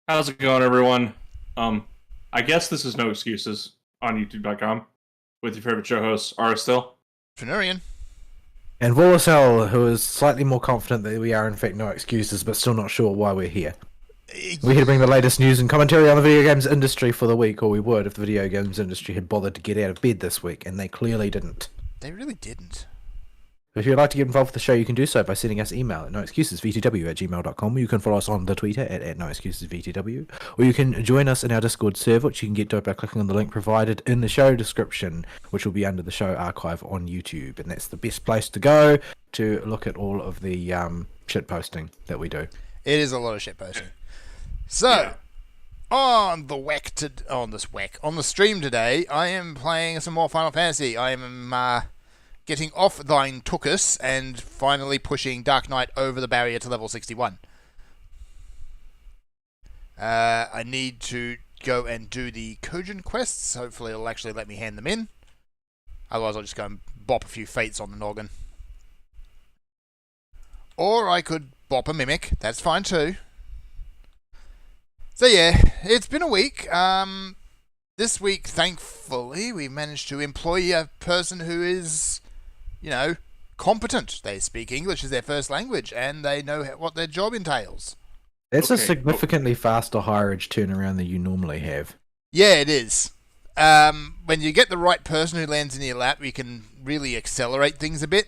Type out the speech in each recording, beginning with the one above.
How's it going, everyone? I guess this is No Excuses on YouTube.com with your favorite show hosts, Ara Still, Fenurian, and Volosel, who is slightly more confident that we are in fact No Excuses, but still not sure why we're here. We're here to bring the latest news and commentary on the video games industry for the week, or we would if the video games industry had bothered to get out of bed this week, and they clearly didn't. They really didn't. If you'd like to get involved with the show, you can do so by sending us email at noexcusesvtw@gmail.com, or you can follow us on the Twitter at noexcusesvtw, or you can join us in our Discord server, which you can get to by clicking on the link provided in the show description, which will be under the show archive on YouTube, and that's the best place to go to look at all of the shit posting that we do. It is a lot of shit posting. So, on the stream today, I am playing some more Final Fantasy. I am getting off Thine Tookus and finally pushing Dark Knight over the barrier to level 61. I need to go and do the Kojin quests. Hopefully it'll actually let me hand them in. Otherwise I'll just go and bop a few fates on the noggin. Or I could bop a Mimic. That's fine too. So yeah, it's been a week. This week, thankfully, we managed to employ a person who is, competent. They speak English as their first language, and they know what their job entails. It's a significantly faster higher edge turnaround than you normally have. Yeah, it is. When you get the right person who lands in your lap, you can really accelerate things a bit.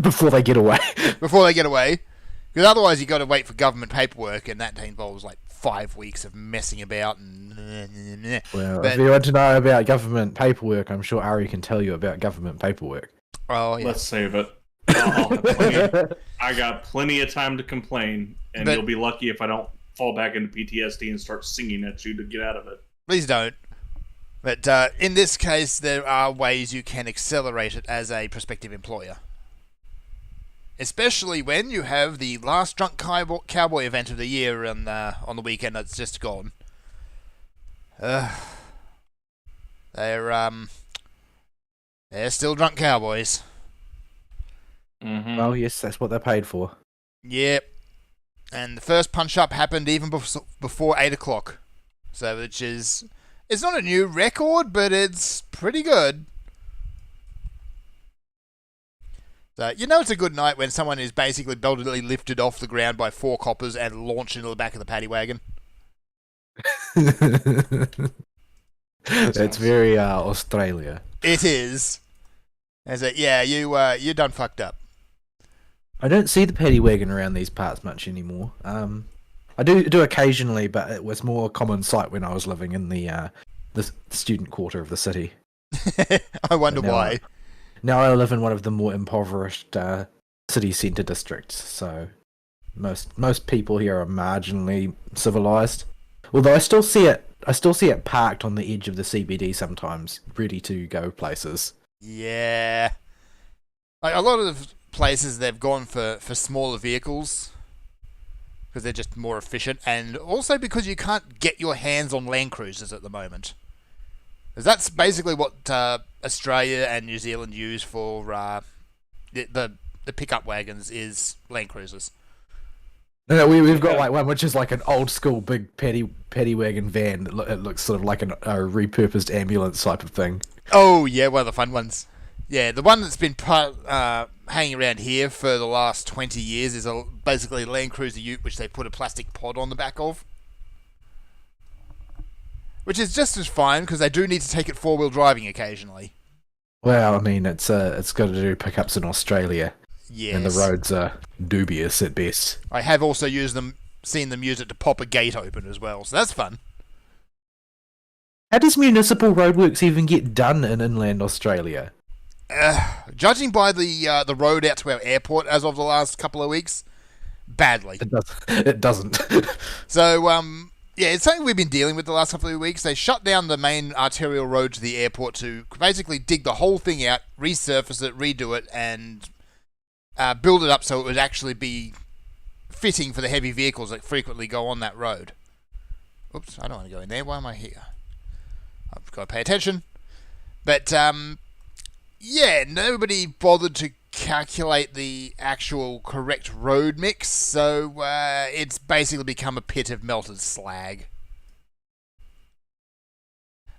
Before they get away. Because otherwise you've got to wait for government paperwork, and that involves 5 weeks of messing about. Well, if you want to know about government paperwork, I'm sure Ari can tell you about government paperwork. Oh, yeah. Let's save it. I got plenty of time to complain, and you'll be lucky if I don't fall back into PTSD and start singing at you to get out of it. Please don't. But in this case, there are ways you can accelerate it as a prospective employer. Especially when you have the last Drunk Cowboy event of the year on the weekend that's just gone. They're still drunk cowboys. Mm-hmm. Well, yes, that's what they're paid for. Yep. And the first punch-up happened even before 8 o'clock. So, it's not a new record, but it's pretty good. So, it's a good night when someone is basically beltedly lifted off the ground by 4 coppers and launched into the back of the paddy wagon. It's very Australia. It is. As you done fucked up. I don't see the paddy wagon around these parts much anymore. I do occasionally, but it was more a common sight when I was living in the student quarter of the city. I wonder why. Now I live in one of the more impoverished city centre districts, so most people here are marginally civilized. Although I still see it parked on the edge of the CBD sometimes, ready to go places. Yeah. A lot of places they've gone for smaller vehicles because they're just more efficient, and also because you can't get your hands on Land Cruisers at the moment. Because that's basically what Australia and New Zealand use for the pickup wagons is Land Cruisers. No, we've got one which is like an old school big paddy wagon van. It looks sort of like a repurposed ambulance type of thing. Oh yeah, one of the fun ones. Yeah, the one that's been hanging around here for the last 20 years is basically a Land Cruiser Ute, which they put a plastic pod on the back of. Which is just as fine, because they do need to take it four-wheel driving occasionally. Well, I mean, it's got to do pickups in Australia, Yes. and the roads are dubious at best. I have also seen them use it to pop a gate open as well, so that's fun. How does municipal roadworks even get done in inland Australia? Judging by the road out to our airport as of the last couple of weeks, badly. It doesn't. So, yeah, it's something we've been dealing with the last couple of weeks. They shut down the main arterial road to the airport to basically dig the whole thing out, resurface it, redo it, and build it up so it would actually be fitting for the heavy vehicles that frequently go on that road. Oops, I don't want to go in there. Why am I here? I've got to pay attention. But, yeah, nobody bothered to calculate the actual correct road mix, so it's basically become a pit of melted slag.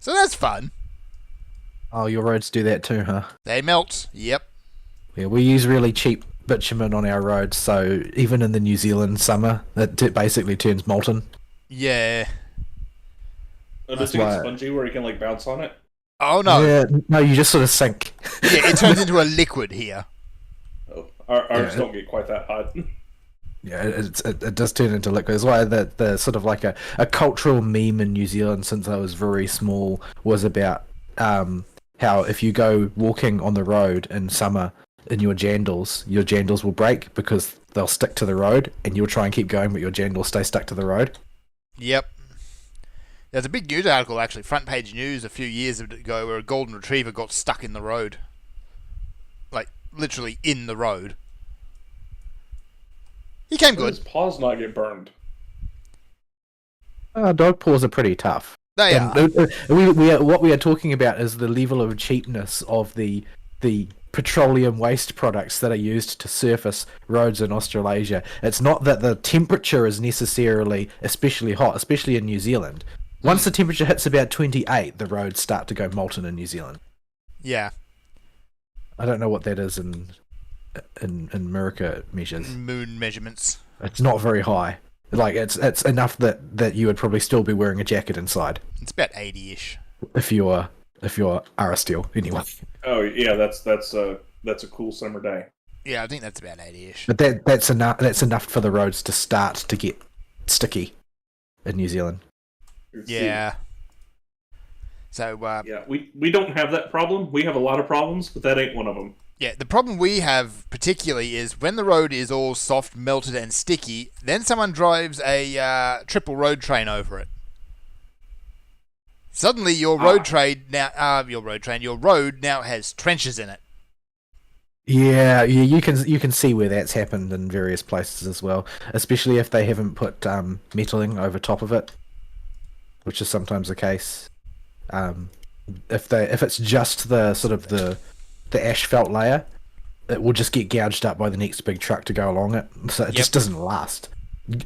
So that's fun. Oh, your roads do that too, huh? They melt, yep. Yeah, we use really cheap bitumen on our roads, so even in the New Zealand summer, it basically turns molten. Yeah. Oh, does it get spongy where you can like bounce on it? Oh no. Yeah, no, you just sort of sink. Yeah, it turns into a liquid here. Oh, ours don't get quite that hot. Yeah, it does turn into liquid. That's why the sort of like a cultural meme in New Zealand since I was very small was about how if you go walking on the road in summer in your jandals will break because they'll stick to the road, and you'll try and keep going, but your jandals stay stuck to the road. Yep. There's a big news article, actually, front page news a few years ago, where a golden retriever got stuck in the road. Like, literally in the road. He came good. His paws not get burned. Dog paws are pretty tough. They And are. what we are talking about is the level of cheapness of the petroleum waste products that are used to surface roads in Australasia. It's not that the temperature is necessarily especially hot, especially in New Zealand. Once the temperature hits about 28, the roads start to go molten in New Zealand. Yeah. I don't know what that is in America measures. Moon measurements. It's not very high. Like it's enough that you would probably still be wearing a jacket inside It's about 80-ish. if you're Aristotle anyway. Oh yeah, that's a cool summer day. Yeah, I think that's about 80-ish. But that's enough. That's enough for the roads to start to get sticky in New Zealand. Yeah. So, Yeah, we don't have that problem. We have a lot of problems, but that ain't one of them. yeah, the problem we have particularly is when the road is all soft, melted, and sticky, then someone drives a triple road train over it. Suddenly, your road now has trenches in it. Yeah, you can see where that's happened in various places as well, especially if they haven't put metaling over top of it, which is sometimes the case. If it's just the sort of the asphalt layer, it will just get gouged up by the next big truck to go along it, so it just doesn't last.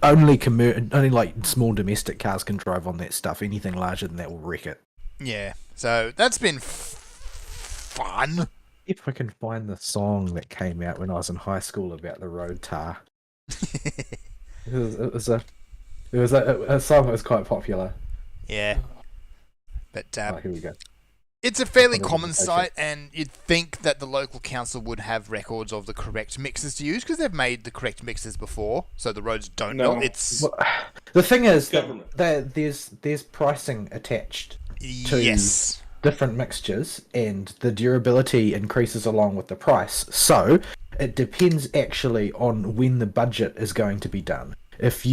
Only like small domestic cars can drive on that stuff. Anything larger than that will wreck it. Yeah, so that's been fun. If I can find the song that came out when I was in high school about the road tar, it was a song that was quite popular. Yeah. But Here we go. it's a fairly common sight, and you'd think that the local council would have records of the correct mixes to use, because they've made the correct mixes before, so the roads don't No. melt. It's... Well, the thing is Government. that there's pricing attached to Yes. different mixtures, and the durability increases along with the price. So it depends actually on when the budget is going to be done. If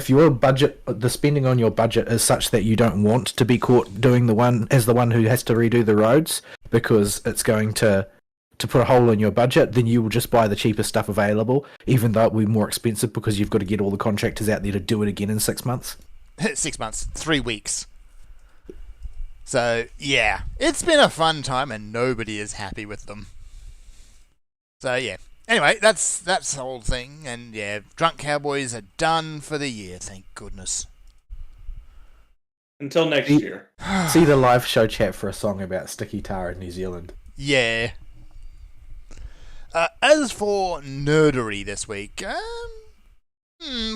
your budget, the spending on your budget is such that you don't want to be caught doing the one who has to redo the roads because it's going to put a hole in your budget, then you will just buy the cheapest stuff available, even though it will be more expensive because you've got to get all the contractors out there to do it again in 6 months. 6 months. 3 weeks. So, yeah. It's been a fun time, and nobody is happy with them. So, yeah. Anyway, that's the whole thing, and yeah, Drunk Cowboys are done for the year, thank goodness. Until next year. See the live show chat for a song about sticky tar in New Zealand. Yeah. As for nerdery this week,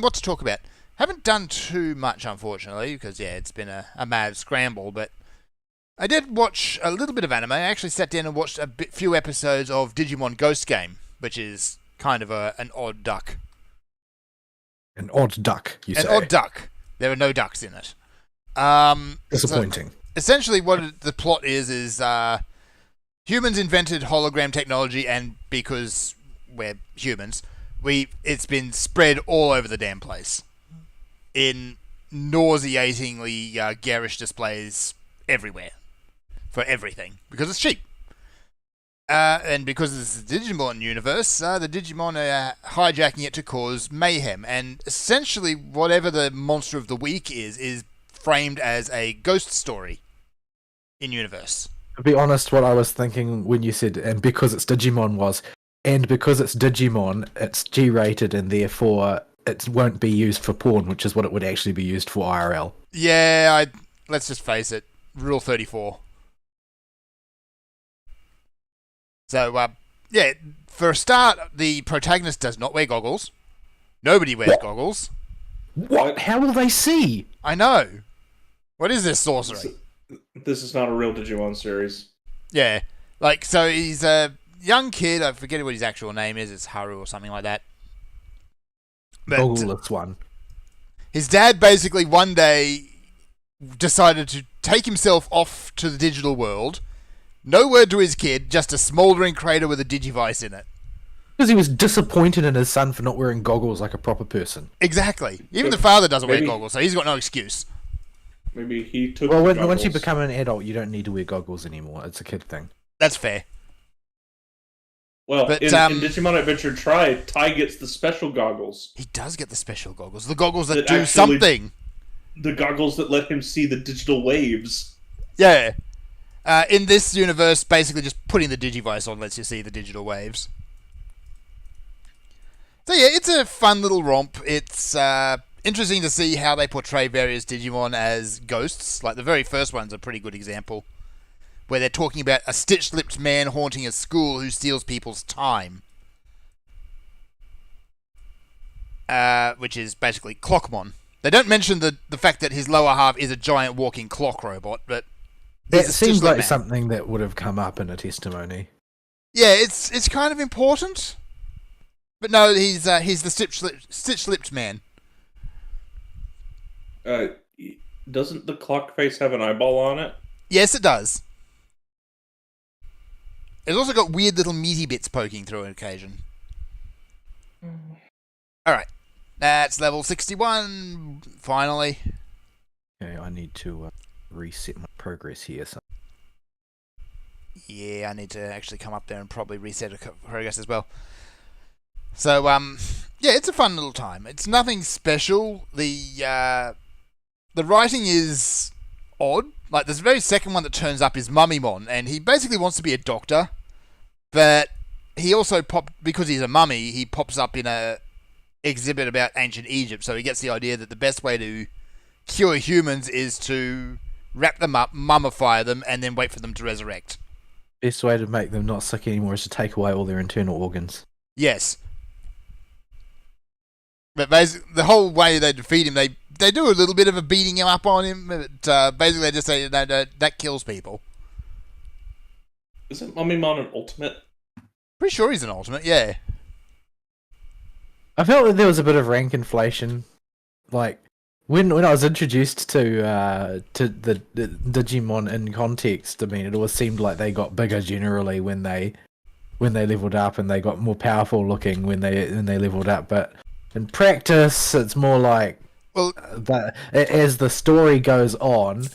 what to talk about? Haven't done too much, unfortunately, because, yeah, it's been a mad scramble, but I did watch a little bit of anime. I actually sat down and watched few episodes of Digimon Ghost Game, which is kind of an odd duck. An odd duck, you say? An odd duck. There are no ducks in it. Disappointing. So essentially, what the plot is humans invented hologram technology, and because we're humans, it's been spread all over the damn place in nauseatingly garish displays everywhere for everything because it's cheap. And because this is the Digimon universe, the Digimon are hijacking it to cause mayhem. And essentially, whatever the monster of the week is framed as a ghost story in universe. To be honest, what I was thinking when you said, and because it's Digimon was, and because it's Digimon, it's G-rated and therefore it won't be used for porn, which is what it would actually be used for IRL. Yeah, let's just face it. Rule 34. So, yeah, for a start, the protagonist does not wear goggles. Nobody wears goggles. What? How will they see? I know. What is this sorcery? This is not a real Digimon series. Yeah. Like, so he's a young kid. I forget what his actual name is. It's Haru or something like that. But Goggleless one. his dad basically one day decided to take himself off to the digital world. No word to his kid, just a smouldering crater with a Digivice in it. Because he was disappointed in his son for not wearing goggles like a proper person. Exactly. Even the father doesn't wear Maybe- goggles, so he's got no excuse. Maybe he took. Well, the once you goggles. become an adult, you don't need to wear goggles anymore. It's a kid thing. That's fair. Well, But, in Digimon Adventure Tai gets the special goggles. He does get the special goggles. The goggles that That do actually- something. The goggles that let him see the digital waves. Yeah. In this universe, basically just putting the Digivice on lets you see the digital waves. So yeah, it's a fun little romp. It's interesting to see how they portray various Digimon as ghosts. Like the very first one's a pretty good example, where they're talking about a stitch-lipped man haunting a school who steals people's time. Which is basically Clockmon. They don't mention the fact that his lower half is a giant walking clock robot, but That he's a seems stitch-lipped like man. something that would have come up in a testimony. Yeah, it's kind of important. But no, he's the stitch-lipped man. Doesn't the clock face have an eyeball on it? Yes, it does. It's also got weird little meaty bits poking through on occasion. Alright. That's level 61, finally. Okay, I need to reset my progress here. So. Yeah, I need to actually come up there and probably reset a progress as well. So, yeah, it's a fun little time. It's nothing special. The writing is odd. Like, this very second one that turns up is Mummymon, and he basically wants to be a doctor, but he also because he's a mummy, he pops up in a exhibit about ancient Egypt, so he gets the idea that the best way to cure humans is to wrap them up, mummify them, and then wait for them to resurrect. Best way to make them not sick anymore is to take away all their internal organs. Yes. But basically, the whole way they defeat him, they do a little bit of a beating him up on him, but basically they just say, no, that kills people. Isn't Mummymon an ultimate? Pretty sure he's an ultimate, yeah. I felt like there was a bit of rank inflation. Like, when I was introduced to the Digimon in context, I mean, it always seemed like they got bigger generally when they leveled up, and they got more powerful looking when they leveled up. But in practice, it's more like that as the story goes on,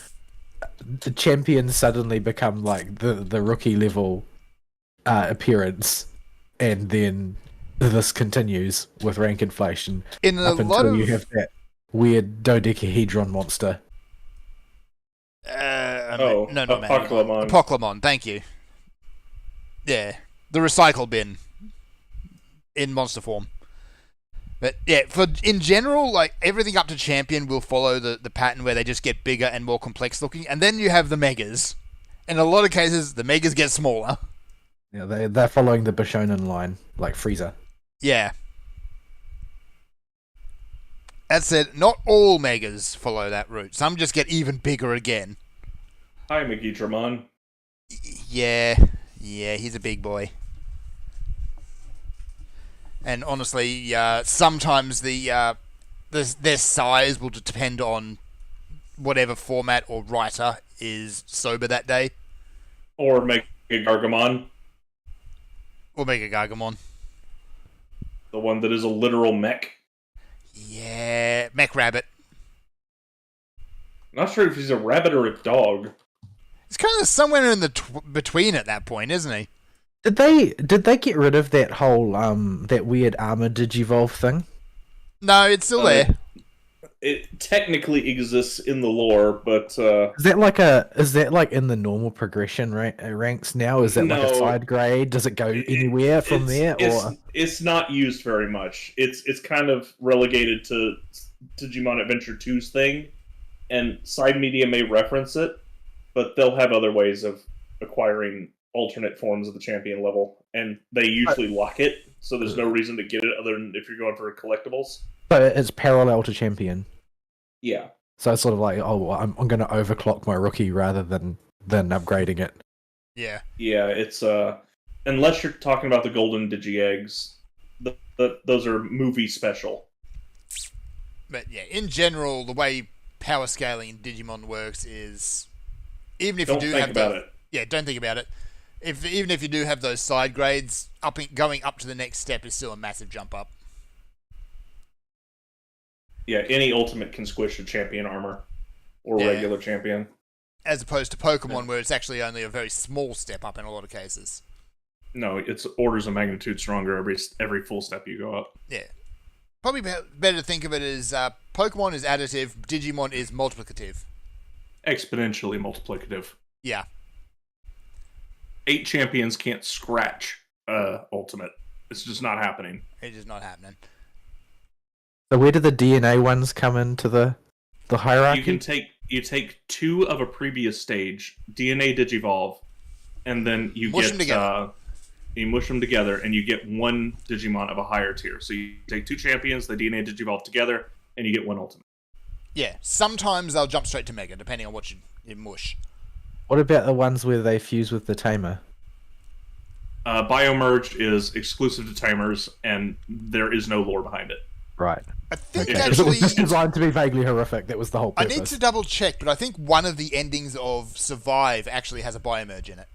the champions suddenly become like the rookie level appearance, and then this continues with rank inflation In a up lot until of you have that weird dodecahedron monster. no, not Apocalypse. Apocalypse, thank you. Yeah, the recycle bin in monster form. But yeah, in general, like everything up to champion will follow the pattern where they just get bigger and more complex looking, and then you have the megas. In a lot of cases, the megas get smaller. Yeah, they're following the Bishonen line, like Frieza. Yeah. That said, not all Megas follow that route. Some just get even bigger again. Hi, Mickey Dramon. Yeah, he's a big boy. And honestly, sometimes their size will depend on whatever format or writer is sober that day. Or Mega Gargamon, Or Mega Gargamon. the one that is a literal mech. Yeah, Mech Rabbit. Not sure if he's a rabbit or a dog. He's kind of somewhere in the between at that point, isn't he? Did they get rid of that whole that weird armor digivolve thing? No, it's still there. It technically exists in the lore, but Is that like in the normal progression ranks now? Is that like a No. side grade? Does it go anywhere from there? Or it's not used very much. It's kind of relegated to Digimon Adventure 2's thing, and side media may reference it, but they'll have other ways of acquiring alternate forms of the champion level, and they usually lock it, so there's no reason to get it other than if you're going for collectibles. so it's parallel to champion. Yeah. So it's sort of like, oh, well, I'm going to overclock my rookie rather than upgrading it. Yeah. Yeah, it's unless you're talking about the golden digi eggs, those are movie special. But yeah, in general, the way power scaling in Digimon works is, even if Don't you do think have about it. Yeah, don't think about it. Even if you do have those side grades, going up to the next step is still a massive jump up. Yeah, any ultimate can squish a champion armor or Yeah. regular champion. As opposed to Pokemon, where it's actually only a very small step up in a lot of cases. No, it's orders of magnitude stronger every full step you go up. Yeah. Probably better to think of it as Pokemon is additive, Digimon is multiplicative. Exponentially multiplicative. Yeah. 8 champions can't scratch ultimate. It's just not happening. It's just not happening. So where do the DNA ones come into the hierarchy? You take 2 of a previous stage, DNA Digivolve, and then you Mush get them together. You mush them together, and you get 1 Digimon of a higher tier. So you take 2 champions, the DNA Digivolve together, and you get 1 ultimate. Yeah. Sometimes they'll jump straight to Mega, depending on what you mush. What about the ones where they fuse with the tamer? Biomerged is exclusive to tamers, and there is no lore behind it. Right. I think Okay. It actually... was just designed to be vaguely horrific. That was the whole I purpose. need to double check, but I think one of the endings of Survive actually has a Biomerge in it.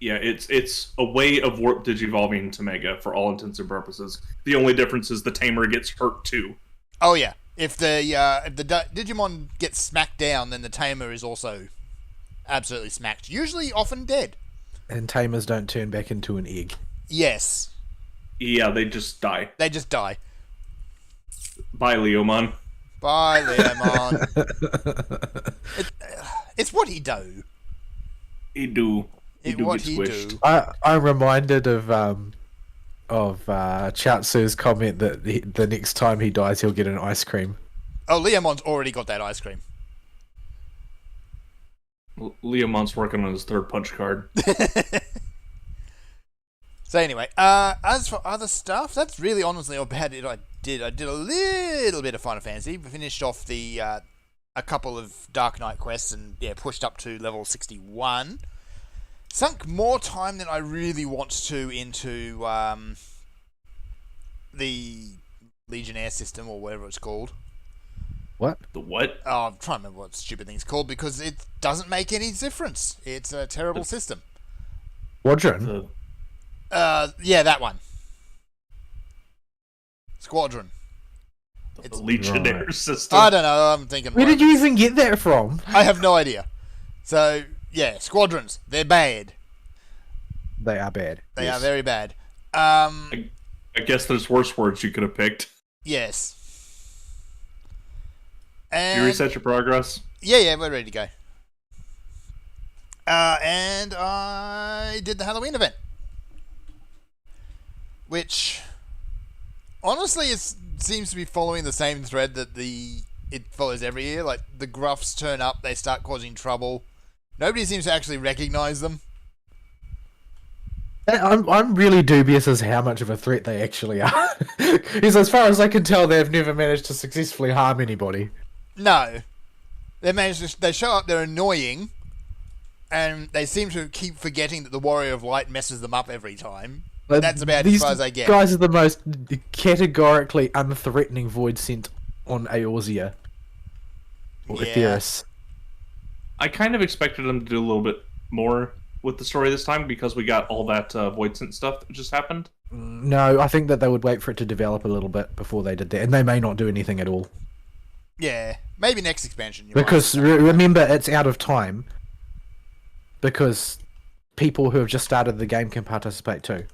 Yeah, it's a way of warp digivolving to Mega for all intents and purposes. The only difference is the tamer gets hurt too. Oh yeah, if the Digimon gets smacked down, then the tamer is also absolutely smacked. Usually, often dead. And tamers don't turn back into an egg. Yes, Yeah, they just die. they just die. Bye, Leomon. Bye, Leomon. It's what he do. He do. He do What get he squished. do. I'm reminded of Chiatsu's comment that the next time he dies, he'll get an ice cream. Oh, Leomon's already got that ice cream. Leomon's working on his 3rd punch card. So anyway, as for other stuff, that's really honestly about it. I did a little bit of Final Fantasy. We finished off the a couple of Dark Knight quests and pushed up to level 61. Sunk more time than I really want to into the Legionnaire system or whatever it's called. What? The what? Oh, I'm trying to remember what stupid thing's called because it doesn't make any difference. It's a terrible system. Squadron? The Yeah, that one. Squadron. Legionnaire Right. system. I don't know. I'm thinking. Where did you even get that from? I have no idea. So yeah, squadrons. They're bad. They are bad. They Yes. are very bad. I guess there's worse words you could have picked. Yes. You And reset your progress? yeah, we're ready to go. And I did the Halloween event, which honestly seems to be following the same thread that it follows every year. Like the Gruffs turn up, they start causing trouble. Nobody seems to actually recognize them. I'm really dubious as how much of a threat they actually are. Because as far as I can tell, they've never managed to successfully harm anybody. No. They show up, they're annoying, and they seem to keep forgetting that the Warrior of Light messes them up every time. But that's about as far as I get. These guys are the most categorically unthreatening void sent on Eorzea. Or Aetheris. I kind of expected them to do a little bit more with the story this time because we got all that void sent stuff that just happened. No, I think that they would wait for it to develop a little bit before they did that, and they may not do anything at all. Yeah, maybe next expansion. Because remember, it's out of time. Because people who have just started the game can participate too.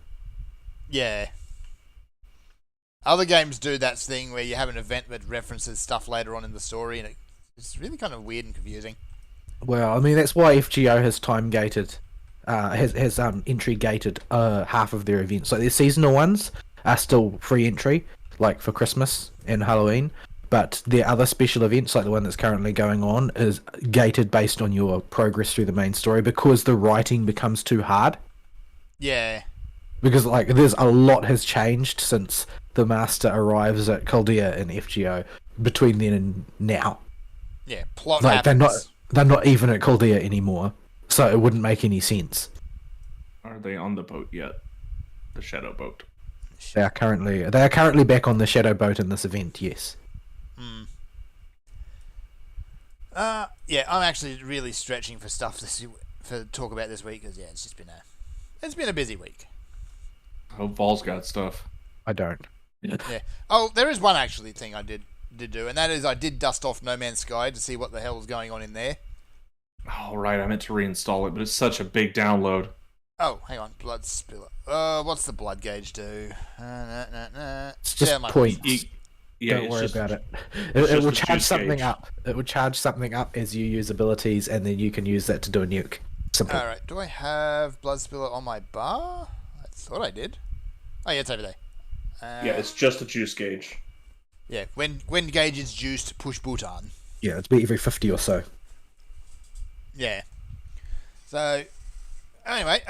Yeah. Other games do that thing where you have an event that references stuff later on in the story, and it's really kind of weird and confusing. Well, I mean, that's why FGO has time gated, has entry gated half of their events. So their seasonal ones are still free entry, like for Christmas and Halloween. But their other special events, like the one that's currently going on, is gated based on your progress through the main story because the writing becomes too hard. Yeah. Because like there's a lot has changed since the Master arrives at Chaldea in FGO between then and now. Yeah, plot like happens. they're not even at Chaldea anymore, so it wouldn't make any sense. Are they on the boat yet? The Shadow Boat. They are currently back on the Shadow Boat in this event. Yes. Yeah, I'm actually really stretching for stuff for talk about this week because it's just been a busy week. I hope Vol's got stuff. I don't. Yeah. Oh, there is one actually thing I did do, and that is I did dust off No Man's Sky to see what the hell was going on in there. Oh, right, I meant to reinstall it, but it's such a big download. Oh, hang on, Blood Spiller. What's the blood gauge do? It's just points. Yeah, don't worry about it. It will charge something up. It will charge something up as you use abilities, and then you can use that to do a nuke. Simple. Alright, do I have Blood Spiller on my bar? I thought I did. Oh yeah, it's over there. Yeah, it's just a juice gauge. Yeah, when gauge is juiced, push button. Yeah, it's be every 50 or so. Yeah. So, anyway,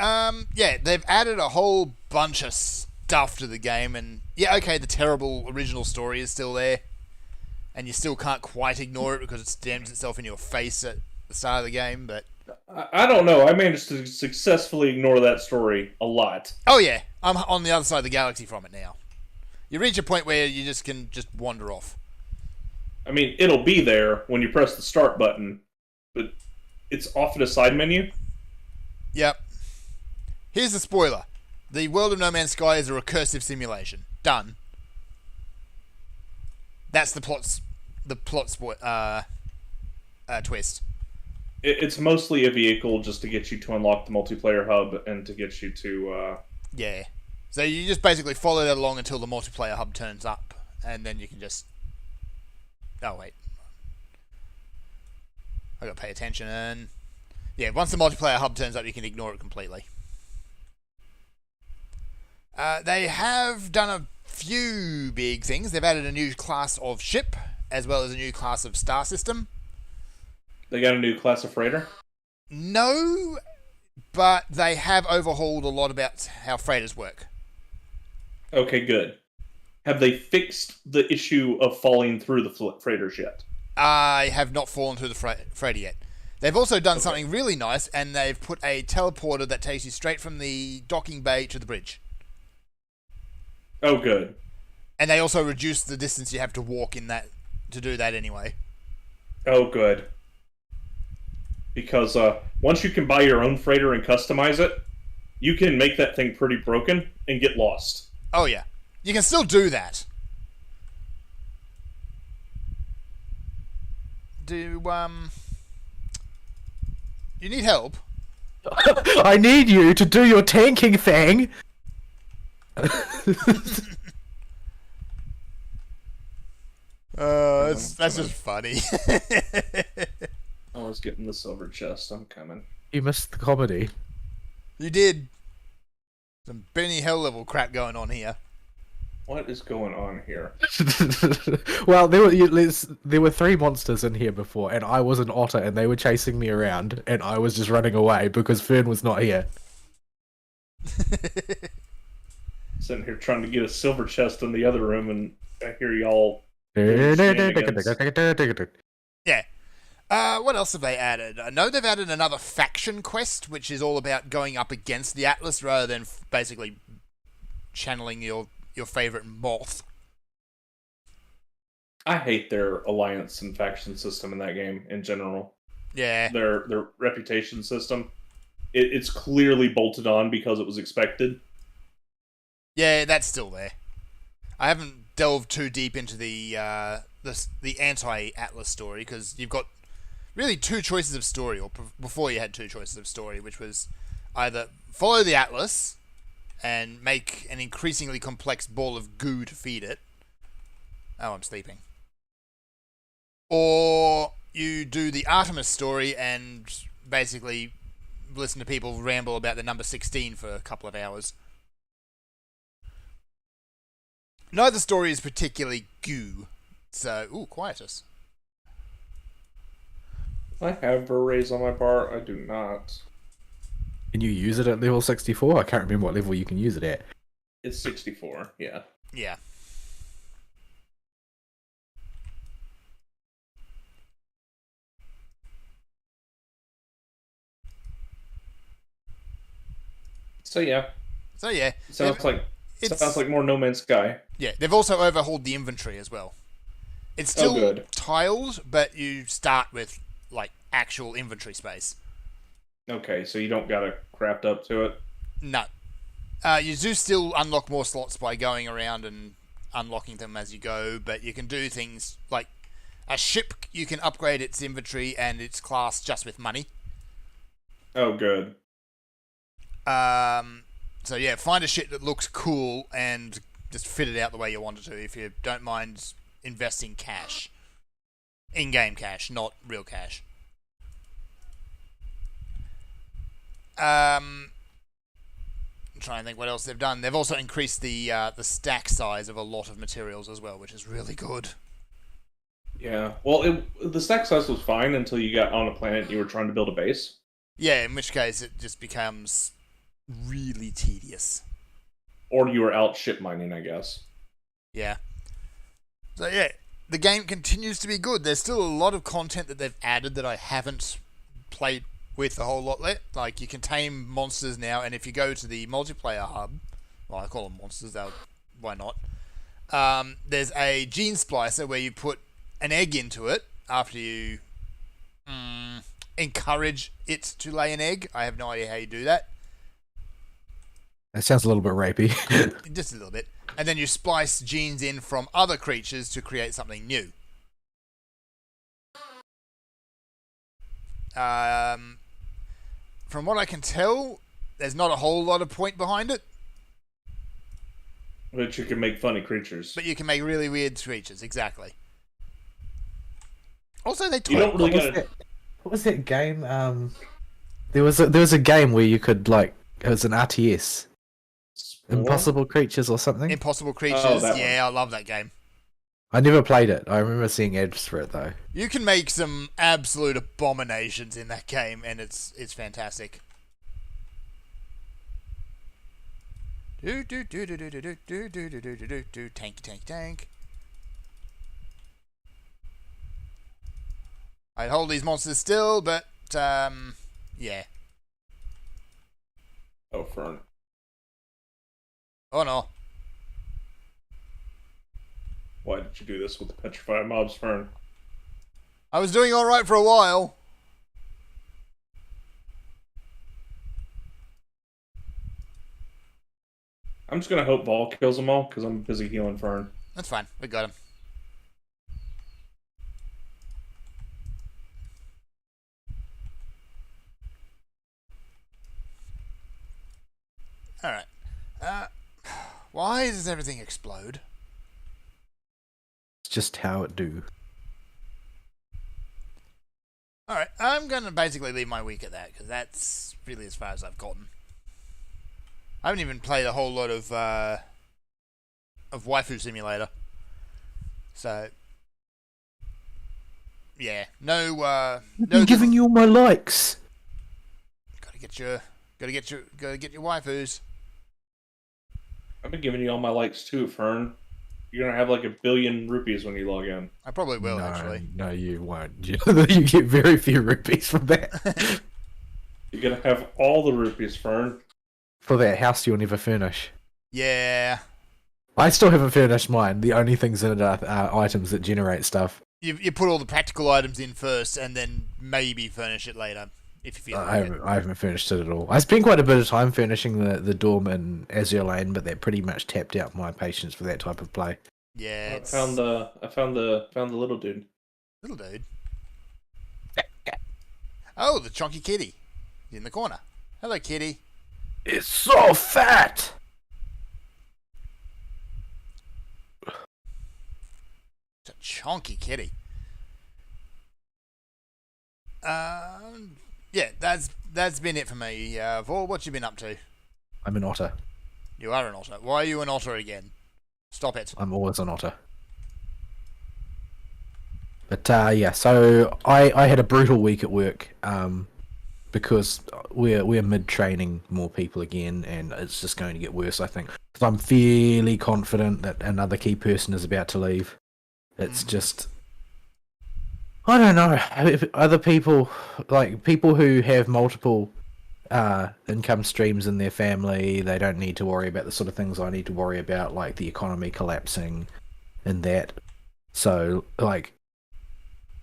yeah, they've added a whole bunch of stuff to the game, and yeah, okay, the terrible original story is still there, and you still can't quite ignore it because it stamps itself in your face at the start of the game, but... I don't know, I managed to successfully ignore that story a lot. Oh yeah, I'm on the other side of the galaxy from it now. You reach a point where you can wander off. I mean, it'll be there when you press the start button, but it's off at a side menu. Yep. Here's the spoiler. The world of No Man's Sky is a recursive simulation. Done. That's the plot twist. It's mostly a vehicle just to get you to unlock the multiplayer hub and to get you to... Yeah. So you just basically follow that along until the multiplayer hub turns up, and then you can just... Oh, wait. I gotta pay attention, and... Yeah, once the multiplayer hub turns up, you can ignore it completely. They have done a few big things. They've added a new class of ship, as well as a new class of star system. They got a new class of freighter? No, but they have overhauled a lot about how freighters work. Okay, good. Have they fixed the issue of falling through the freighters yet? I have not fallen through the freighter yet. They've also done something really nice, and they've put a teleporter that takes you straight from the docking bay to the bridge. Oh, good. And they also reduced the distance you have to walk in that to do that anyway. Oh, good. Because once you can buy your own freighter and customize it, you can make that thing pretty broken and get lost. Oh, yeah. You can still do that. You need help? I need you to do your tanking thing! That's just funny. I was getting the silver chest. I'm coming. You missed the comedy. You did. Some Benny Hill level crap going on here. What is going on here? Well, there were 3 monsters in here before, and I was an otter, and they were chasing me around, and I was just running away because Fern was not here. Sitting here trying to get a silver chest in the other room, and I hear y'all. Yeah. What else have they added? I know they've added another faction quest, which is all about going up against the Atlas rather than basically channeling your favorite moth. I hate their alliance and faction system in that game in general. Yeah. Their reputation system. It's clearly bolted on because it was expected. Yeah, that's still there. I haven't delved too deep into the anti-Atlas story because you've got really two choices of story, or before you had two choices of story, which was either follow the Atlas and make an increasingly complex ball of goo to feed it. Oh, I'm sleeping. Or you do the Artemis story and basically listen to people ramble about the number 16 for a couple of hours. Neither story is particularly goo. So, quietus. I have Verraise on my bar. I do not. Can you use it at level 64? I can't remember what level you can use it at. It's 64, yeah. Yeah. So yeah. Sounds like more No Man's Sky. Yeah, they've also overhauled the inventory as well. It's still good. tiled, but you start with like actual inventory space. Okay, so you don't gotta craft up to it. No. You do still unlock more slots by going around and unlocking them as you go, but you can do things like a ship, you can upgrade its inventory and its class just with money. Oh, good. So yeah, find a ship that looks cool and just fit it out the way you want it to if you don't mind investing cash. In-game cash, not real cash. I'm trying to think what else they've done. They've also increased the stack size of a lot of materials as well, which is really good. Yeah. Well, the stack size was fine until you got on a planet and you were trying to build a base. Yeah, in which case it just becomes really tedious. Or you were out ship mining, I guess. Yeah. So yeah, the game continues to be good. There's still a lot of content that they've added that I haven't played with a whole lot yet. Like, you can tame monsters now, and if you go to the multiplayer hub, well, I call them monsters, why not? There's a gene splicer where you put an egg into it after you encourage it to lay an egg. I have no idea how you do that. That sounds a little bit rapey. Just a little bit. And then you splice genes in from other creatures to create something new. From what I can tell, there's not a whole lot of point behind it. But you can make funny creatures. But you can make really weird creatures, exactly. Also, they You don't really what was that game? There was a game where you could, like, it was an RTS. Spore? Impossible Creatures or something? Impossible Creatures, I love that game. I never played it. I remember seeing ads for it, though. You can make some absolute abominations in that game, and it's fantastic. Tank. I'd hold these monsters still, but yeah. Oh, Fern. Oh no. Why did you do this with the petrified mobs, Fern? I was doing alright for a while. I'm just gonna hope Vol kills them all, because I'm busy healing Fern. That's fine. We got him. Alright. Why does everything explode? It's just how it do. Alright, I'm going to basically leave my week at that, because that's really as far as I've gotten. I haven't even played a whole lot of Waifu Simulator. So, yeah, no I'm giving you all my likes. Gotta get your waifus. I've been giving you all my likes too, Fern. You're gonna have like 1 billion rupees when you log in. I probably will, no, actually. no, you won't. You get very few rupees from that. You're gonna have all the rupees, Fern. For that house you'll never furnish. Yeah. I still haven't furnished mine. The only things in it are items that generate stuff. You put all the practical items in first, and then maybe furnish it later, if you feel like it. I haven't furnished it at all. I spent quite a bit of time furnishing the dorm in Azure Lane, but that pretty much tapped out my patience for that type of play. Yeah, I it's... found the little dude. Little dude. Oh, the chunky kitty. He's in the corner. Hello, kitty. It's so fat! It's a chunky kitty. Yeah, that's been it for me. Vol, what you been up to? I'm an otter. You are an otter. Why are you an otter again? Stop it. I'm always an otter. But yeah, so I had a brutal week at work because we're mid-training more people again, and it's just going to get worse, I think. So I'm fairly confident that another key person is about to leave. It's just... I don't know. If other people, like people who have multiple income streams in their family, they don't need to worry about the sort of things I need to worry about, like the economy collapsing and that. So, like,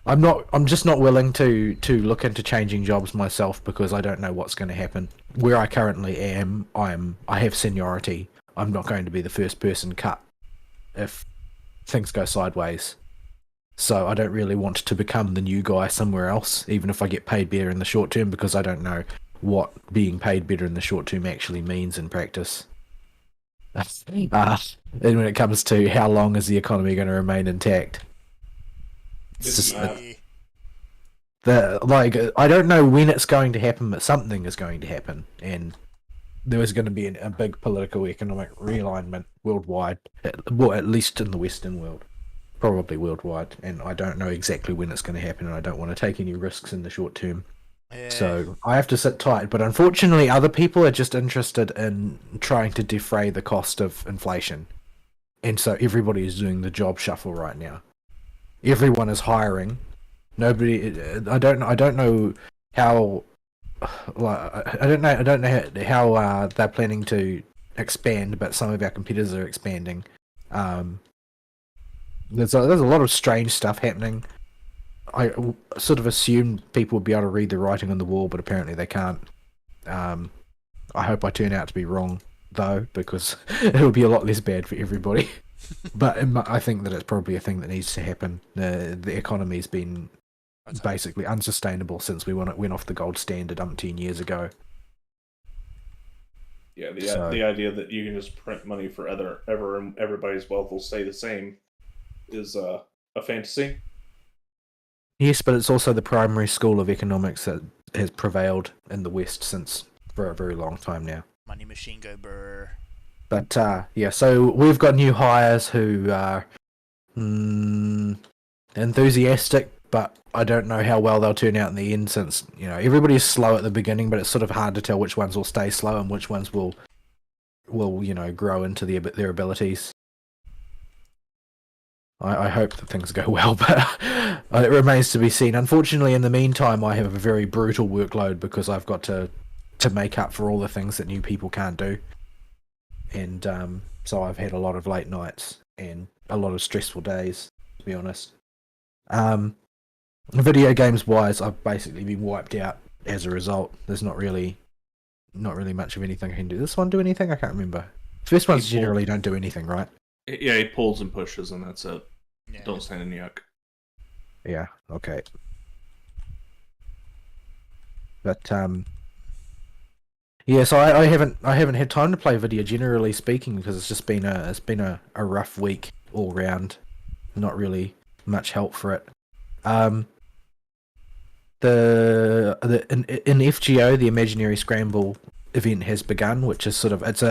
I'm just not willing to look into changing jobs myself because I don't know what's going to happen. Where I currently am, I have seniority. I'm not going to be the first person cut if things go sideways. So I don't really want to become the new guy somewhere else, even if I get paid better in the short term, because I don't know what being paid better in the short term actually means in practice. And when it comes to how long is the economy going to remain intact, it's just, I don't know when it's going to happen, but something is going to happen, and there is going to be a big political economic realignment worldwide, well, at least in the Western world. Probably worldwide, and I don't know exactly when it's going to happen, and I don't want to take any risks in the short term. Yeah. So I have to sit tight, but unfortunately other people are just interested in trying to defray the cost of inflation. And so everybody is doing the job shuffle right now. Everyone is hiring. Nobody I don't know how I don't know how they're planning to expand, but some of our competitors are expanding. There's a lot of strange stuff happening. I sort of assumed people would be able to read the writing on the wall, but apparently they can't. I hope I turn out to be wrong, though, because it'll be a lot less bad for everybody. But I think that it's probably a thing that needs to happen. The economy's been basically unsustainable since we went off the gold standard umpteen years ago. Yeah, the idea that you can just print money forever and everybody's wealth will stay the same is a fantasy. Yes, but it's also the primary school of economics that has prevailed in the West for a very long time now. Money machine go brr. But yeah, so we've got new hires who are enthusiastic, but I don't know how well they'll turn out in the end, since everybody's slow at the beginning, but it's sort of hard to tell which ones will stay slow and which ones will grow into their abilities. I hope that things go well, but it remains to be seen. Unfortunately, in the meantime, I have a very brutal workload because I've got to make up for all the things that new people can't do. And so I've had a lot of late nights and a lot of stressful days, to be honest. Video games wise, I've basically been wiped out as a result. There's not really much of anything I can do. This one do anything? I can't remember. First ones generally don't do anything, right? Yeah, he pulls and pushes, and that's it. Yeah. Don't stand in yuck. Yeah, okay. But yeah, so I haven't had time to play video, generally speaking, because it's just been a rough week all round. Not really much help for it. In FGO, the Imaginary Scramble event has begun, which is sort of it's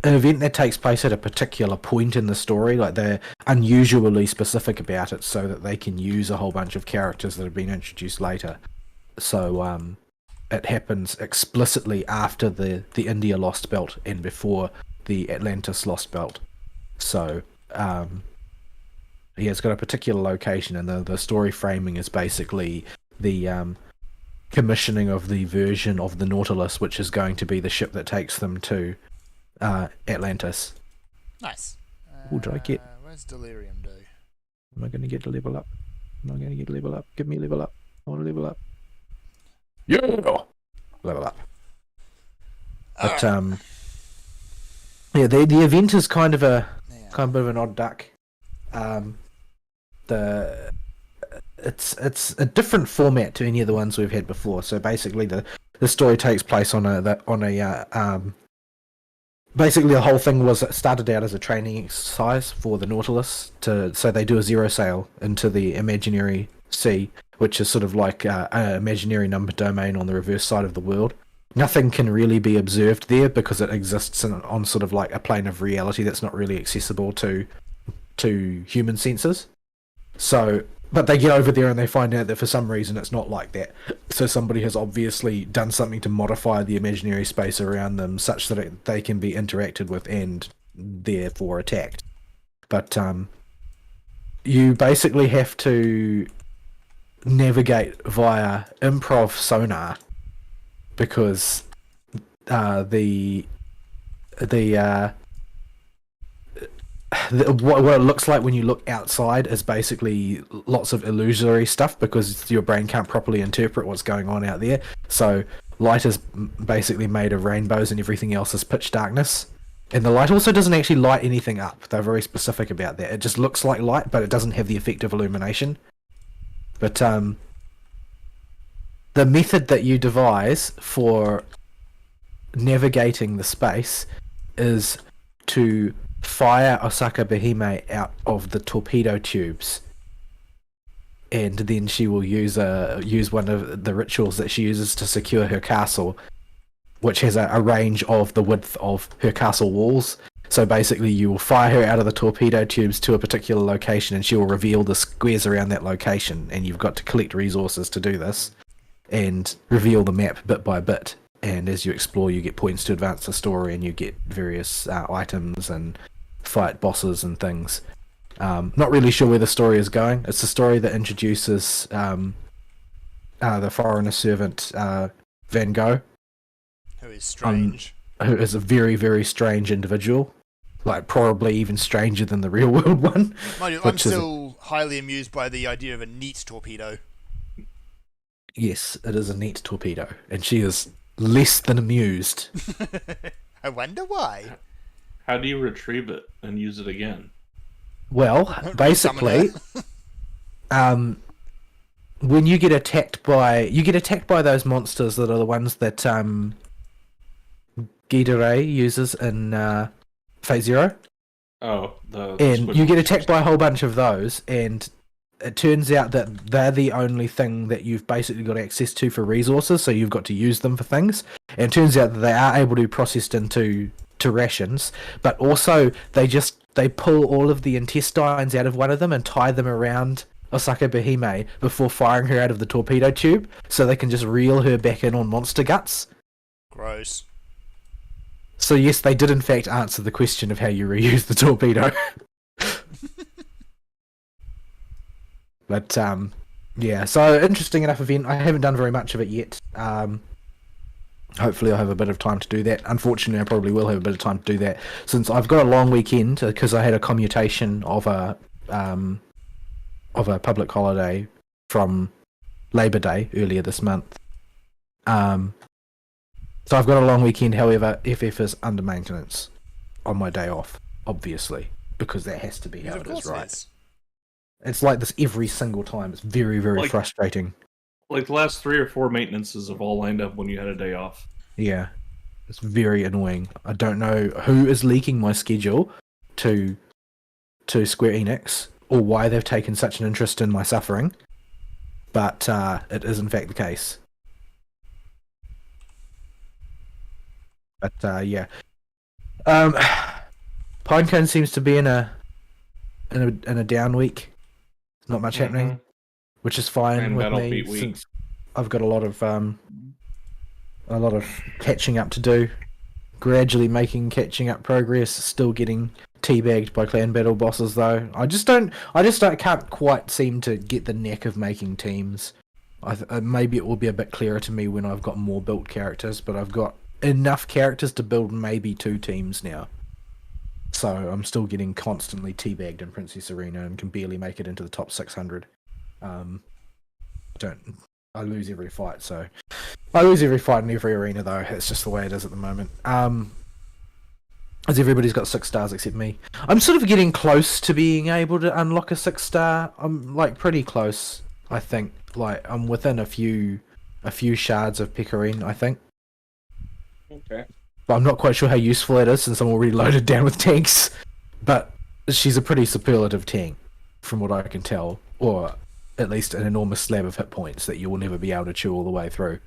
an event that takes place at a particular point in the story. Like, they're unusually specific about it so that they can use a whole bunch of characters that have been introduced later. So it happens explicitly after the India lost belt and before the Atlantis lost belt. So yeah, it's got a particular location, and the story framing is basically the commissioning of the version of the Nautilus, which is going to be the ship that takes them to Atlantis. Nice. What did I get? Where's Delirium do? Am I going to get a level up? Am I going to get a level up? Give me a level up. I want to level up. Yeah! Level up. But, yeah, the event is kind of a an odd duck. It's a different format to any of the ones we've had before. So basically, the story takes place basically the whole thing was started out as a training exercise for the Nautilus so they do a zero sail into the imaginary sea, which is sort of like an imaginary number domain on the reverse side of the world. Nothing can really be observed there because it exists on sort of like a plane of reality that's not really accessible to human senses. So, but they get over there and they find out that for some reason it's not like that. So somebody has obviously done something to modify the imaginary space around them such that they can be interacted with and therefore attacked. But you basically have to navigate via improv sonar because what it looks like when you look outside is basically lots of illusory stuff because your brain can't properly interpret what's going on out there. So light is basically made of rainbows and everything else is pitch darkness. And the light also doesn't actually light anything up. They're very specific about that. It just looks like light, but it doesn't have the effect of illumination. But the method that you devise for navigating the space is to fire Osaka Behime out of the torpedo tubes, and then she will use one of the rituals that she uses to secure her castle, which has a range of the width of her castle walls. So basically you will fire her out of the torpedo tubes to a particular location and she will reveal the squares around that location, and you've got to collect resources to do this and reveal the map bit by bit. And as you explore, you get points to advance the story, and you get various items and fight bosses and things. Not really sure where the story is going. It's a story that introduces the foreigner servant Van Gogh, who is strange. Who is a very, very strange individual. Like, probably even stranger than the real world one. Mind you, I'm still highly amused by the idea of a neat torpedo. Yes, it is a neat torpedo, and she is less than amused. I wonder why. How do you retrieve it and use it again? Well, basically, when you get attacked by those monsters that are the ones that Ghidorah uses in Phase Zero. Oh, and you get attacked by a whole bunch of those, and it turns out that they're the only thing that you've basically got access to for resources, so you've got to use them for things. And it turns out that they are able to be processed into rations, but also they pull all of the intestines out of one of them and tie them around Osaka Behime before firing her out of the torpedo tube, so they can just reel her back in on monster guts. Gross. So yes, they did in fact answer the question of how you reuse the torpedo. But yeah, so interesting enough event. I haven't done very much of it yet. Hopefully I'll have a bit of time to do that. Unfortunately, I probably will have a bit of time to do that since I've got a long weekend because I had a commutation of a public holiday from Labor Day earlier this month. So I've got a long weekend. However, FF is under maintenance on my day off, obviously, because that has to be how it is, right? It's like this every single time. It's very, very frustrating. Like the last 3 or 4 maintenances have all lined up when you had a day off. Yeah. It's very annoying. I don't know who is leaking my schedule to Square Enix or why they've taken such an interest in my suffering, but it is in fact the case. But yeah. Pinecone seems to be in a down week. Not much happening, which is fine and with me since I've got a lot of a lot of catching up to do. Gradually catching up progress. Still getting teabagged by clan battle bosses though. I just can't quite seem to get the knack of making teams. Maybe it will be a bit clearer to me when I've got more built characters, but I've got enough characters to build maybe 2 teams now. So I'm still getting constantly teabagged in Princess Arena and can barely make it into the top 600. I lose every fight, so I lose every fight in every arena though. It's just the way it is at the moment. As everybody's got 6 stars except me. I'm sort of getting close to being able to unlock a 6 star. I'm like pretty close, I think. Like I'm within a few shards of Pecorine, I think. Okay. But I'm not quite sure how useful it is since I'm already loaded down with tanks. But she's a pretty superlative tank, from what I can tell, or at least an enormous slab of hit points that you will never be able to chew all the way through.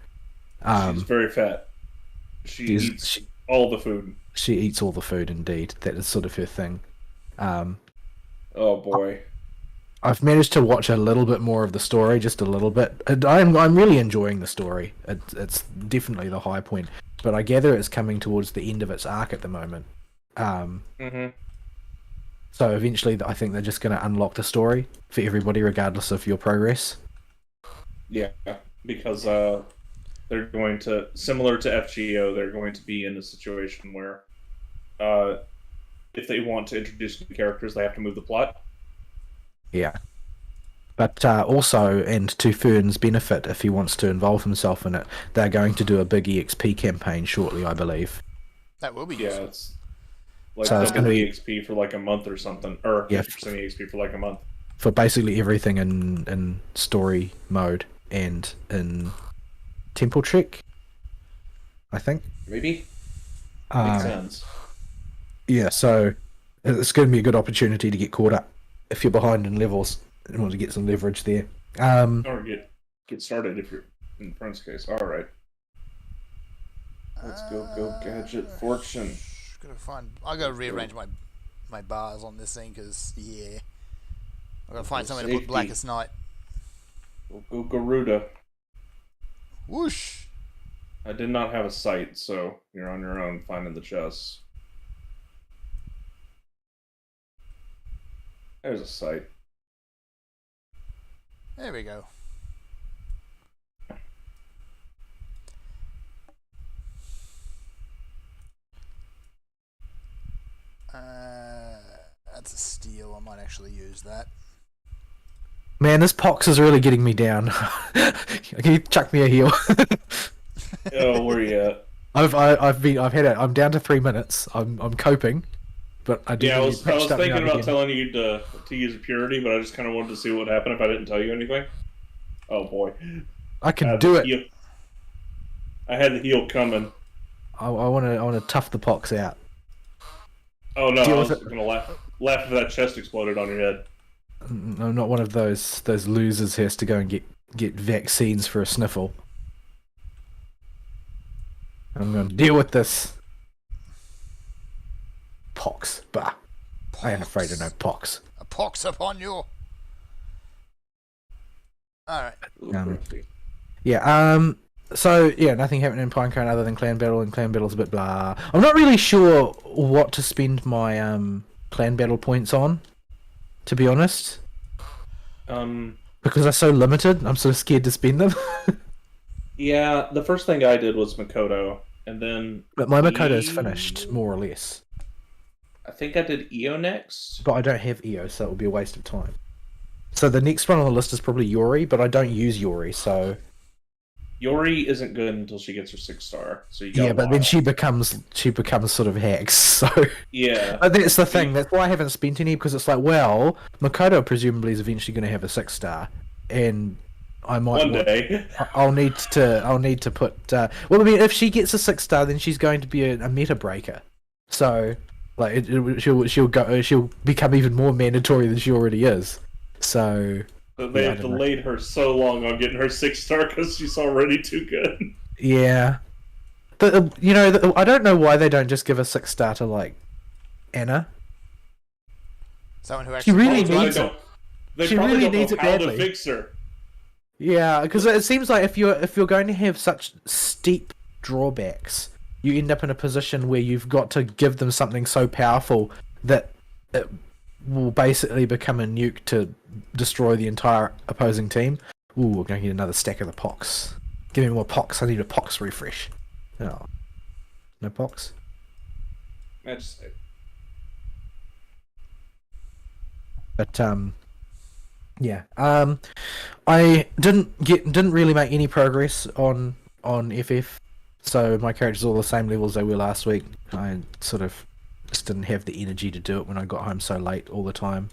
She's very fat. She eats all the food. She eats all the food, indeed. That is sort of her thing. Oh boy. I've managed to watch a little bit more of the story, just a little bit. And I'm really enjoying the story. It's definitely the high point. But I gather it's coming towards the end of its arc at the moment. So eventually I think they're just going to unlock the story for everybody regardless of your progress. Yeah, because they're going to, similar to FGO, they're going to be in a situation where if they want to introduce new characters, they have to move the plot. Yeah. But also, and to Fern's benefit, if he wants to involve himself in it, they're going to do a big EXP campaign shortly, I believe. That will be useful. Yeah, it's like so it's double EXP for like a month or something, or 50% EXP for like a month. For basically everything in story mode and in Temple Trek, I think. Maybe. Makes sense. Yeah, so it's going to be a good opportunity to get caught up if you're behind in levels and want to get some leverage there. Or get started if you're in Prince's case. All right. Let's go gadget fortune. I gotta rearrange my bars on this thing because I gotta find somewhere to put Blackest Night. Go Garuda. Whoosh! I did not have a sight, so you're on your own finding the chests. There's a sight. There we go. That's a steal. I might actually use that. Man, this pox is really getting me down. Can you chuck me a heal? Oh, where you at? I'm down to 3 minutes. I'm coping, but I do. Yeah, I was thinking about telling you to use purity, but I just kind of wanted to see what would happen if I didn't tell you anything. Oh boy, I can do it. I had the heal coming. I want to tough the pox out. Oh no, I was gonna laugh if that chest exploded on your head. I'm not one of those losers who has to go and get vaccines for a sniffle. I'm going to deal with this. Pox. Bah. I am afraid of no pox. A pox upon you. Alright. So, nothing happened in Pinecone other than Clan Battle, and Clan Battle's a bit blah. I'm not really sure what to spend my Clan Battle points on, to be honest. Because they're so limited, I'm sort of scared to spend them. Yeah, the first thing I did was Makoto, and then... But my Makoto's finished, more or less. I think I did EO next. But I don't have EO, so it would be a waste of time. So the next one on the list is probably Yori, but I don't use Yori, so... Yori isn't good until she gets her 6-star. So but then she becomes sort of Hex. So yeah, but that's the thing. That's why I haven't spent any, because it's like, well, Makoto presumably is eventually going to have a 6-star, and I might one day. I'll need to put. Well, I mean, if she gets a 6-star, then she's going to be a meta breaker. So like she'll become even more mandatory than she already is. So. They have delayed her so long on getting her 6-star because she's already too good. Yeah. But, I don't know why they don't just give a 6-star to, like, Anna. Someone who actually... She really needs it. They probably don't know how to fix her. Yeah, because it seems like if you're going to have such steep drawbacks, you end up in a position where you've got to give them something so powerful that it will basically become a nuke to destroy the entire opposing team. Ooh, we're going to get another stack of the pox. Give me more pox. I need a pox refresh. Oh. No pox? Magic. But yeah. I didn't really make any progress on FF, so my characters are all the same level as they were last week. I sort of just didn't have the energy to do it when I got home so late all the time,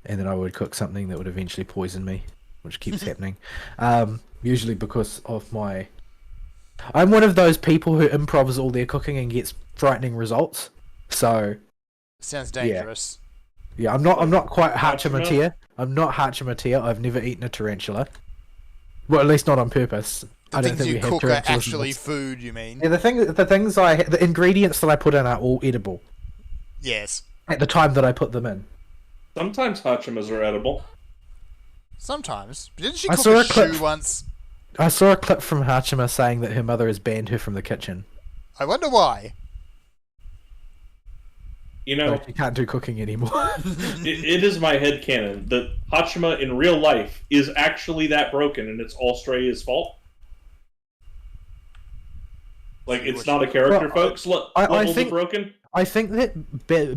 and then I would cook something that would eventually poison me, which keeps happening. Usually because of my... I'm one of those people who improvs all their cooking and gets frightening results. So Sounds dangerous. yeah, I'm not quite Hachima? Hachimatea. I'm not Hachimatea. I've never eaten a tarantula. Well, at least not on purpose. The I don't things think you we have cook are tarantulas in actually this. food, you mean? Yeah, the ingredients that I put in are all edible Yes. at the time that I put them in. Sometimes Hachimas are edible. Sometimes. Didn't she I cook saw a a clip- shoe once? I saw a clip from Hachima saying that her mother has banned her from the kitchen. I wonder why. You know, So she can't do cooking anymore. it is my headcanon that Hachima in real life is actually that broken and it's all Streya's fault. Like, it's not a character, Well, folks. I Levels think- of broken. I think that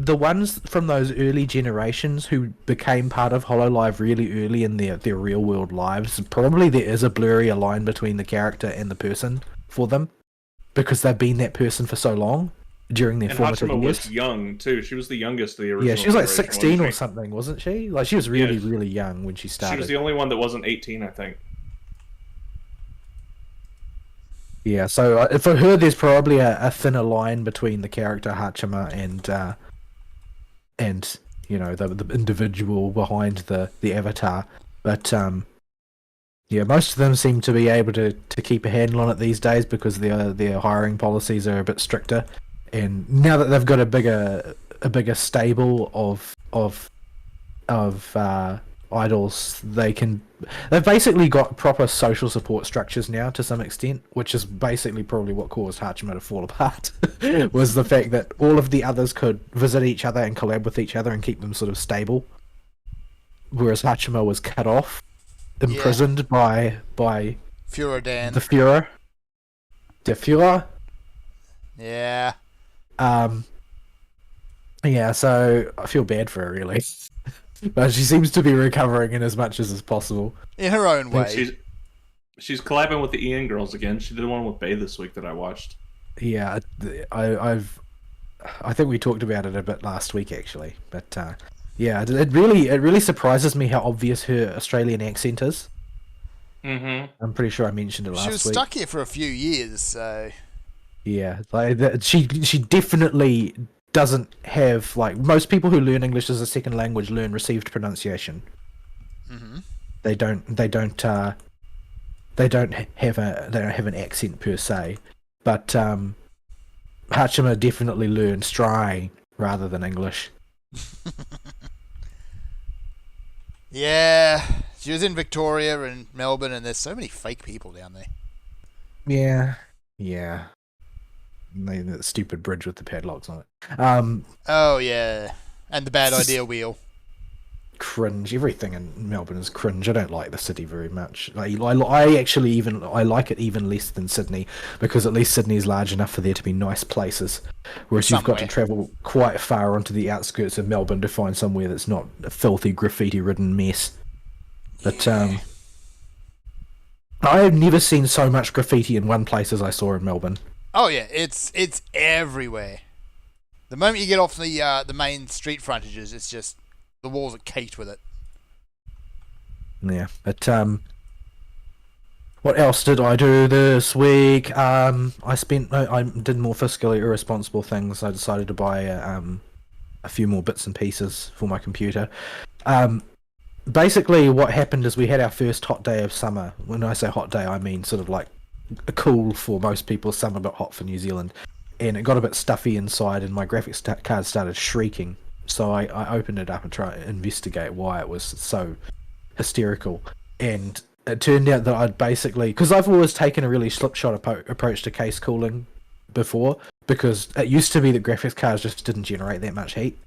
the ones from those early generations who became part of Hololive really early in their real world lives, probably there is a blurrier line between the character and the person for them, because they've been that person for so long during their And formative Hachima years. was young, too. She was the youngest of the original Yeah, she was like generation, 16 or wasn't something, wasn't she? Like, she was really, Yeah. really young when she she? She started. was the only one that wasn't 18, I think. Yeah, so for her, there's probably a thinner line between the character Hachima and you know the individual behind the avatar. But yeah, most of them seem to be able to keep a handle on it these days because their hiring policies are a bit stricter. And now that they've got a bigger stable of idols, they've basically got proper social support structures now to some extent, which is basically probably what caused Hachima to fall apart. Was the fact that all of the others could visit each other and collab with each other and keep them sort of stable, whereas Hachima was cut off, imprisoned by Furodan. the Führer. The Führer. Yeah. Yeah, so I feel bad for her, really. But she seems to be recovering in as much as is possible. In her own way. She's collabing with the Ian girls again. She did one with Bae this week that I watched. Yeah, I think we talked about it a bit last week, actually. But yeah, it really surprises me how obvious her Australian accent is. Mm-hmm. I'm pretty sure I mentioned it last She week. was stuck here for a few years, so... Yeah, like she definitely doesn't have, like, most people who learn English as a second language learn received pronunciation. Mm-hmm. They don't have an accent per se, but Hachima definitely learned Stry rather than English. Yeah. She was in Victoria and Melbourne, and there's so many fake people down there. Yeah. The stupid bridge with the padlocks on it. Oh, yeah. And the bad idea wheel. Cringe. Everything in Melbourne is cringe. I don't like the city very much. I like it even less than Sydney, because at least Sydney is large enough for there to be nice places, whereas you've got to Somewhere. travel quite far onto the outskirts of Melbourne to find somewhere that's not a filthy graffiti-ridden mess. But Yeah. I have never seen so much graffiti in one place as I saw in Melbourne. Oh, yeah. It's everywhere. The moment you get off the main street frontages, it's just... The walls are caked with it. Yeah, but what else did I do this week? I did more fiscally irresponsible things. I decided to buy a few more bits and pieces for my computer. Basically, what happened is we had our first hot day of summer. When I say hot day, I mean sort of like a cool for most people summer, but hot for New Zealand. And it got a bit stuffy inside, and my graphics card started shrieking. So I opened it up and tried to investigate why it was so hysterical. And it turned out that I'd basically, because I've always taken a really slipshod approach to case cooling before, because it used to be that graphics cards just didn't generate that much heat.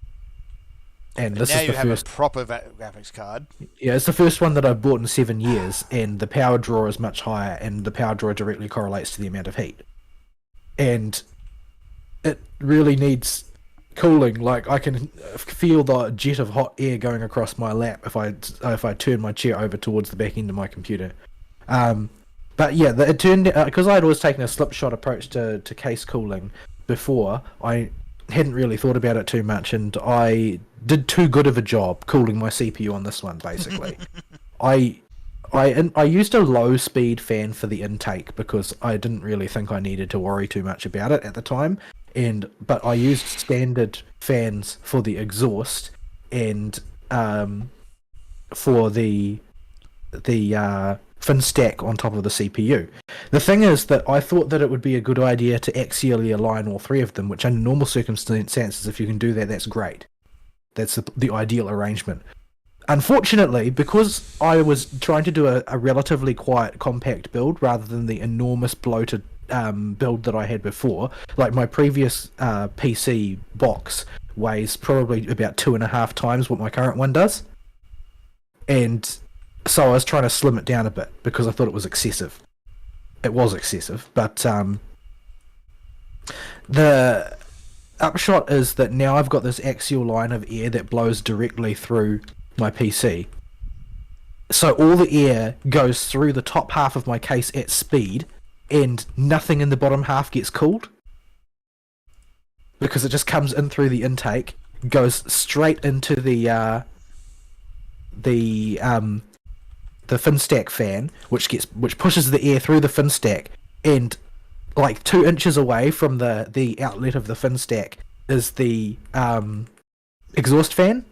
And this now is you the have first. a proper graphics card. Yeah, it's the first one that I've bought in 7 years, and the power draw is much higher, and the power draw directly correlates to the amount of heat. And it really needs cooling. Like, I can feel the jet of hot air going across my lap if I turn my chair over towards the back end of my computer. But yeah, it turned out, because I had always taken a slipshod approach to case cooling before, I hadn't really thought about it too much, and I did too good of a job cooling my CPU on this one, basically. I used a low speed fan for the intake because I didn't really think I needed to worry too much about it at the time, but I used standard fans for the exhaust and for the fin stack on top of the CPU. The thing is that I thought that it would be a good idea to axially align all three of them, which under normal circumstances, if you can do that, that's great. That's the ideal arrangement. Unfortunately, because I was trying to do a relatively quiet, compact build rather than the enormous bloated build that I had before, like my previous PC box weighs probably about 2.5 times what my current one does. And so I was trying to slim it down a bit because I thought it was excessive. It was excessive, but the upshot is that now I've got this axial line of air that blows directly through my PC. So all the air goes through the top half of my case at speed, and nothing in the bottom half gets cooled. Because it just comes in through the intake, goes straight into the fin stack fan, which pushes the air through the fin stack, and like 2 inches away from the outlet of the fin stack is the exhaust fan.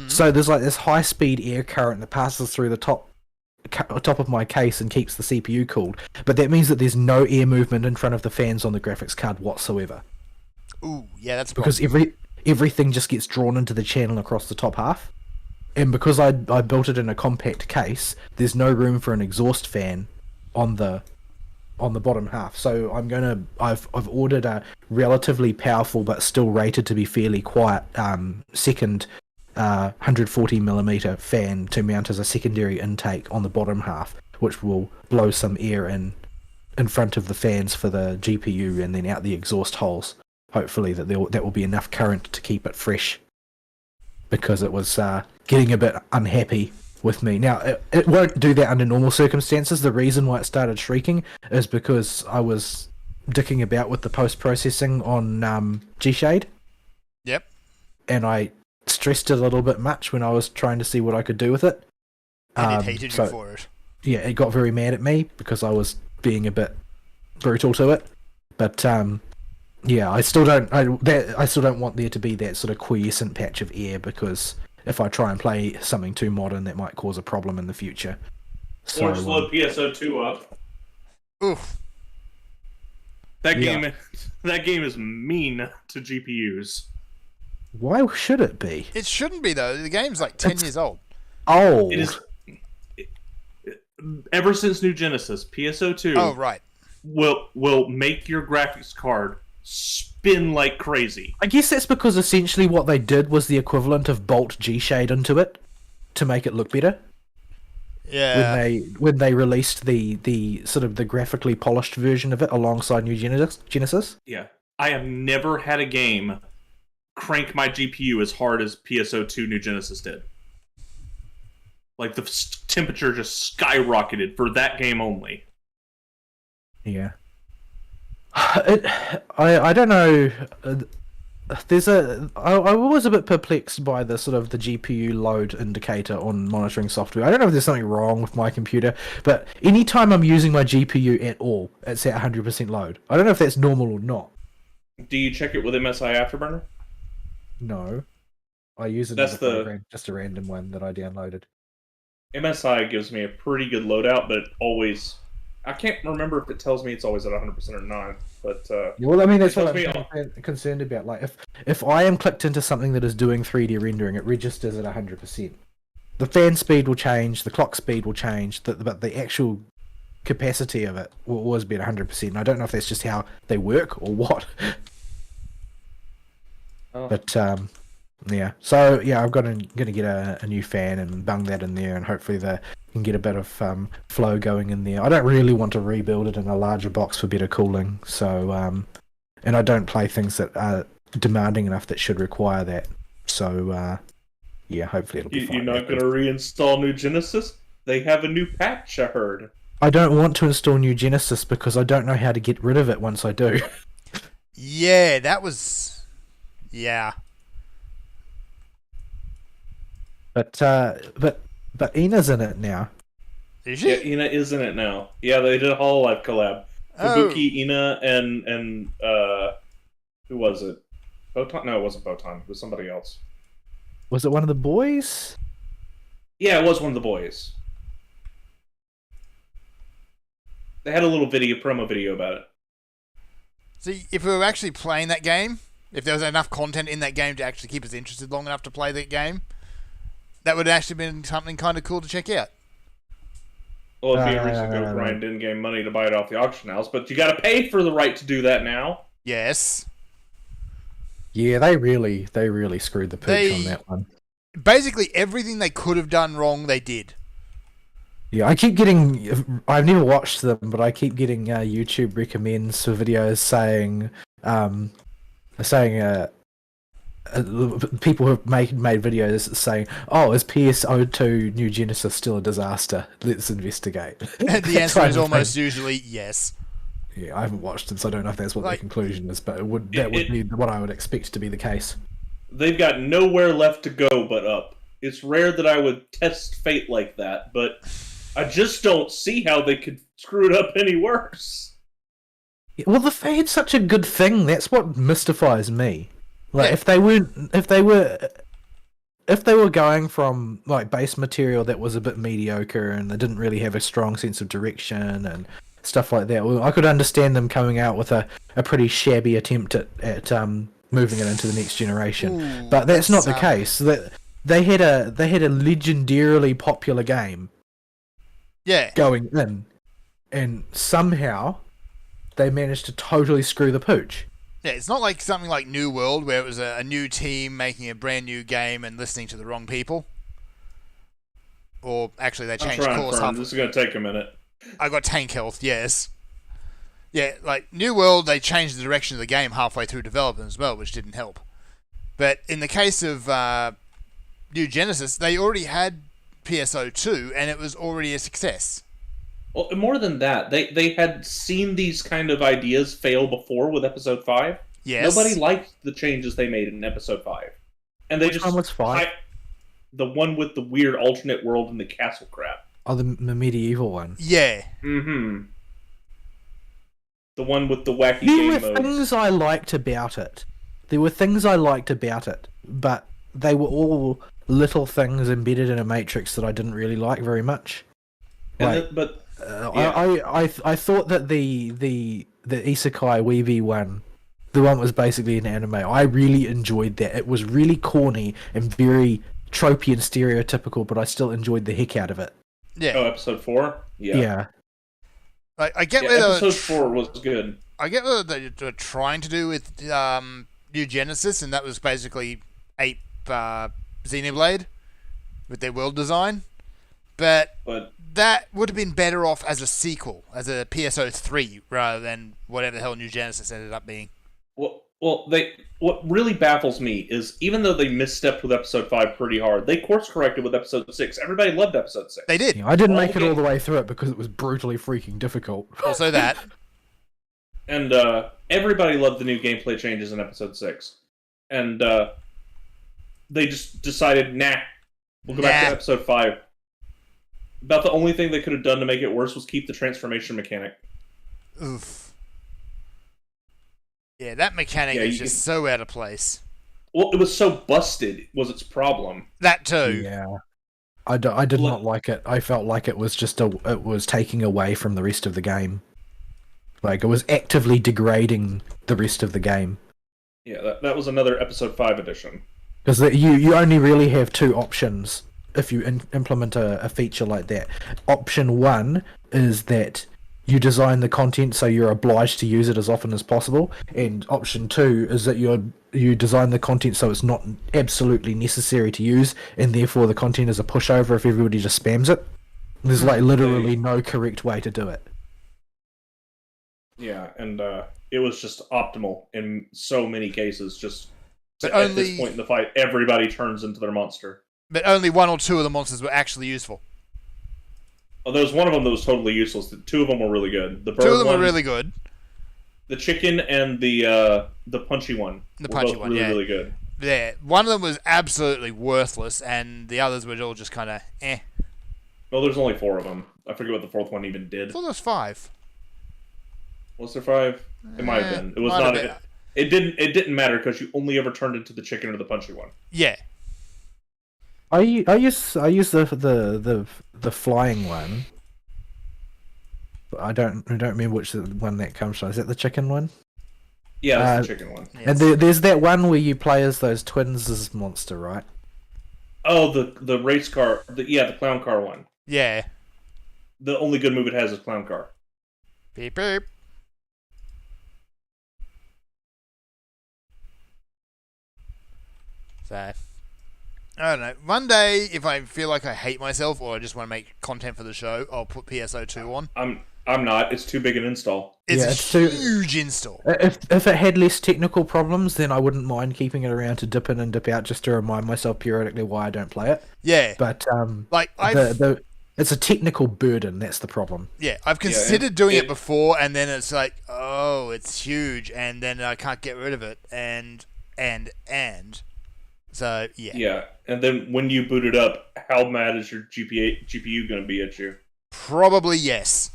So there's like this high speed air current that passes through the top of my case and keeps the CPU cooled. But that means that there's no air movement in front of the fans on the graphics card whatsoever. Ooh, yeah, that's because everything just gets drawn into the channel across the top half. And because I built it in a compact case, there's no room for an exhaust fan on the bottom half. So I've ordered a relatively powerful but still rated to be fairly quiet second 140mm fan to mount as a secondary intake on the bottom half, which will blow some air in front of the fans for the GPU and then out the exhaust holes. Hopefully that will be enough current to keep it fresh, because it was getting a bit unhappy with me. Now, it won't do that under normal circumstances. The reason why it started shrieking is because I was dicking about with the post-processing on G-Shade. Yep. And I stressed it a little bit much when I was trying to see what I could do with it. And it hated you for it. Yeah, it got very mad at me because I was being a bit brutal to it. But yeah, I still don't want there to be that sort of quiescent patch of air, because if I try and play something too modern, that might cause a problem in the future. So, or just load PSO2 up. Oof. That game is mean to GPUs. Why should it be? It shouldn't be, though. The game's like 10 years old. Oh. It is. Ever since New Genesis, PSO2 will make your graphics card spin like crazy. I guess that's because essentially what they did was the equivalent of bolt G-Shade into it to make it look better. Yeah. When they released the sort of the graphically polished version of it alongside New Genesis. Yeah. I have never had a game crank my GPU as hard as PSO2 New Genesis did. Like, the temperature just skyrocketed for that game only. Yeah. I don't know. I was a bit perplexed by the sort of the GPU load indicator on monitoring software. I don't know if there's something wrong with my computer, but anytime I'm using my GPU at all, it's at 100% load. I don't know if that's normal or not. Do you check it with MSI Afterburner? No. I use program, just a random one that I downloaded. MSI gives me a pretty good loadout, but always... I can't remember if it tells me it's always at 100% or not, but... well, I mean, that's what I'm concerned about. Like, if I am clicked into something that is doing 3D rendering, it registers at 100%. the fan speed will change, the clock speed will change, but the actual capacity of it will always be at 100%. And I don't know if that's just how they work or what. Oh. But yeah. So yeah, I'm gonna get a new fan and bung that in there, and hopefully can get a bit of flow going in there. I don't really want to rebuild it in a larger box for better cooling. So and I don't play things that are demanding enough that should require that. So yeah, hopefully it'll be fine. You're not going to reinstall New Genesis? They have a new patch, I heard. I don't want to install New Genesis because I don't know how to get rid of it once I do. Yeah, that was... Yeah. But Ina's in it now. Is she? Yeah, Ina is in it now. Yeah, they did a Hololive collab. Oh. Kabuki, Ina, and who was it? Botan? No, it wasn't Botan. It was somebody else. Was it one of the boys? Yeah, it was one of the boys. They had a little promo video about it. See, if we were actually playing that game, if there was enough content in that game to actually keep us interested long enough to play that game, that would have actually been something kind of cool to check out. Well, it'd be a reason to go grind in-game money to buy it off the auction house, but you got to pay for the right to do that now. Yes. Yeah, they really screwed the pooch on that one. Basically, everything they could have done wrong, they did. Yeah, I've never watched them, but I keep getting YouTube recommends for videos saying people have made videos saying, "Oh, is PS02 New Genesis still a disaster? Let's investigate." And the answer is almost usually yes. Yeah, I haven't watched it, so I don't know if that's what the conclusion is, but that would be what I would expect to be the case. They've got nowhere left to go but up. It's rare that I would test fate like that, but I just don't see how they could screw it up any worse. Well, they had such a good thing. That's what mystifies me. Like, if they were going from like base material that was a bit mediocre and they didn't really have a strong sense of direction and stuff like that, well, I could understand them coming out with a pretty shabby attempt at moving it into the next generation. Ooh, but that's not the case. That they had a legendarily popular game. Yeah. Going in, and somehow they managed to totally screw the pooch. Yeah, it's not like something like New World where it was a new team making a brand new game and listening to the wrong people. Or actually, they changed course. This is going to take a minute. I got tank health, yes. Yeah, like New World, they changed the direction of the game halfway through development as well, which didn't help. But in the case of New Genesis, they already had PSO2 and it was already a success. Well, more than that, they had seen these kind of ideas fail before with Episode 5. Yes. Nobody liked the changes they made in Episode 5. And they Which one was 5? The one with the weird alternate world and the castle crap. Oh, the medieval one. Yeah. Mm-hmm. The one with the wacky There game were modes. things I liked about it. But they were all little things embedded in a matrix that I didn't really like very much. Like, I thought that the Isekai Weeby one, the one was basically an anime, I really enjoyed that. It was really corny and very tropey and stereotypical, but I still enjoyed the heck out of it. Yeah. Oh, Episode 4? Yeah. I get where Episode 4 was good. I get what they were trying to do with New Genesis, and that was basically ape Xenoblade with their world design. But that would have been better off as a sequel, as a PSO3, rather than whatever the hell New Genesis ended up being. Well, what really baffles me is even though they misstepped with Episode 5 pretty hard, they course-corrected with Episode 6. Everybody loved Episode 6. They did. Yeah, I didn't make it all the way through it because it was brutally freaking difficult. Also that. And everybody loved the new gameplay changes in Episode 6. And they just decided, we'll go back to Episode 5. About the only thing they could have done to make it worse was keep the transformation mechanic. Oof. Yeah, that mechanic is just so out of place. Well, it was so busted was its problem. That too. Yeah. I did not like it. I felt like it was just it was taking away from the rest of the game. Like, it was actively degrading the rest of the game. Yeah, that was another Episode 5 edition. Because you only really have two options implement a feature like that. Option 1 is that you design the content so you're obliged to use it as often as possible, and option 2 is that you design the content so it's not absolutely necessary to use, and therefore the content is a pushover if everybody just spams it. There's like literally no correct way to do it. Yeah, and it was just optimal in so many cases. Just But at only- this point in the fight, everybody turns into their monster. But only 1 or 2 of the monsters were actually useful. Oh, there was one of them that was totally useless. The 2 of them were really good. The bird 2 of them one, were really good. the chicken and the punchy one. The were punchy both one, really, yeah. really good. Yeah, one of them was absolutely worthless, and the others were all just kind of eh. Well, there's only 4 of them. I forget what the 4th one even I did. thought there was 5. Was there 5? It might have been. It was might have not. been. It didn't matter because you only ever turned into the chicken or the punchy one. Yeah. I use the flying one. But I don't remember which one that comes from. Is that the chicken one? Yeah, that's the chicken one. Yes. And there's that one where you play as those twins as monster, right? Oh, the race car. The clown car one. Yeah. The only good move it has is clown car. Beep beep. So, I don't know. One day, if I feel like I hate myself or I just want to make content for the show, I'll put PSO2 on. I'm not. It's too big an install. It's Yeah, a it's too- huge install. If it had less technical problems, then I wouldn't mind keeping it around to dip in and dip out just to remind myself periodically why I don't play it. Yeah. But Like, I've it's a technical burden. That's the problem. I've considered doing it before, and then it's like, oh, it's huge, and then I can't get rid of it, and. So, yeah. Yeah, and then when you boot it up, how mad is your GPU going to be at you? Probably yes.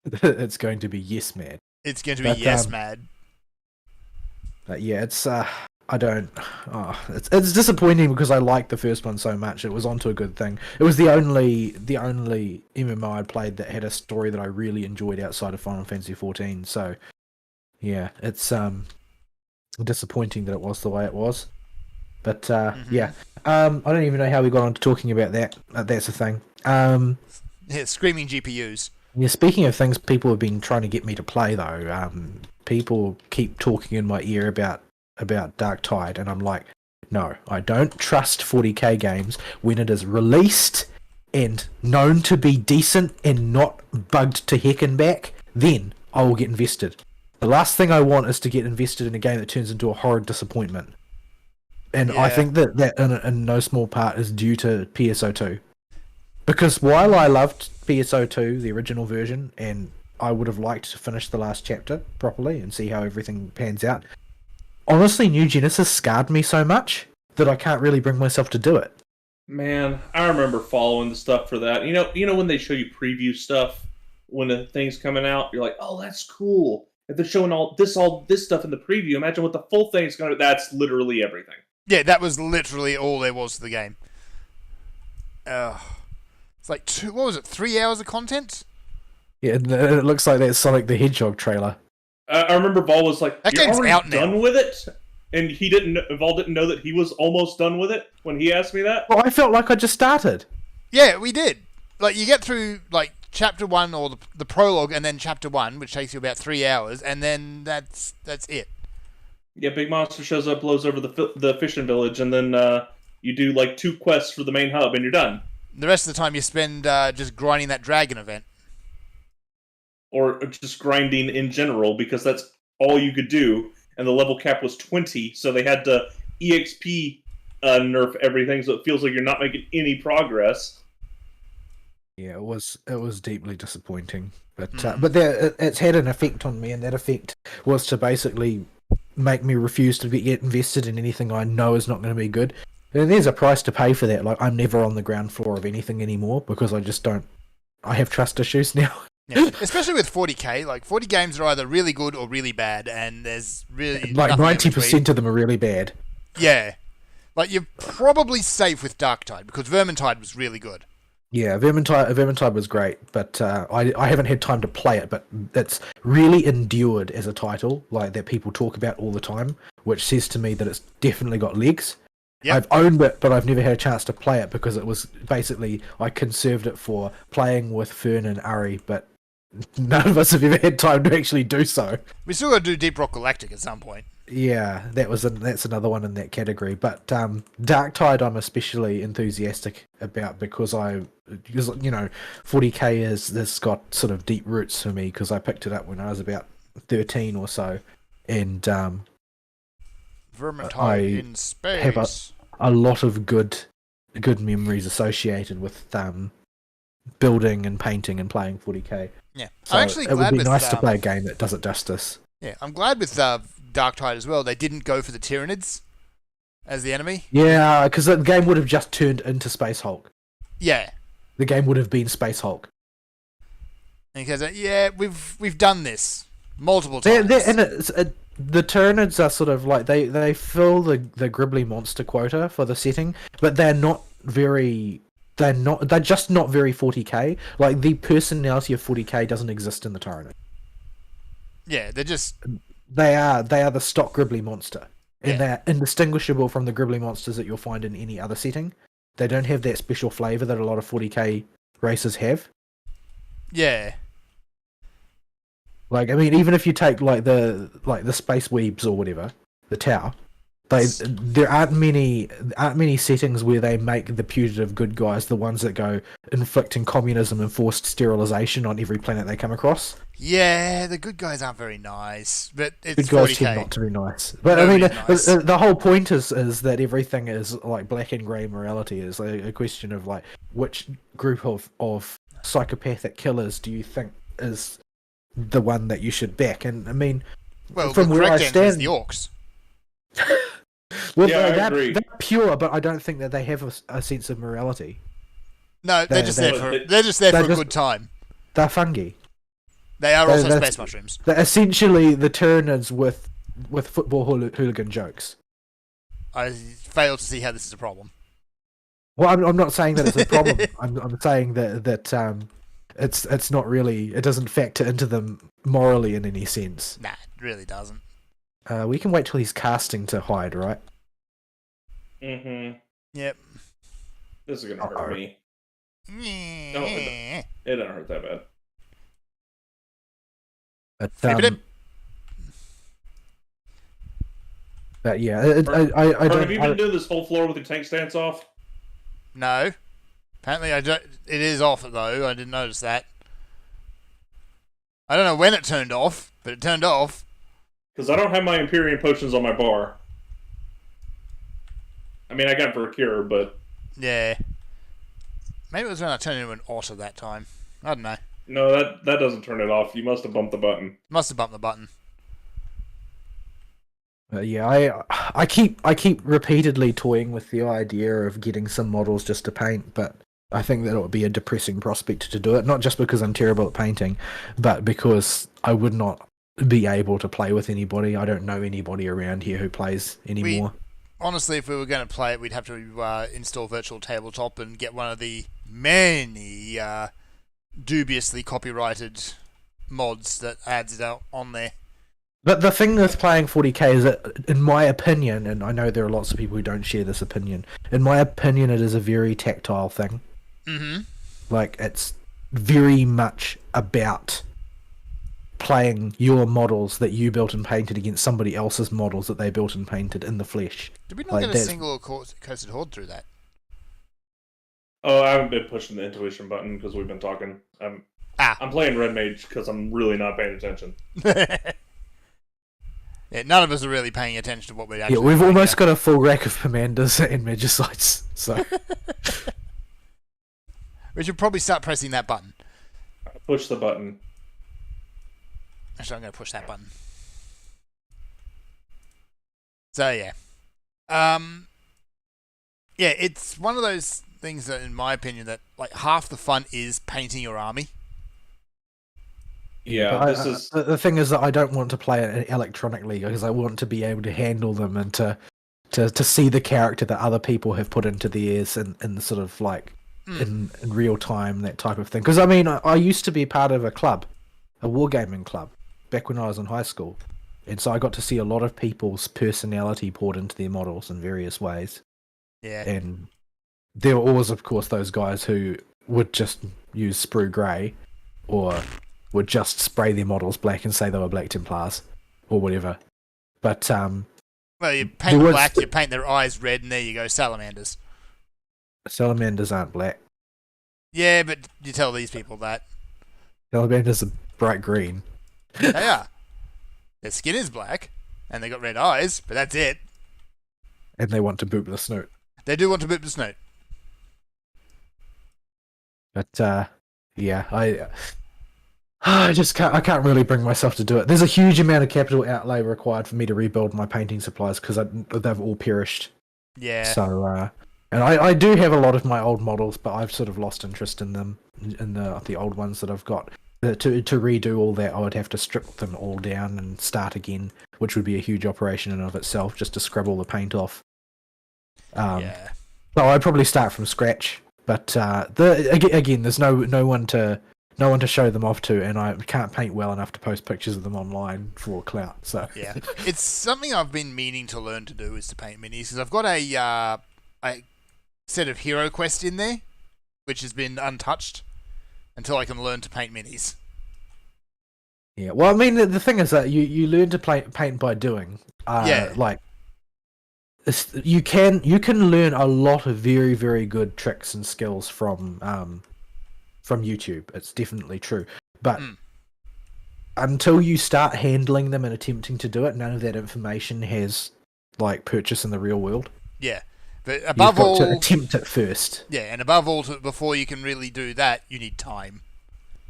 It's going to be yes, man. It's going to be But, yes, mad. But yeah, it's I don't. Oh, it's disappointing because I liked the first one so much. It was onto a good thing. It was the only MMO I'd played that had a story that I really enjoyed outside of Final Fantasy XIV. So yeah, it's disappointing that it was the way it was. But yeah, I don't even know how we got on to talking about that. That's the thing. Yeah, screaming GPUs. Yeah, speaking of things people have been trying to get me to play though, people keep talking in my ear about Dark Tide, and I'm like, no, I don't trust 40k games when it is released and known to be decent and not bugged to heck and back. Then I will get invested. The last thing I want is to get invested in a game that turns into a horrid disappointment. And I think that in no small part is due to PSO2. Because while I loved PSO2, the original version, and I would have liked to finish the last chapter properly and see how everything pans out, honestly, New Genesis scarred me so much that I can't really bring myself to do it. Man, I remember following the stuff for that. You know when they show you preview stuff when the thing's coming out, you're like, oh, that's cool. If they're showing all this stuff in the preview, imagine what the full thing's going to. That's literally everything. Yeah, that was literally all there was to the game. It's like 3 hours of content? Yeah, it looks like that Sonic the Hedgehog trailer. I remember Vol was like, That "You're game's already out now." done with it," and Vol didn't know that he was almost done with it when he asked me that. Well, I felt like I just started. Yeah, we did. Like, you get through, like, chapter 1 or the prologue and then chapter 1, which takes you about 3 hours, and then that's it. Yeah, Big Monster shows up, blows over the fishing village, and then you do like 2 quests for the main hub, and you're done. The rest of the time you spend just grinding that dragon event. Or just grinding in general, because that's all you could do, and the level cap was 20, so they had to EXP nerf everything, so it feels like you're not making any progress. Yeah, it was deeply disappointing, but it's had an effect on me, and that effect was to basically make me refuse to get invested in anything I know is not going to be good. And there's a price to pay for that. Like, I'm never on the ground floor of anything anymore because I just don't. I have trust issues now. Yeah. Especially with 40k, like 40 games are either really good or really bad, and there's really Like nothing in 90% between. of them are really bad. Yeah, like you're probably safe with Darktide because Vermintide was really good. Yeah, Vermintide was great, but I haven't had time to play it. But it's really endured as a title, like that people talk about all the time, which says to me that it's definitely got legs. Yep. I've owned it, but I've never had a chance to play it because it was basically I conserved it for playing with Fern and Ari, but none of us have ever had time to actually do so. We still got to do Deep Rock Galactic at some point. Yeah, that's another one in that category. But Darktide, I'm especially enthusiastic about because 40k has got sort of deep roots for me because I picked it up when I was about 13 or so, and Vermintide in space. have a lot of good memories associated with building and painting and playing 40k. Yeah, So I'm actually it glad would be with nice to play a game that does it justice. Yeah, I'm glad with Darktide as well. They didn't go for the Tyranids as the enemy. Yeah, because the game would have just turned into Space Hulk. Yeah, The game would have been Space Hulk. because we've done this multiple times. The Tyranids are sort of like they fill the Gribbly monster quota for the setting, but they're just not very 40k. Like the personality of 40k doesn't exist in the Tyranid. Yeah, They are the stock Gribbly monster, and Yeah. they're indistinguishable from the Gribbly monsters that you'll find in any other setting. They don't have that special flavor that a lot of 40k races have. yeah. Like, I mean, even if you take like the Space Weebs or whatever, the Tau, there aren't many settings where they make the putative good guys the ones that go inflicting communism and forced sterilization on every planet they come across. Yeah, the good guys aren't very nice, but it's Good guys 40k. tend not to be nice. But I mean, Nobody's nice. the whole point is that everything is like black and grey morality. Is a question of like which group of psychopathic killers do you think is the one that you should back? And I mean, Well, from the where I correct answer is stand, the Orcs. well, Yeah, I they're agree. pure, but I don't think that they have a sense of morality. No, they're just there for a good time. They're fungi. They are also that's- space mushrooms. They're essentially the Tyranids with football hooligan jokes. I fail to see how this is a problem. Well, I'm not saying that it's a problem. I'm saying that it's not really. It doesn't factor into them morally in any sense. Nah, it really doesn't. We can wait till he's casting to hide, right? Mm-hmm. Yep. This is gonna hurt me. No, it didn't hurt that bad. But, but yeah, I Vern, don't. have you been doing this whole floor with your tank stance off? No. Apparently I don't. It is off though. I didn't notice that. I don't know when it turned off, but it turned off. Because I don't have my Empyrean potions on my bar. I mean, I got Vercure, but Yeah. Maybe it was when I turned into an otter that time. I don't know. no, that doesn't turn it off. You must have bumped the button. Must have bumped the button. Yeah, I keep repeatedly toying with the idea of getting some models just to paint, but I think that it would be a depressing prospect to do it. Not just because I'm terrible at painting, but because I would not be able to play with anybody. I don't know anybody around here who plays anymore. Honestly, if we were going to play it, we'd have to install Virtual Tabletop and get one of the many dubiously copyrighted mods that adds it out on there. But the thing with playing 40k is that, in my opinion, and I know there are lots of people who don't share this opinion, in my opinion, it is a very tactile thing. Mm-hmm. Like, it's very much about playing your models that you built and painted against somebody else's models that they built and painted in the flesh. Did we not Like, get a that's- single Coasted Horde through that? Oh, I haven't been pushing the intuition button because we've been talking. I'm playing Red Mage because I'm really not paying attention. Yeah, none of us are really paying attention to what we're actually Yeah, we've doing almost here. got a full rack of Commanders and Magicites, so... We should probably start pressing that button. Push the button. Actually, I'm going to push that button. So, yeah. Yeah, it's one of those things that, in my opinion, that like half the fun is painting your army. Yeah, But this is... the thing is that I don't want to play it electronically because I want to be able to handle them and to see the character that other people have put into theirs in sort of like in real time, that type of thing. Because I mean, I used to be part of a club, a wargaming club, back when I was in high school, and so I got to see a lot of people's personality poured into their models in various ways. Yeah. And there were always, of course, those guys who would just use sprue grey, or would just spray their models black and say they were Black Templars, or whatever. But Well, you paint them black, you paint their eyes red, and there you go, salamanders. Salamanders aren't black. Yeah, but you tell these people that. Salamanders are bright green. They are. Their skin is black, and they got red eyes, but that's it. And they want to boop the snoot. They do want to boop the snoot. But yeah, I just can't. I can't really bring myself to do it. There's a huge amount of capital outlay required for me to rebuild my painting supplies because they've all perished. Yeah. So, and I do have a lot of my old models, but I've sort of lost interest in them, in the old ones that I've got. To redo all that, I would have to strip them all down and start again, which would be a huge operation in and of itself, just to scrub all the paint off. Yeah. So I'd probably start from scratch. But again, there's no one to show them off to, and I can't paint well enough to post pictures of them online for clout. So yeah, it's something I've been meaning to learn to do, is to paint minis, because I've got a set of Hero Quest in there, which has been untouched until I can learn to paint minis. Yeah, well, I mean, the thing is that you learn to paint by doing. Yeah, like you can learn a lot of very, very good tricks and skills from YouTube. It's definitely true, but until you start handling them and attempting to do it, none of that information has like purchase in the real world. Yeah, but above all, to attempt it first. Yeah, and above all, before you can really do that, you need time.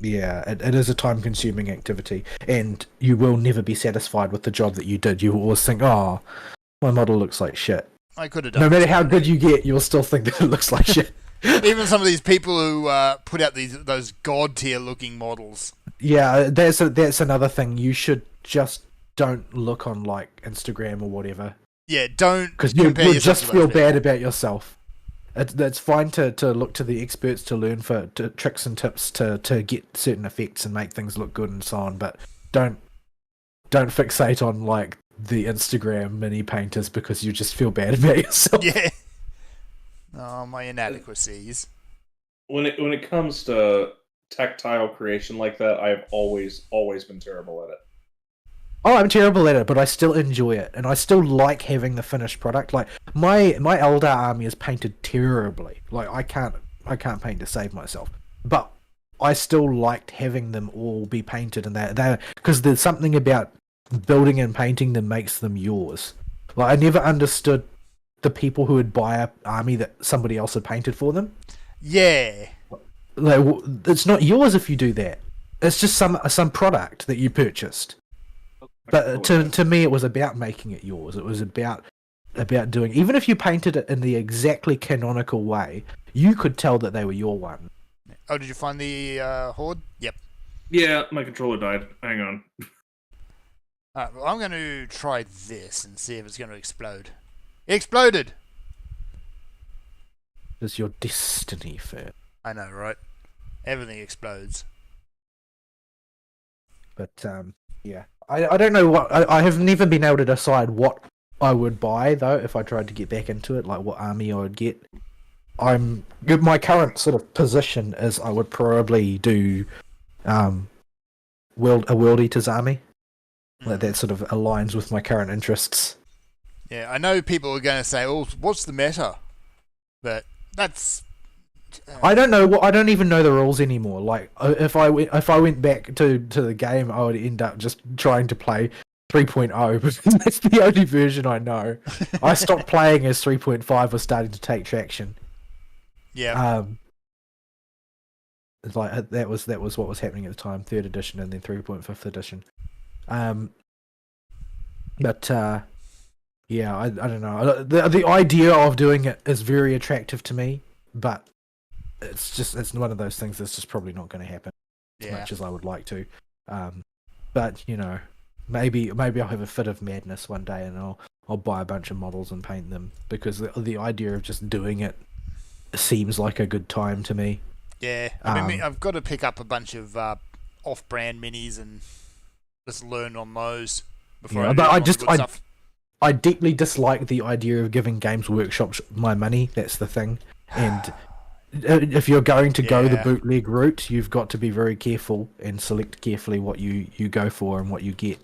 Yeah, it is a time-consuming activity, and you will never be satisfied with the job that you did. You will always think, "Oh, my model looks like shit." I could have done. No matter how good you get, you'll still think that it looks like shit. Even some of these people who put out those god tier looking models. Yeah, that's another thing. You should just don't look on like Instagram or whatever. Yeah, don't, because you'll just feel bad about yourself. It's fine to look to the experts to learn tricks and tips to get certain effects and make things look good and so on, but don't fixate on like the Instagram mini painters because you just feel bad about yourself. Yeah. Oh, my inadequacies. When it comes to tactile creation like that, I've always been terrible at it. Oh, I'm terrible at it, but I still enjoy it, and I still like having the finished product. Like my Eldar army is painted terribly. Like I can't paint to save myself, but I still liked having them all be painted, and they because there's something about building and painting that makes them yours. Like I never understood the people who would buy an army that somebody else had painted for them. Yeah, like it's not yours if you do that. It's just some product that you purchased. But to me, it was about making it yours. It was about doing. Even if you painted it in the exactly canonical way, you could tell that they were your one. Oh, did you find the horde? Yep. Yeah, my controller died. Hang on. Alright, well, I'm going to try this and see if it's going to explode. It exploded! It's your destiny, fair. I know, right? Everything explodes. But, yeah. I don't know what... I have never been able to decide what I would buy, though, if I tried to get back into it, like what army I would get. My current sort of position is I would probably do a World Eaters army. Like that sort of aligns with my current interests. Yeah, I know people are going to say, "Oh, what's the meta?" But that's... I don't know. I don't even know the rules anymore. Like, if I went back to the game, I would end up just trying to play 3.0 because that's the only version I know. I stopped playing as 3.5 was starting to take traction. Yeah. It's like that was what was happening at the time. 3rd edition and then 3.5th edition. But yeah, I don't know. The idea of doing it is very attractive to me, but it's one of those things that's just probably not going to happen as much as I would like to. But you know, maybe I'll have a fit of madness one day and I'll buy a bunch of models and paint them because the idea of just doing it seems like a good time to me. Yeah, I mean, I've got to pick up a bunch of off-brand minis and just learn on those before. I deeply dislike the idea of giving Games Workshop my money. That's the thing. And if you're going to go the bootleg route, you've got to be very careful and select carefully what you go for and what you get.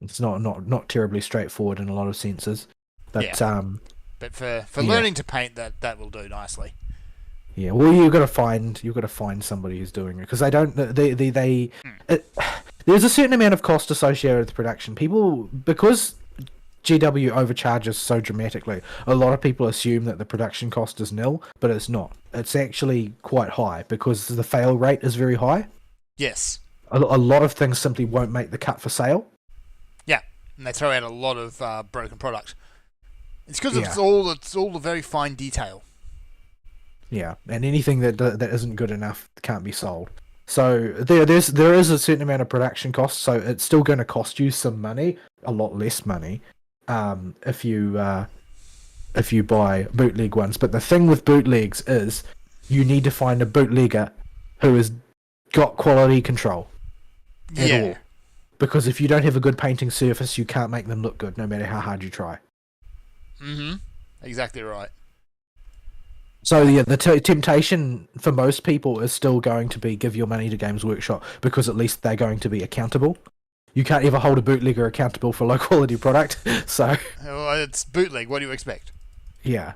It's not terribly straightforward in a lot of senses. But but for learning to paint, that will do nicely. Yeah, well, you've got to find somebody who's doing it, because they don't. There's a certain amount of cost associated with production. People, because GW overcharges so dramatically, a lot of people assume that the production cost is nil, but it's not. It's actually quite high because the fail rate is very high. Yes. A lot of things simply won't make the cut for sale. Yeah, and they throw out a lot of broken product. It's because it's all the very fine detail. Yeah, and anything that isn't good enough can't be sold. So there is a certain amount of production cost, so it's still going to cost you some money, a lot less money, if you buy bootleg ones. But the thing with bootlegs is you need to find a bootlegger who has got quality control at all. Because if you don't have a good painting surface, you can't make them look good, no matter how hard you try. Mm-hmm. Exactly right. So yeah, the temptation for most people is still going to be give your money to Games Workshop, because at least they're going to be accountable. You can't ever hold a bootlegger accountable for low quality product. So well, it's bootleg. What do you expect? Yeah.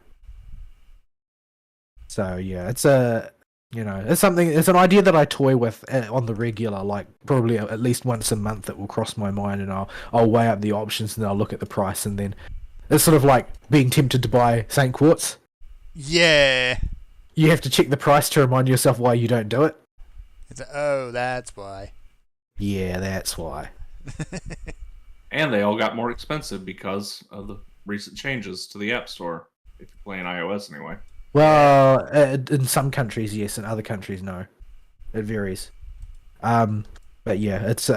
So yeah, it's it's an idea that I toy with on the regular, like probably at least once a month. That will cross my mind, and I'll weigh up the options, and I'll look at the price, and then it's sort of like being tempted to buy St. Quartz. Yeah. You have to check the price to remind yourself why you don't do it. That's why. Yeah, that's why. And they all got more expensive because of the recent changes to the App Store, if you're playing iOS anyway. Well, in some countries, yes. In other countries, no. It varies. But yeah, it's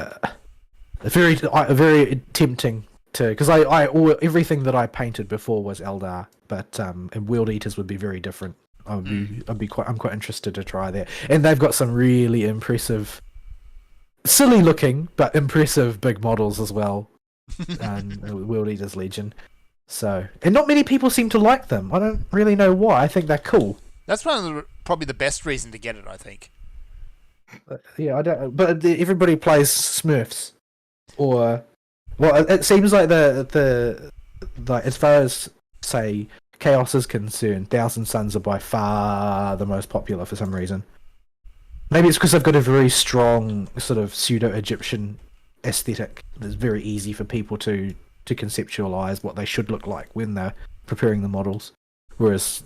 very tempting to, because everything that I painted before was Eldar, but and World Eaters would be very different. I'm quite interested to try that, and they've got some really impressive, silly looking but impressive big models as well. World Eaters Legion. So, and not many people seem to like them. I don't really know why. I think they're cool. That's probably the best reason to get it, I think. Yeah, I don't. But everybody plays Smurfs, or well, it seems like the as far as say Chaos is concerned, Thousand Suns are by far the most popular for some reason. Maybe it's because they've got a very strong sort of pseudo-Egyptian aesthetic. It's very easy for people to conceptualize what they should look like when they're preparing the models, whereas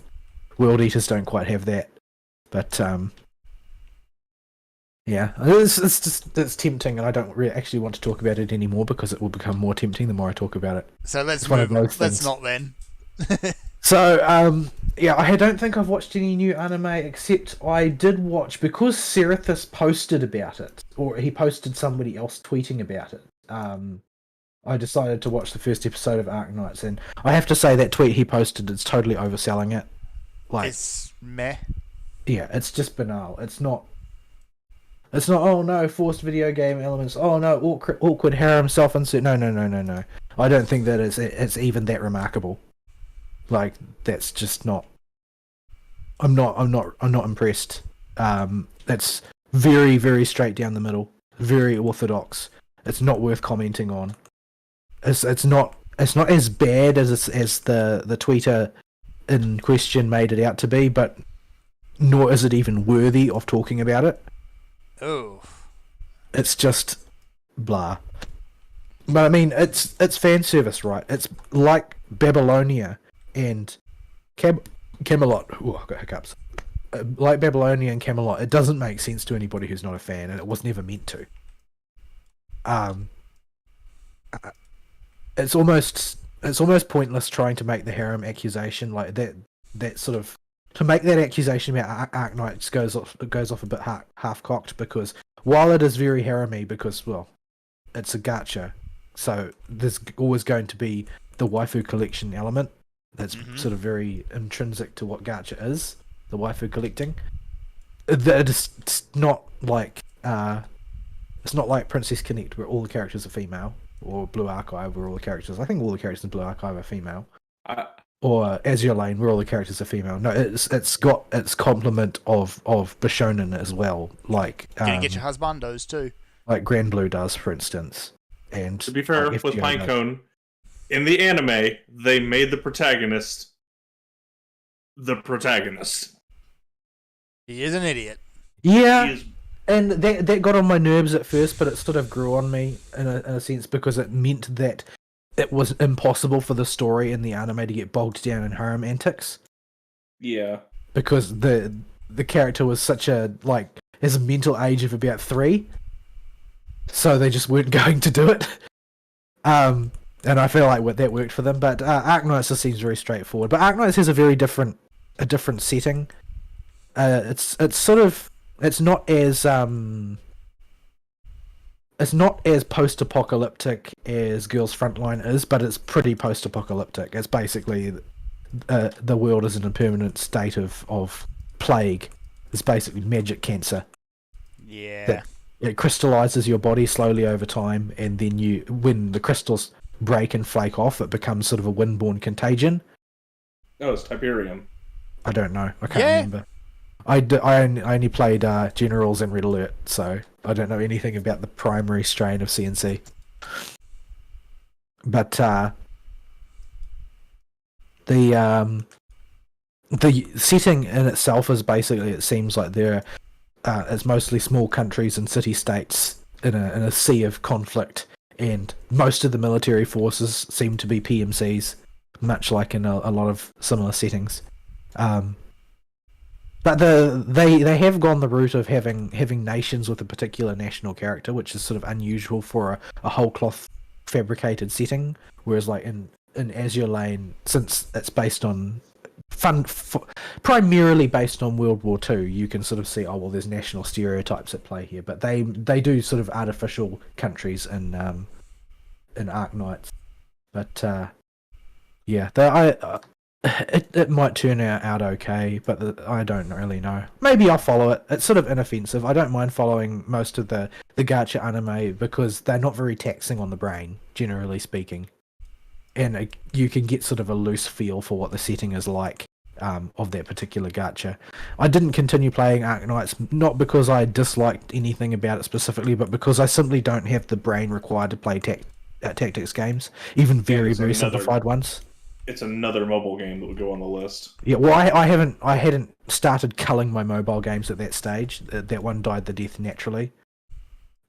World Eaters don't quite have that. But yeah, it's tempting, and I don't really actually want to talk about it anymore because it will become more tempting the more I talk about it. So let's move on. Let's not then. So yeah, I don't think I've watched any new anime, except I did watch, because Serathis posted about it, or he posted somebody else tweeting about it. I decided to watch the first episode of Arknights, and I have to say that tweet he posted is totally overselling it. Like, it's meh. Yeah, it's just banal. It's not. Oh no, forced video game elements. Oh no, awkward harem self-insert. No. I don't think that it's even that remarkable. Like, that's just not. I'm not impressed. That's very, very straight down the middle. Very orthodox. It's not worth commenting on. It's not as bad as the tweeter in question made it out to be, but nor is it even worthy of talking about it. Oh. It's just blah. But I mean, it's fan service, right? It's like Babylonia and Camelot. Oh, I've got hiccups. Like Babylonia and Camelot, it doesn't make sense to anybody who's not a fan, and it was never meant to. It's almost pointless trying to make the harem accusation like that sort of, to make that accusation about Arknights goes off a bit half cocked, because while it is very harem-y, because well, it's a gacha, so there's always going to be the waifu collection element that's sort of very intrinsic to what gacha is, the waifu collecting. It's not like Princess Connect where all the characters are female. or Blue Archive, where all the characters. I think all the characters in Blue Archive are female. I, Or Azure Lane, where all the characters are female. No, it's got its complement of Bishonen as well, like Gonna get your husbandos too. like Grand Blue does, for instance. And to be fair, like with FGO does. Pinecone, in the anime, they made the protagonist the protagonist. He is an idiot. Yeah, He is, and that got on my nerves at first, but it sort of grew on me in a sense because it meant that it was impossible for the story in the anime to get bogged down in harem antics. yeah. Because the character was such a, like, has a mental age of about 3. So they just weren't going to do it. And I feel like that worked for them. But Arknights just seems very straightforward. But Arknights has a very different setting. It's sort of, it's not as post-apocalyptic as Girls Frontline is, but it's pretty post-apocalyptic. It's basically the world is in a permanent state of plague. It's basically magic cancer. Yeah. It crystallizes your body slowly over time, and then when the crystals break and flake off, it becomes sort of a windborne contagion. Oh, it's Tiberium. I don't know. I can't remember. I only played Generals and Red Alert, so I don't know anything about the primary strain of CNC. But the setting in itself is basically, it seems like it's mostly small countries and city-states in a sea of conflict, and most of the military forces seem to be PMCs, much like in a lot of similar settings. But they have gone the route of having nations with a particular national character, which is sort of unusual for a whole cloth fabricated setting. Whereas like in Azure Lane, since it's based on primarily based on World War II, you can sort of see, oh well, there's national stereotypes at play here. But they do sort of artificial countries in Arknights. But yeah, it might turn out okay, but I don't really know. Maybe I'll follow it. It's sort of inoffensive. I don't mind following most of the gacha anime because they're not very taxing on the brain, generally speaking. And you can get sort of a loose feel for what the setting is like of that particular gacha. I didn't continue playing Arknights, not because I disliked anything about it specifically, but because I simply don't have the brain required to play tactics games, even very simplified ones. It's another mobile game that would go on the list. Yeah, well, I hadn't started culling my mobile games at that stage. That one died the death naturally.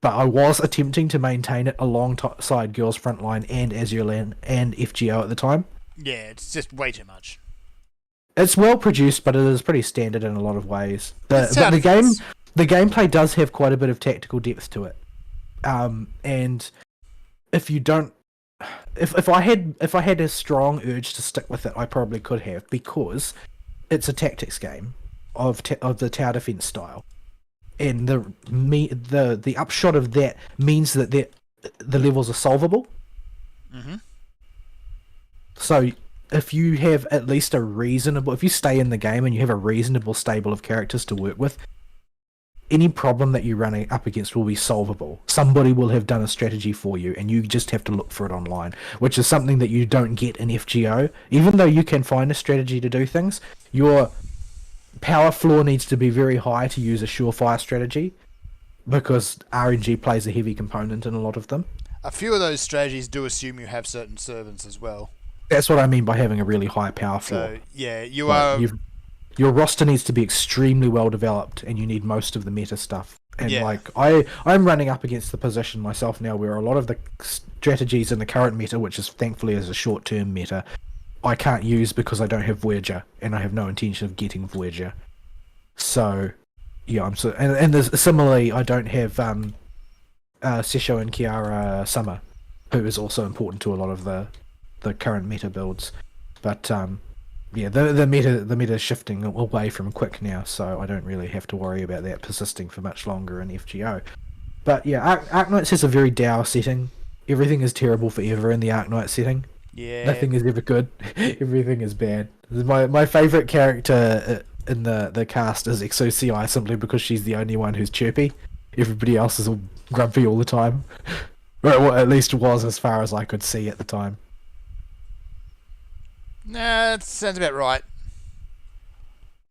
But I was attempting to maintain it alongside Girls Frontline and Azure Lane and FGO at the time. Yeah, it's just way too much. It's well produced, but it is pretty standard in a lot of ways. But the gameplay does have quite a bit of tactical depth to it. And if you don't, if I had a strong urge to stick with it, I probably could have, because it's a tactics game of the tower defense style, and the upshot of that means that the levels are solvable. Mm-hmm. So if you have at least if you stay in the game and you have a reasonable stable of characters to work with, any problem that you run up against will be solvable. Somebody will have done a strategy for you, and you just have to look for it online, which is something that you don't get in FGO. Even though you can find a strategy to do things, your power floor needs to be very high to use a surefire strategy, because RNG plays a heavy component in a lot of them. A few of those strategies do assume you have certain servants as well. That's what I mean by having a really high power floor. So, yeah, you are... Your roster needs to be extremely well developed, and you need most of the meta stuff. And like I'm running up against the position myself now where a lot of the strategies in the current meta, which is thankfully is a short-term meta, I can't use because I don't have Voyager, and I have no intention of getting Voyager. So yeah, and there's similarly I don't have Sesho and Kiara Summer, who is also important to a lot of the current meta builds. But yeah, the meta is shifting away from quick now, so I don't really have to worry about that persisting for much longer in FGO. But yeah, Arknights has a very dour setting. Everything is terrible forever in the Arknight setting. Yeah. Nothing is ever good. Everything is bad. My favourite character in the cast is Exoci, simply because she's the only one who's chirpy. Everybody else is all grumpy all the time. Well, at least it was as far as I could see at the time. Nah, that sounds about right.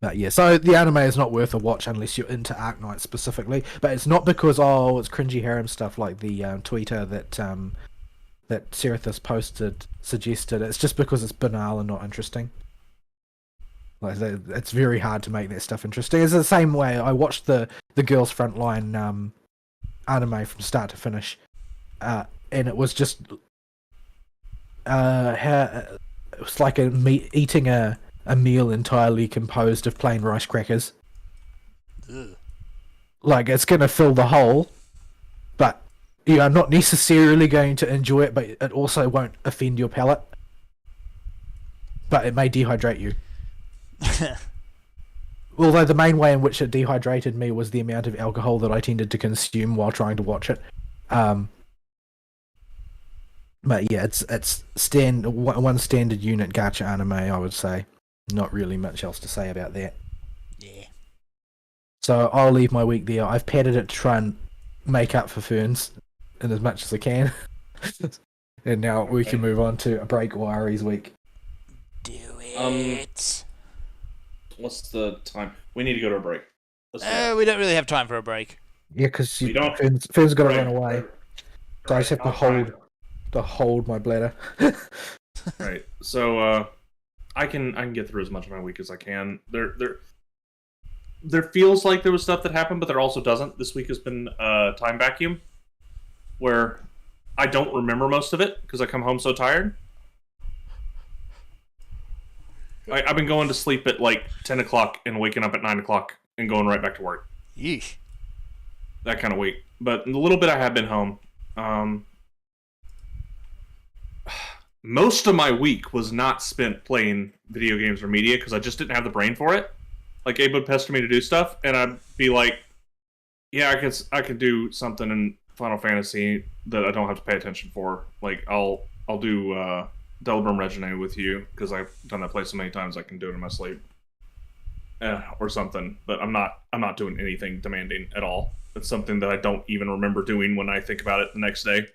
But yeah, so the anime is not worth a watch unless you're into Arknight specifically. But it's not because it's cringy harem stuff like the tweeter that Serethus posted suggested. It's just because it's banal and not interesting. Like it's very hard to make that stuff interesting. It's the same way I watched the Girls Frontline anime from start to finish, and it was just it was like eating a meal entirely composed of plain rice crackers. Ugh. Like it's gonna fill the hole, but you are not necessarily going to enjoy it. But it also won't offend your palate. But it may dehydrate you. Although the main way in which it dehydrated me was the amount of alcohol that I tended to consume while trying to watch it. But yeah, it's one standard unit gacha anime, I would say. Not really much else to say about that. Yeah. So I'll leave my week there. I've padded it to try and make up for Ferns in as much as I can. And now we can move on to a break or Ari's week. Do it. What's the time? We need to go to a break. We don't really have time for a break. Yeah, because Ferns got to run away. So I just have to hold my bladder. Right. So I can get through as much of my week as I can. There feels like there was stuff that happened, but there also doesn't. This week has been a time vacuum where I don't remember most of it because I come home so tired. I've been going to sleep at like 10 o'clock and waking up at 9 o'clock and going right back to work. Yeesh. That kind of week. But the little bit I have been home, most of my week was not spent playing video games or media because I just didn't have the brain for it. Like, Abe would pester me to do stuff, and I'd be like, yeah, I could do something in Final Fantasy that I don't have to pay attention for. Like, I'll do Delbrum Reginae with you, because I've done that play so many times I can do it in my sleep. Or something. But I'm not doing anything demanding at all. It's something that I don't even remember doing when I think about it the next day.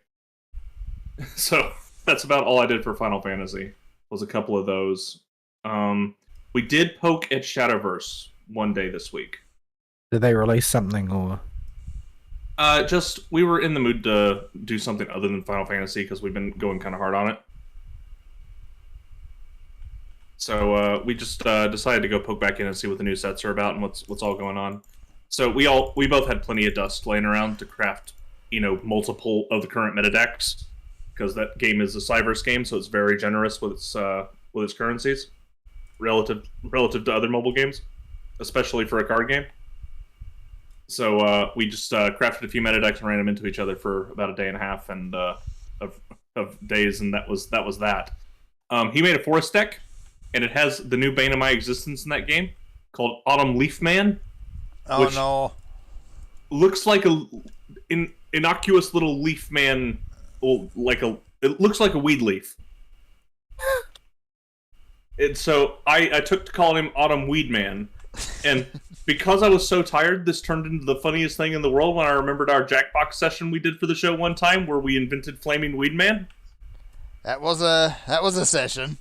So that's about all I did for Final Fantasy. Was a couple of those. We did poke at Shadowverse one day this week. Did they release something or? Just we were in the mood to do something other than Final Fantasy because we've been going kind of hard on it. So we just decided to go poke back in and see what the new sets are about and what's all going on. So we both had plenty of dust laying around to craft, multiple of the current meta decks, because that game is a Cyverse game, so it's very generous with its currencies relative to other mobile games, especially for a card game. So we just crafted a few meta decks and ran them into each other for about a day and a half and of days, and that was that. He made a forest deck, and it has the new Bane of My Existence in that game called Autumn Leaf Man. Oh no! Looks like an innocuous little leaf man. It looks like a weed leaf. And so I took to calling him Autumn Weed Man, and because I was so tired, this turned into the funniest thing in the world when I remembered our Jackbox session we did for the show one time where we invented Flaming Weed Man. That was a session.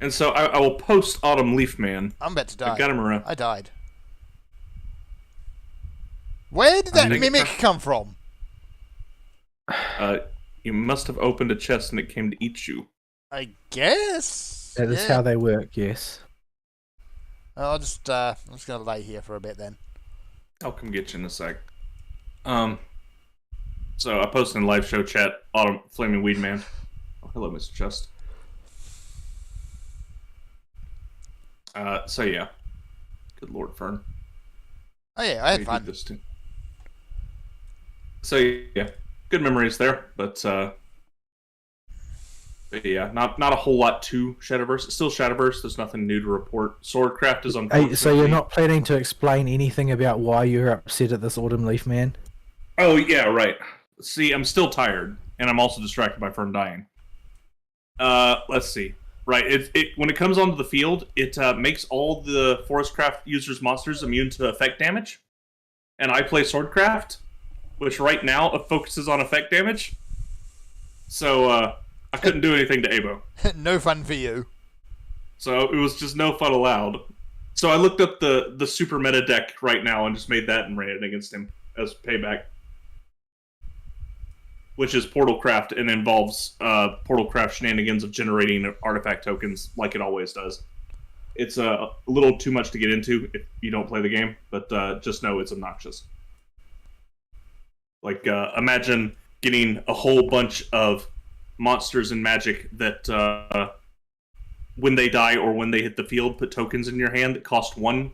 And so I will post Autumn Leaf Man. I'm about to die. I got him around. I died. Where did that mimic come from? You must have opened a chest and it came to eat you. I guess. That is how they work, yes. I'm just gonna lay here for a bit then. I'll come get you in a sec. So I posted in live show chat, Autumn Flaming Weed Man. Oh, hello, Mr. Chest. So yeah. Good Lord, Fern. Oh yeah, I had fun. So yeah, good memories there, but yeah, not a whole lot to Shadowverse. It's still Shadowverse. There's nothing new to report. Swordcraft is unfortunately... So you're not planning to explain anything about why you're upset at this Autumn Leaf Man? Oh yeah, right. See, I'm still tired, and I'm also distracted by Fern dying. Let's see. Right, it when it comes onto the field, it makes all the Forestcraft users' monsters immune to effect damage. And I play Swordcraft, which right now focuses on effect damage. So I couldn't do anything to Abo. No fun for you. So it was just no fun allowed. So I looked up the super meta deck right now and just made that and ran it against him as payback. Which is Portalcraft and involves Portalcraft shenanigans of generating artifact tokens like it always does. It's a little too much to get into if you don't play the game, but just know it's obnoxious. Like, imagine getting a whole bunch of monsters in Magic that, when they die or when they hit the field, put tokens in your hand that cost 1,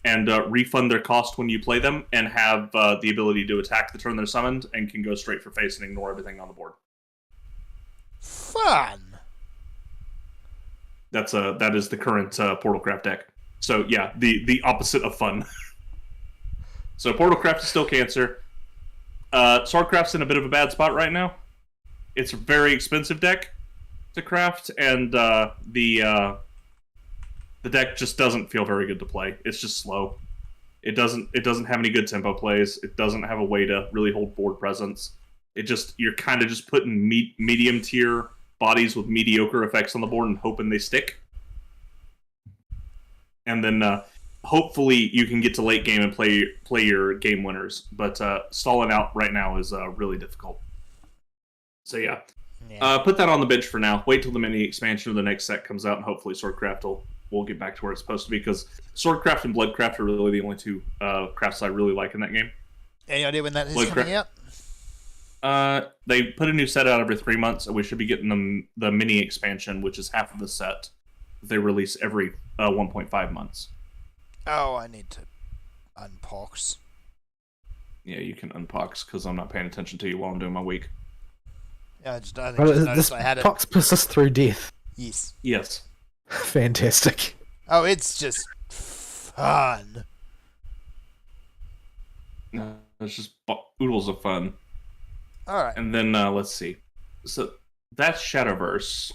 and refund their cost when you play them, and have the ability to attack the turn they're summoned, and can go straight for face and ignore everything on the board. Fun! That is the current Portalcraft deck. So yeah, the opposite of fun. So Portalcraft is still cancer. Swordcraft's in a bit of a bad spot right now. It's a very expensive deck to craft, and the deck just doesn't feel very good to play. It's just slow. It doesn't have any good tempo plays. It doesn't have a way to really hold board presence. You're kind of just putting medium tier bodies with mediocre effects on the board and hoping they stick. And then hopefully you can get to late game and play your game winners. But stalling out right now is really difficult. So yeah. Put that on the bench for now. Wait till the mini expansion of the next set comes out, and hopefully Swordcraft will get back to where it's supposed to be, because Swordcraft and Bloodcraft are really the only two crafts I really like in that game. Any idea when that is coming out? They put a new set out every 3 months, and we should be getting the mini expansion, which is half of the set. They release every 1.5 months. Oh, I need to unpox. Yeah, you can unpox, because I'm not paying attention to you while I'm doing my week. Yeah, I think just noticed I had it. Pox persists through death. Yes. Yes. Fantastic. Oh, it's just fun. No, it's just oodles of fun. Alright. And then, let's see. So, that's Shadowverse.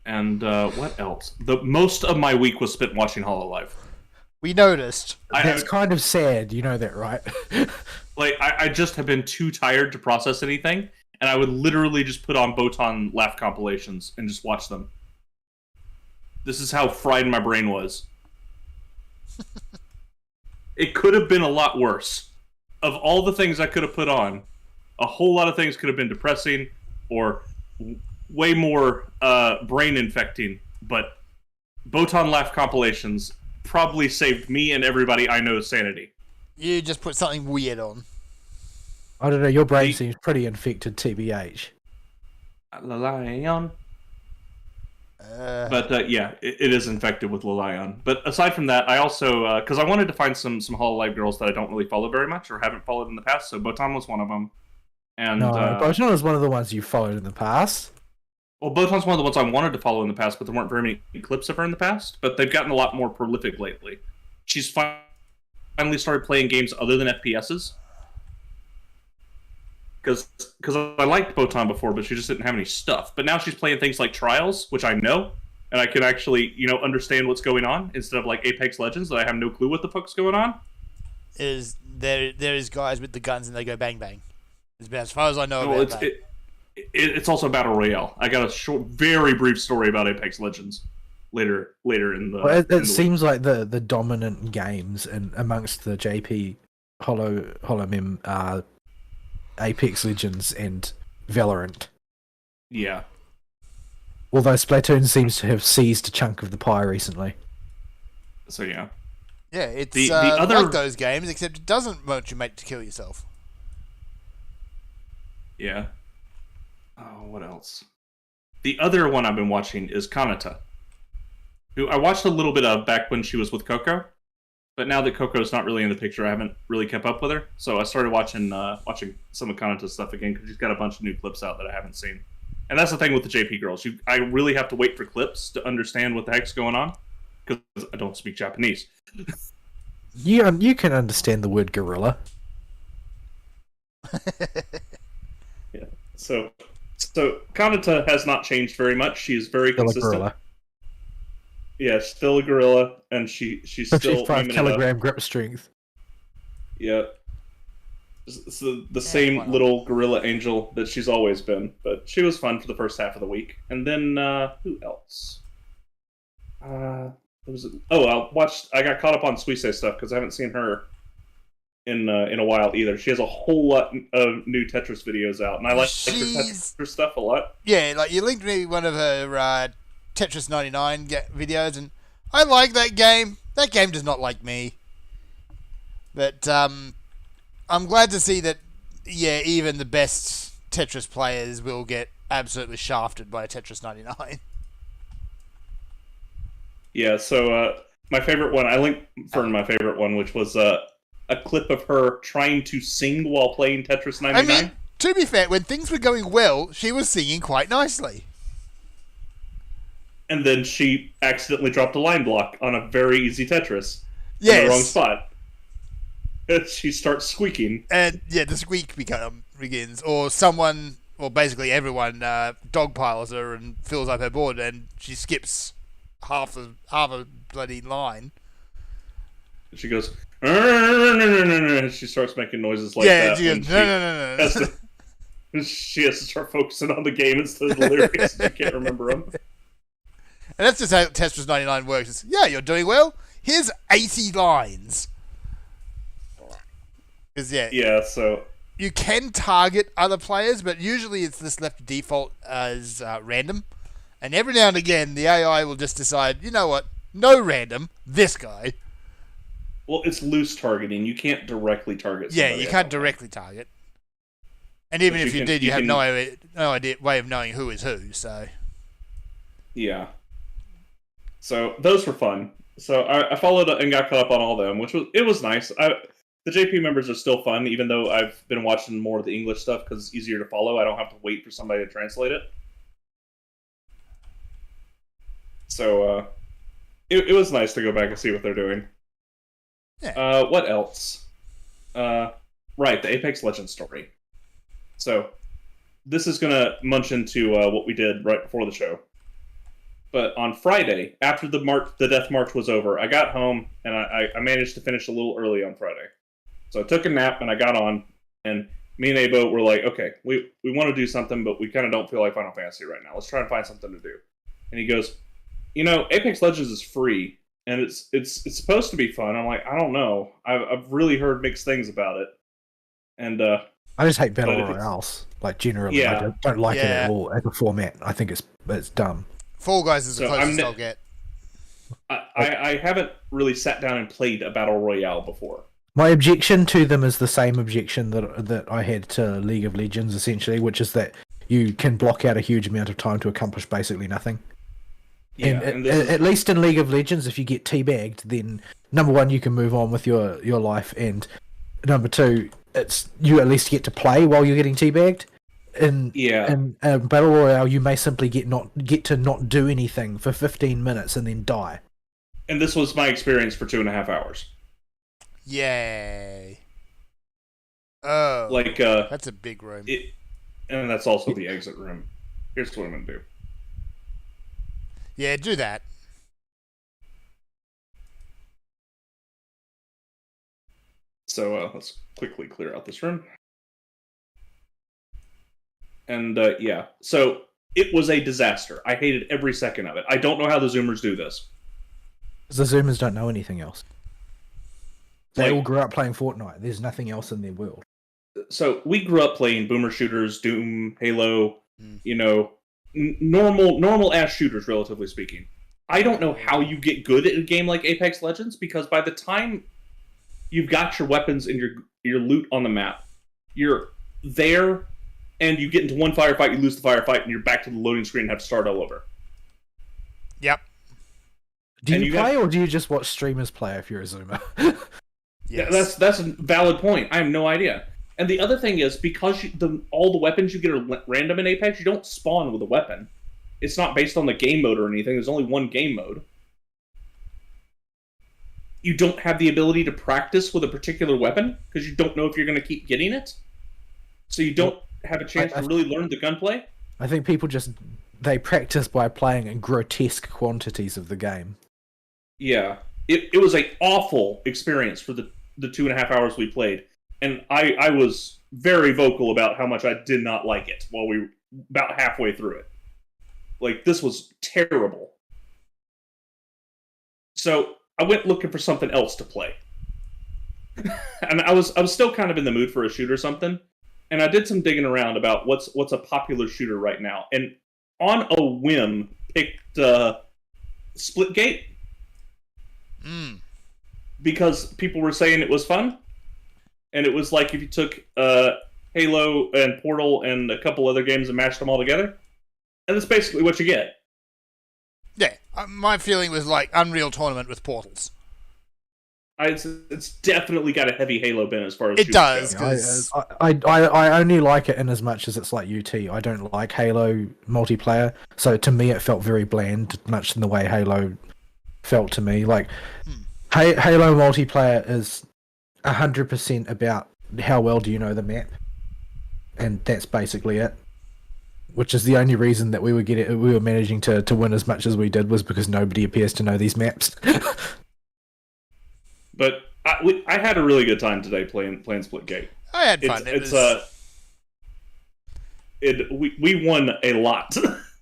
And, what else? Most of my week was spent watching Hololive. We noticed. That's kind of sad, you know that, right? I just have been too tired to process anything, and I would literally just put on Botan laugh compilations and just watch them. This is how fried my brain was. It could have been a lot worse. Of all the things I could have put on, a whole lot of things could have been depressing or way more brain infecting, but Botan laugh compilations probably saved me and everybody I know's sanity. You just put something weird on. I don't know, your brain seems pretty infected, TBH. Lalion. But yeah, it is infected with Lalion. But aside from that, I also, because I wanted to find some Hololive girls that I don't really follow very much or haven't followed in the past, so Botan was one of them. And, no, Botan was one of the ones you followed in the past. Well, Botan's one of the ones I wanted to follow in the past, but there weren't very many clips of her in the past. But they've gotten a lot more prolific lately. She's finally started playing games other than FPSs. Because I liked Botan before, but she just didn't have any stuff. But now she's playing things like Trials, which I know, and I can actually, understand what's going on, instead of like Apex Legends that I have no clue what the fuck's going on. There is guys with the guns and they go bang bang. As far as I know about that. It's also Battle Royale. I got a very brief story about Apex Legends later in the. Well, it seems like the dominant games amongst the JP Holomem are Apex Legends and Valorant. Yeah. Although Splatoon seems to have seized a chunk of the pie recently. So yeah. Yeah, it's the other... like those games, except it doesn't want you mate to kill yourself. Yeah. Oh, what else? The other one I've been watching is Kanata, who I watched a little bit of back when she was with Coco, but now that Coco's not really in the picture, I haven't really kept up with her. So I started watching some of Kanata's stuff again, because she's got a bunch of new clips out that I haven't seen. And that's the thing with the JP girls. I really have to wait for clips to understand what the heck's going on, because I don't speak Japanese. You can understand the word gorilla. Yeah. So Kanata has not changed very much. She is very consistent. A gorilla. Yeah, still a gorilla, and she's still 55 kilogram grip strength. Yeah. It's the same little gorilla angel that she's always been, but she was fun for the first half of the week. And then who else? I got caught up on Suisse stuff because I haven't seen her in a while either. She has a whole lot of new Tetris videos out, and I like her Tetris stuff a lot. Yeah, like you linked me one of her Tetris 99 videos, and I like that game. That game does not like me. But I'm glad to see that, yeah, even the best Tetris players will get absolutely shafted by Tetris 99. Yeah, so my favorite one, I linked for my favorite one, which was a clip of her trying to sing while playing Tetris 99. I mean, to be fair, when things were going well, she was singing quite nicely. And then she accidentally dropped a line block on a very easy Tetris in the wrong spot. And she starts squeaking. And, yeah, the squeak begins. Or someone, or basically everyone, dogpiles her and fills up her board, and she skips half a bloody line. She goes, no. She starts making noises like that. Yeah, she goes, no. She has to start focusing on the game instead of the lyrics. She can't remember them. And that's just how Tetris 99 works. It's, yeah, you're doing well. Here's 80 lines. Yeah, so you can target other players, but usually it's this left default as random. And every now and again, the AI will just decide, you know what? No random. This guy. Well, it's loose targeting. You can't directly target somebody. Yeah, you can't directly target. And even if you did, you have no idea way of knowing who is who. So. Yeah. So those were fun. So I followed and got caught up on all of them, which was nice. The JP members are still fun, even though I've been watching more of the English stuff because it's easier to follow. I don't have to wait for somebody to translate it. So it was nice to go back and see what they're doing. Yeah. What else? Right, the Apex Legends story. So this is going to munch into what we did right before the show. But on Friday, after the Death March was over, I got home and I managed to finish a little early on Friday. So I took a nap and I got on, and me and Abo were like, okay, we want to do something, but we kind of don't feel like Final Fantasy right now. Let's try and find something to do. And he goes, Apex Legends is free, and it's supposed to be fun. I'm like, I don't know. I've really heard mixed things about it. And I just hate Battle Royales, like generally. Yeah. I don't like it at all as a format. I think it's dumb. Fall Guys is the closest I'll get. I haven't really sat down and played a Battle Royale before. My objection to them is the same objection that I had to League of Legends, essentially, which is that you can block out a huge amount of time to accomplish basically nothing. Yeah, and at least in League of Legends, if you get teabagged, then number one, you can move on with your life, and number two, it's you at least get to play while you're getting teabagged. In Battle Royale, you may simply get to not do anything for 15 minutes and then die. And this was my experience for 2.5 hours. Yay! Oh, that's a big room. And that's also the exit room. Here's what I'm gonna do. Yeah, do that. So let's quickly clear out this room. And so it was a disaster. I hated every second of it. I don't know how the Zoomers do this. The Zoomers don't know anything else. They all grew up playing Fortnite. There's nothing else in their world. So we grew up playing boomer shooters, Doom, Halo, normal ass shooters, relatively speaking. I don't know how you get good at a game like Apex Legends, because by the time you've got your weapons and your loot on the map, you're there, and you get into one firefight, you lose the firefight, and you're back to the loading screen and have to start all over. Yep. Do you play, or do you just watch streamers play if you're a Zoomer? Yes. That's a valid point. I have no idea. And the other thing is, because all the weapons you get are random in Apex, you don't spawn with a weapon. It's not based on the game mode or anything. There's only one game mode. You don't have the ability to practice with a particular weapon, because you don't know if you're going to keep getting it. So you don't have a chance to really learn the gunplay. I think people they practice by playing in grotesque quantities of the game. Yeah. It was an awful experience for the 2.5 hours we played. and I was very vocal about how much I did not like it while we were about halfway through it. Like, this was terrible. So I went looking for something else to play. And I was still kind of in the mood for a shoot or something. And I did some digging around about what's a popular shooter right now. And on a whim, picked Splitgate. Because people were saying it was fun. And it was like if you took Halo and Portal and a couple other games and mashed them all together. And that's basically what you get. Yeah, my feeling was like Unreal Tournament with portals. It's definitely got a heavy Halo bent as far as it does. Go. I only like it in as much as it's like UT. I don't like Halo multiplayer, so to me it felt very bland, much in the way Halo felt to me. Like Halo multiplayer is 100% about how well do you know the map, and that's basically it. Which is the only reason that we were managing to win as much as we did was because nobody appears to know these maps. But I had a really good time today playing Splitgate. I had fun. We won a lot.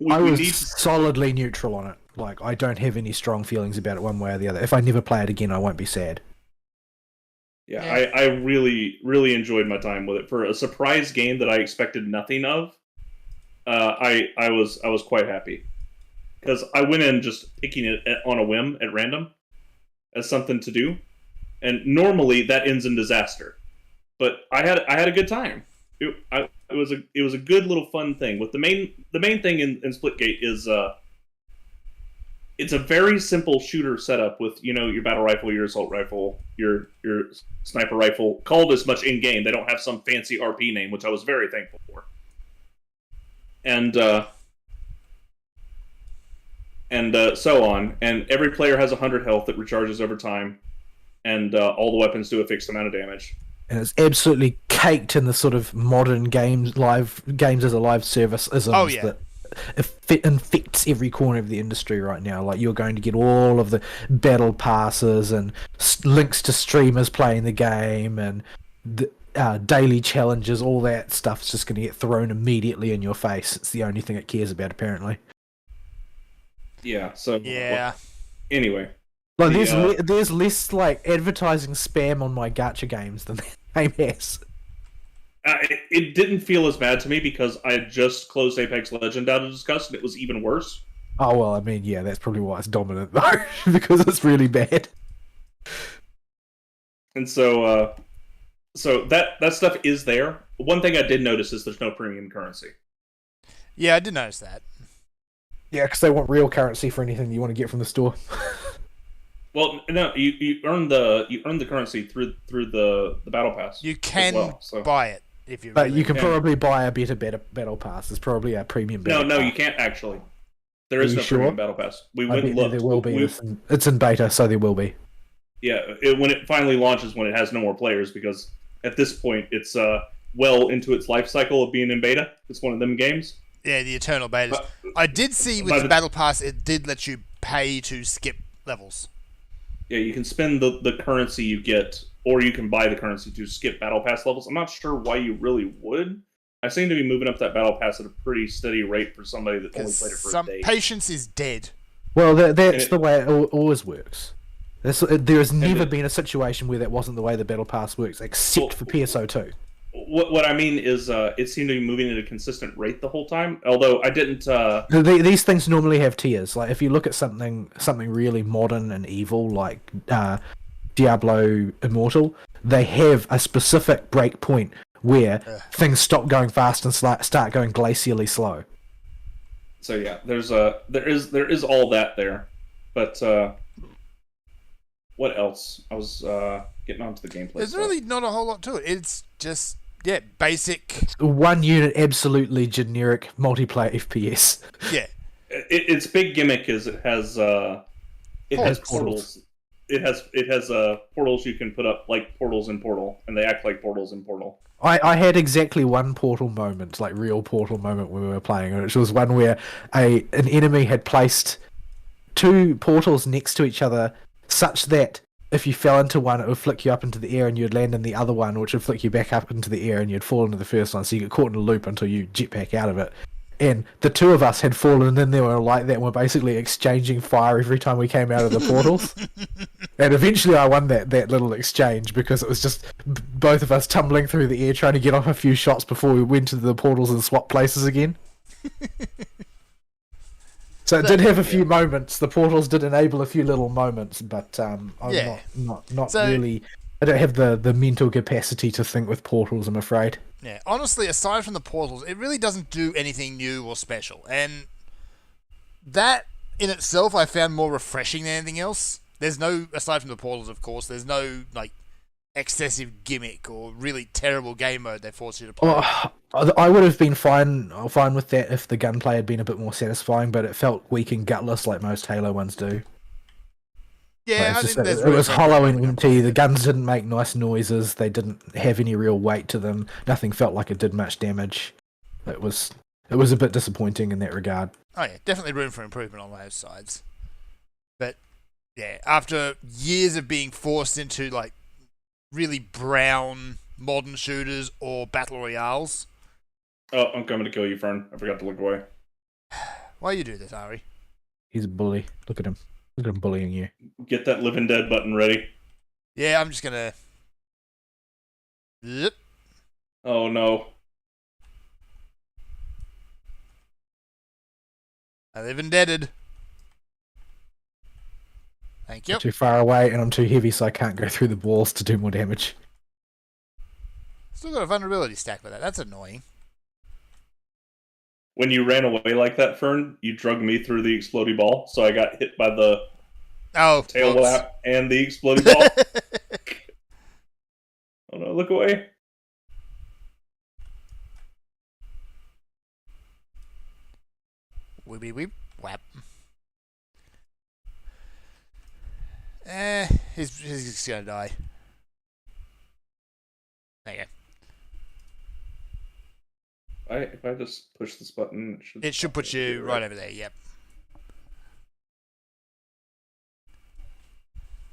I was solidly neutral on it. Like, I don't have any strong feelings about it one way or the other. If I never play it again, I won't be sad. Yeah. I really, really enjoyed my time with it. For a surprise game that I expected nothing of, I was quite happy. Because I went in just picking it on a whim at random as something to do. And normally that ends in disaster, but I had a good time. It was a good little fun thing. With the main thing in Splitgate is it's a very simple shooter setup with your battle rifle, your assault rifle, your sniper rifle, called as much in game. They don't have some fancy RP name, which I was very thankful for. And so on. And every player has 100 health that recharges over time. And all the weapons do a fixed amount of damage. And it's absolutely caked in the sort of modern games as a live service isms that infects every corner of the industry right now. Like, you're going to get all of the battle passes and links to streamers playing the game and the daily challenges. All that stuff's just going to get thrown immediately in your face. It's the only thing it cares about, apparently. Yeah. So yeah. Anyway. Like, there's less like advertising spam on my gacha games than the game has. It didn't feel as bad to me because I had just closed Apex Legends out of discuss, and it was even worse. Oh well, I mean, yeah, that's probably why it's dominant though, because it's really bad. And so that stuff is there. One thing I did notice is there's no premium currency. Yeah, I did notice that. Yeah, because they want real currency for anything you want to get from the store. Well, no, you earn the currency through the battle pass. You can buy it if you. But you can probably buy a better battle pass. It's probably a premium. No, you can't actually. There is no premium battle pass. We went and looked. There will be. It's in beta, so there will be. Yeah, when it finally launches, when it has no more players, because at this point it's well into its life cycle of being in beta. It's one of them games. Yeah, the eternal betas. I did see with the battle pass, it did let you pay to skip levels. Yeah, you can spend the currency you get, or you can buy the currency to skip battle pass levels. I'm not sure why you really would. I seem to be moving up that battle pass at a pretty steady rate for somebody that only played it for a day. Patience is dead. Well, that's the way it always works. There has never been a situation where that wasn't the way the battle pass works, except for PSO2. What I mean is, it seemed to be moving at a consistent rate the whole time. Although I didn't. These things normally have tiers. Like, if you look at something really modern and evil, like Diablo Immortal, they have a specific break point where things stop going fast and start going glacially slow. So yeah, there is all that there, but what else? I was getting onto the gameplay. There's really not a whole lot to it. It's just basic. One unit, absolutely generic multiplayer FPS. Yeah, its big gimmick is it has portals. It has portals you can put up, like portals in Portal, and they act like portals in Portal. I had exactly one portal moment, like real portal moment when we were playing, which was one where an enemy had placed two portals next to each other such that if you fell into one, it would flick you up into the air, and you'd land in the other one, which would flick you back up into the air, and you'd fall into the first one. So you get caught in a loop until you jetpack out of it. And the two of us had fallen in there were like that, and we're basically exchanging fire every time we came out of the portals. And eventually I won that little exchange because it was just both of us tumbling through the air trying to get off a few shots before we went to the portals and swapped places again. So it did have a few moments. The portals did enable a few little moments, but I'm not So- really... I don't have the mental capacity to think with portals, I'm afraid. Yeah, honestly, aside from the portals, it really doesn't do anything new or special. And that in itself I found more refreshing than anything else. There's no, aside from the portals, of course, there's no, like, excessive gimmick or really terrible game mode they force you to play. Well, I would have been fine with that if the gunplay had been a bit more satisfying, but it felt weak and gutless like most Halo ones do. Yeah, I It's just think that there's it was room for hollow and improvement. empty. The guns didn't make nice noises. They didn't have any real weight to them. Nothing felt like it did much damage. It was a bit disappointing in that regard. Oh yeah, definitely room for improvement on those sides. But yeah, after years of being forced into like really brown modern shooters or battle royales, Oh, I'm coming to kill you, Fern. I forgot to look away. why you do this, Ari? He's a bully. Look at him. Look at him bullying you. Get that Living Dead button ready. Yeah, I'm just gonna. Yep. Oh no. I live indebted. Thank you. Too far away, and I'm too heavy, so I can't go through the walls to do more damage. Still got a vulnerability stack with that. That's annoying. When you ran away like that, Fern, you drug me through the exploding ball, so I got hit by the Oh, tail whoops. lap and the exploding ball. Oh no, look away. Weepy weep whap. He's gonna die. There you go. If I just push this button, It should put you right over there. Yep.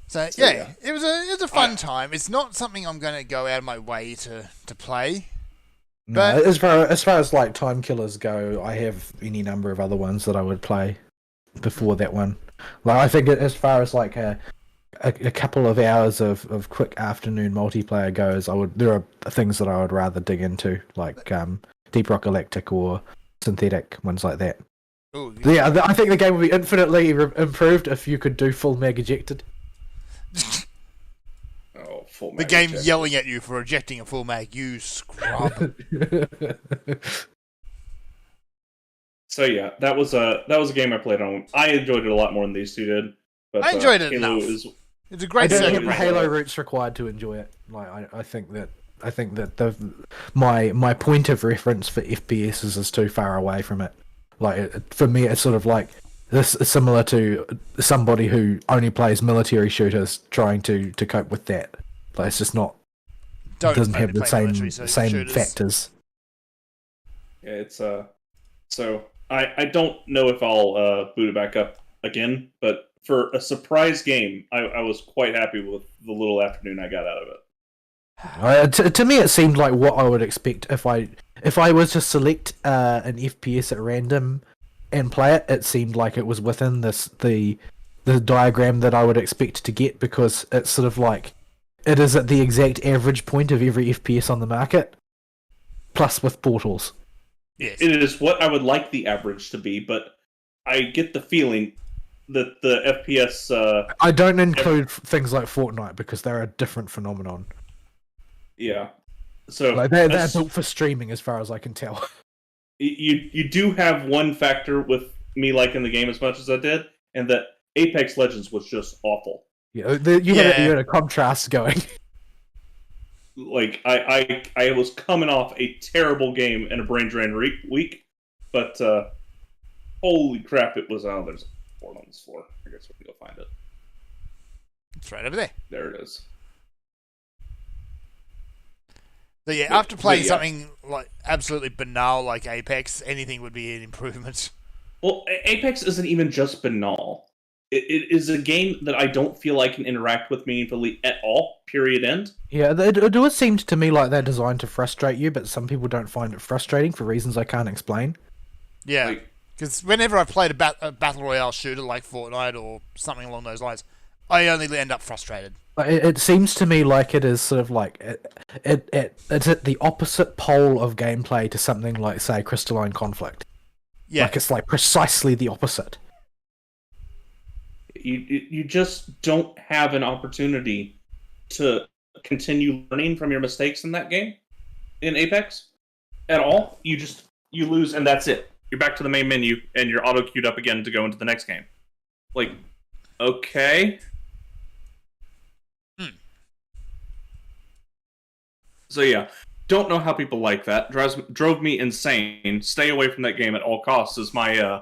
So So, yeah, yeah. it was a fun time. It's not something I'm gonna go out of my way to play. No, But- as far as like time killers go, I have any number of other ones that I would play before that one. Like I think as far as like a couple of hours of quick afternoon multiplayer goes, there are things that I would rather dig into, like Deep Rock Galactic or Synthetic, ones like that. Ooh, Yeah, I think the game would be infinitely improved if you could do full mag ejected. Oh, full the mag game ejected. yelling at you for ejecting a full mag. You scrub. So yeah, that was a game I played on. I enjoyed it a lot more than these two did. But I enjoyed it Halo enough. is It's a I great don't second think the right. round. Halo route's required to enjoy it. Like I think that my point of reference for FPS is too far away from it. Like for me, it's sort of like this is similar to somebody who only plays military shooters trying to cope with that. Like it's just not doesn't have the same shooters. factors. yeah, it's So I don't know if I'll boot it back up again, but for a surprise game, I was quite happy with the little afternoon I got out of it. To me, it seemed like what I would expect if I was to select an FPS at random and play it. It seemed like it was within the diagram that I would expect to get, because it's sort of like it is at the exact average point of every FPS on the market, plus with portals. Yes. It is what I would like the average to be, but I get the feeling that the FPS, I don't include things like Fortnite because they're a different phenomenon. yeah. So Like they're that's- built for streaming, as far as I can tell. you do have one factor with me liking the game as much as I did, and that Apex Legends was just awful. Yeah, you had a contrast going. Like I was coming off a terrible game and a brain drain week, but holy crap, it was. Oh, there's a board on this floor. I guess we can go find it. It's right over there. There it is. So yeah, But- after playing but yeah. something like absolutely banal like Apex, anything would be an improvement. Well, Apex isn't even just banal. it is a game that I don't feel I can interact with meaningfully at all. Period. End. Yeah, it always seemed to me like they're designed to frustrate you, but some people don't find it frustrating for reasons I can't explain. Yeah, Like, because whenever I played a battle royale shooter like Fortnite or something along those lines, I only end up frustrated. It seems to me like it is sort of like it's at the opposite pole of gameplay to something like, say, Crystalline Conflict. Yeah, Like it's like precisely the opposite. you just don't have an opportunity to continue learning from your mistakes in that game, in Apex, at all. You lose, and that's it. You're back to the main menu, and you're auto queued up again to go into the next game. Like, okay. So yeah, don't know how people like that. Drove me insane. Stay away from that game at all costs is my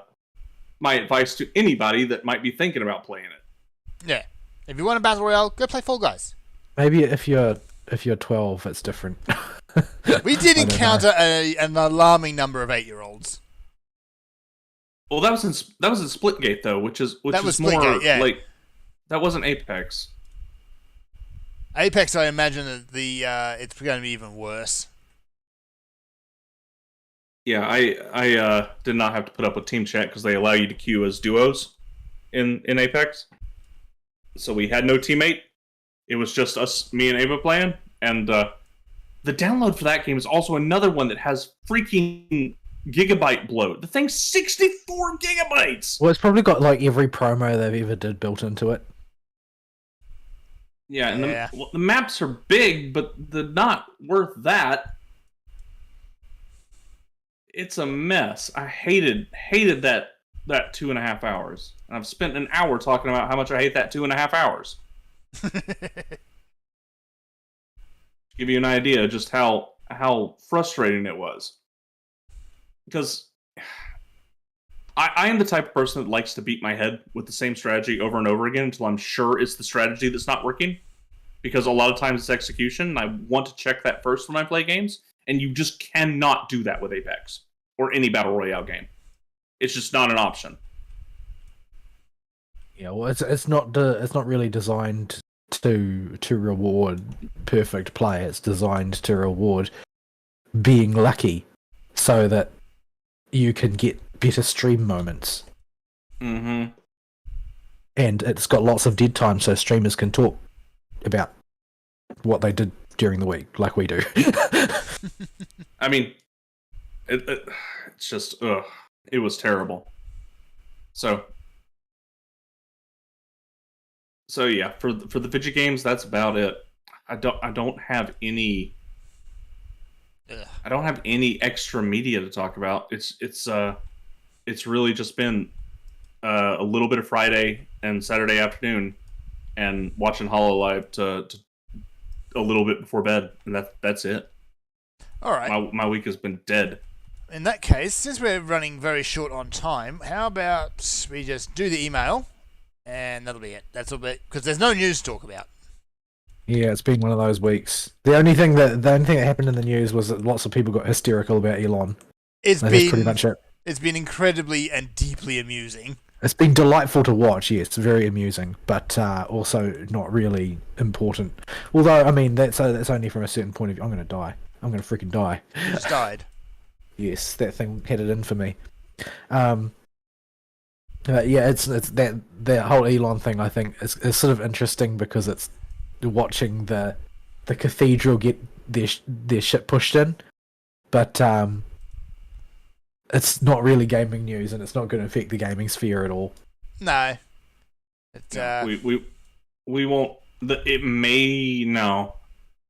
my advice to anybody that might be thinking about playing it. yeah. If you want a battle royale, go play Fall Guys. Maybe if you're 12, it's different. We did I don't encounter an alarming number of 8-year-olds. Well, that was in Splitgate though, which is more Splitgate, yeah. like that wasn't Apex. Apex, I imagine that it's going to be even worse. Yeah, I did not have to put up with team chat because they allow you to queue as duos in Apex. So we had no teammate. It was just us, me and Ava playing, and the download for that game is also another one that has freaking gigabyte bloat. The thing's 64 gigabytes. Well, it's probably got like every promo they've ever did built into it. Yeah, and Yeah. the maps are big, but they're not worth that. It's a mess. I hated that 2.5 hours. I've spent an hour talking about how much I hate that 2.5 hours. Give you an idea just how frustrating it was. Because I am the type of person that likes to beat my head with the same strategy over and over again until I'm sure it's the strategy that's not working. Because a lot of times it's execution, and I want to check that first when I play games, and you just cannot do that with Apex or any Battle Royale game. It's just not an option. Yeah, well, it's not really designed to reward perfect play. It's designed to reward being lucky, so that you can get better stream moments. Mm-hmm. And it's got lots of dead time, so streamers can talk about what they did during the week, like we do. I mean, it's just, it was terrible. So yeah, for the video games, that's about it. I don't have any. I don't have any extra media to talk about. It's really just been a little bit of Friday and Saturday afternoon, and watching Hololive to a little bit before bed, and that's it. All right. My week has been dead. In that case, since we're running very short on time, how about we just do the email, and that'll be it. That's all bit because there's no news to talk about. Yeah, it's been one of those weeks. The only thing that happened in the news was that lots of people got hysterical about Elon. That's pretty much it. It's been incredibly and deeply amusing. It's been delightful to watch. Yes, very amusing, but also not really important. Although, I mean, that's only from a certain point of view. I'm going to die. I'm going to freaking die. You just died. Yes, that thing had it in for me. Yeah, it's that whole Elon thing. I think is sort of interesting because it's watching the cathedral get their shit pushed in, but it's not really gaming news, and it's not going to affect the gaming sphere at all. No. We won't. It may no.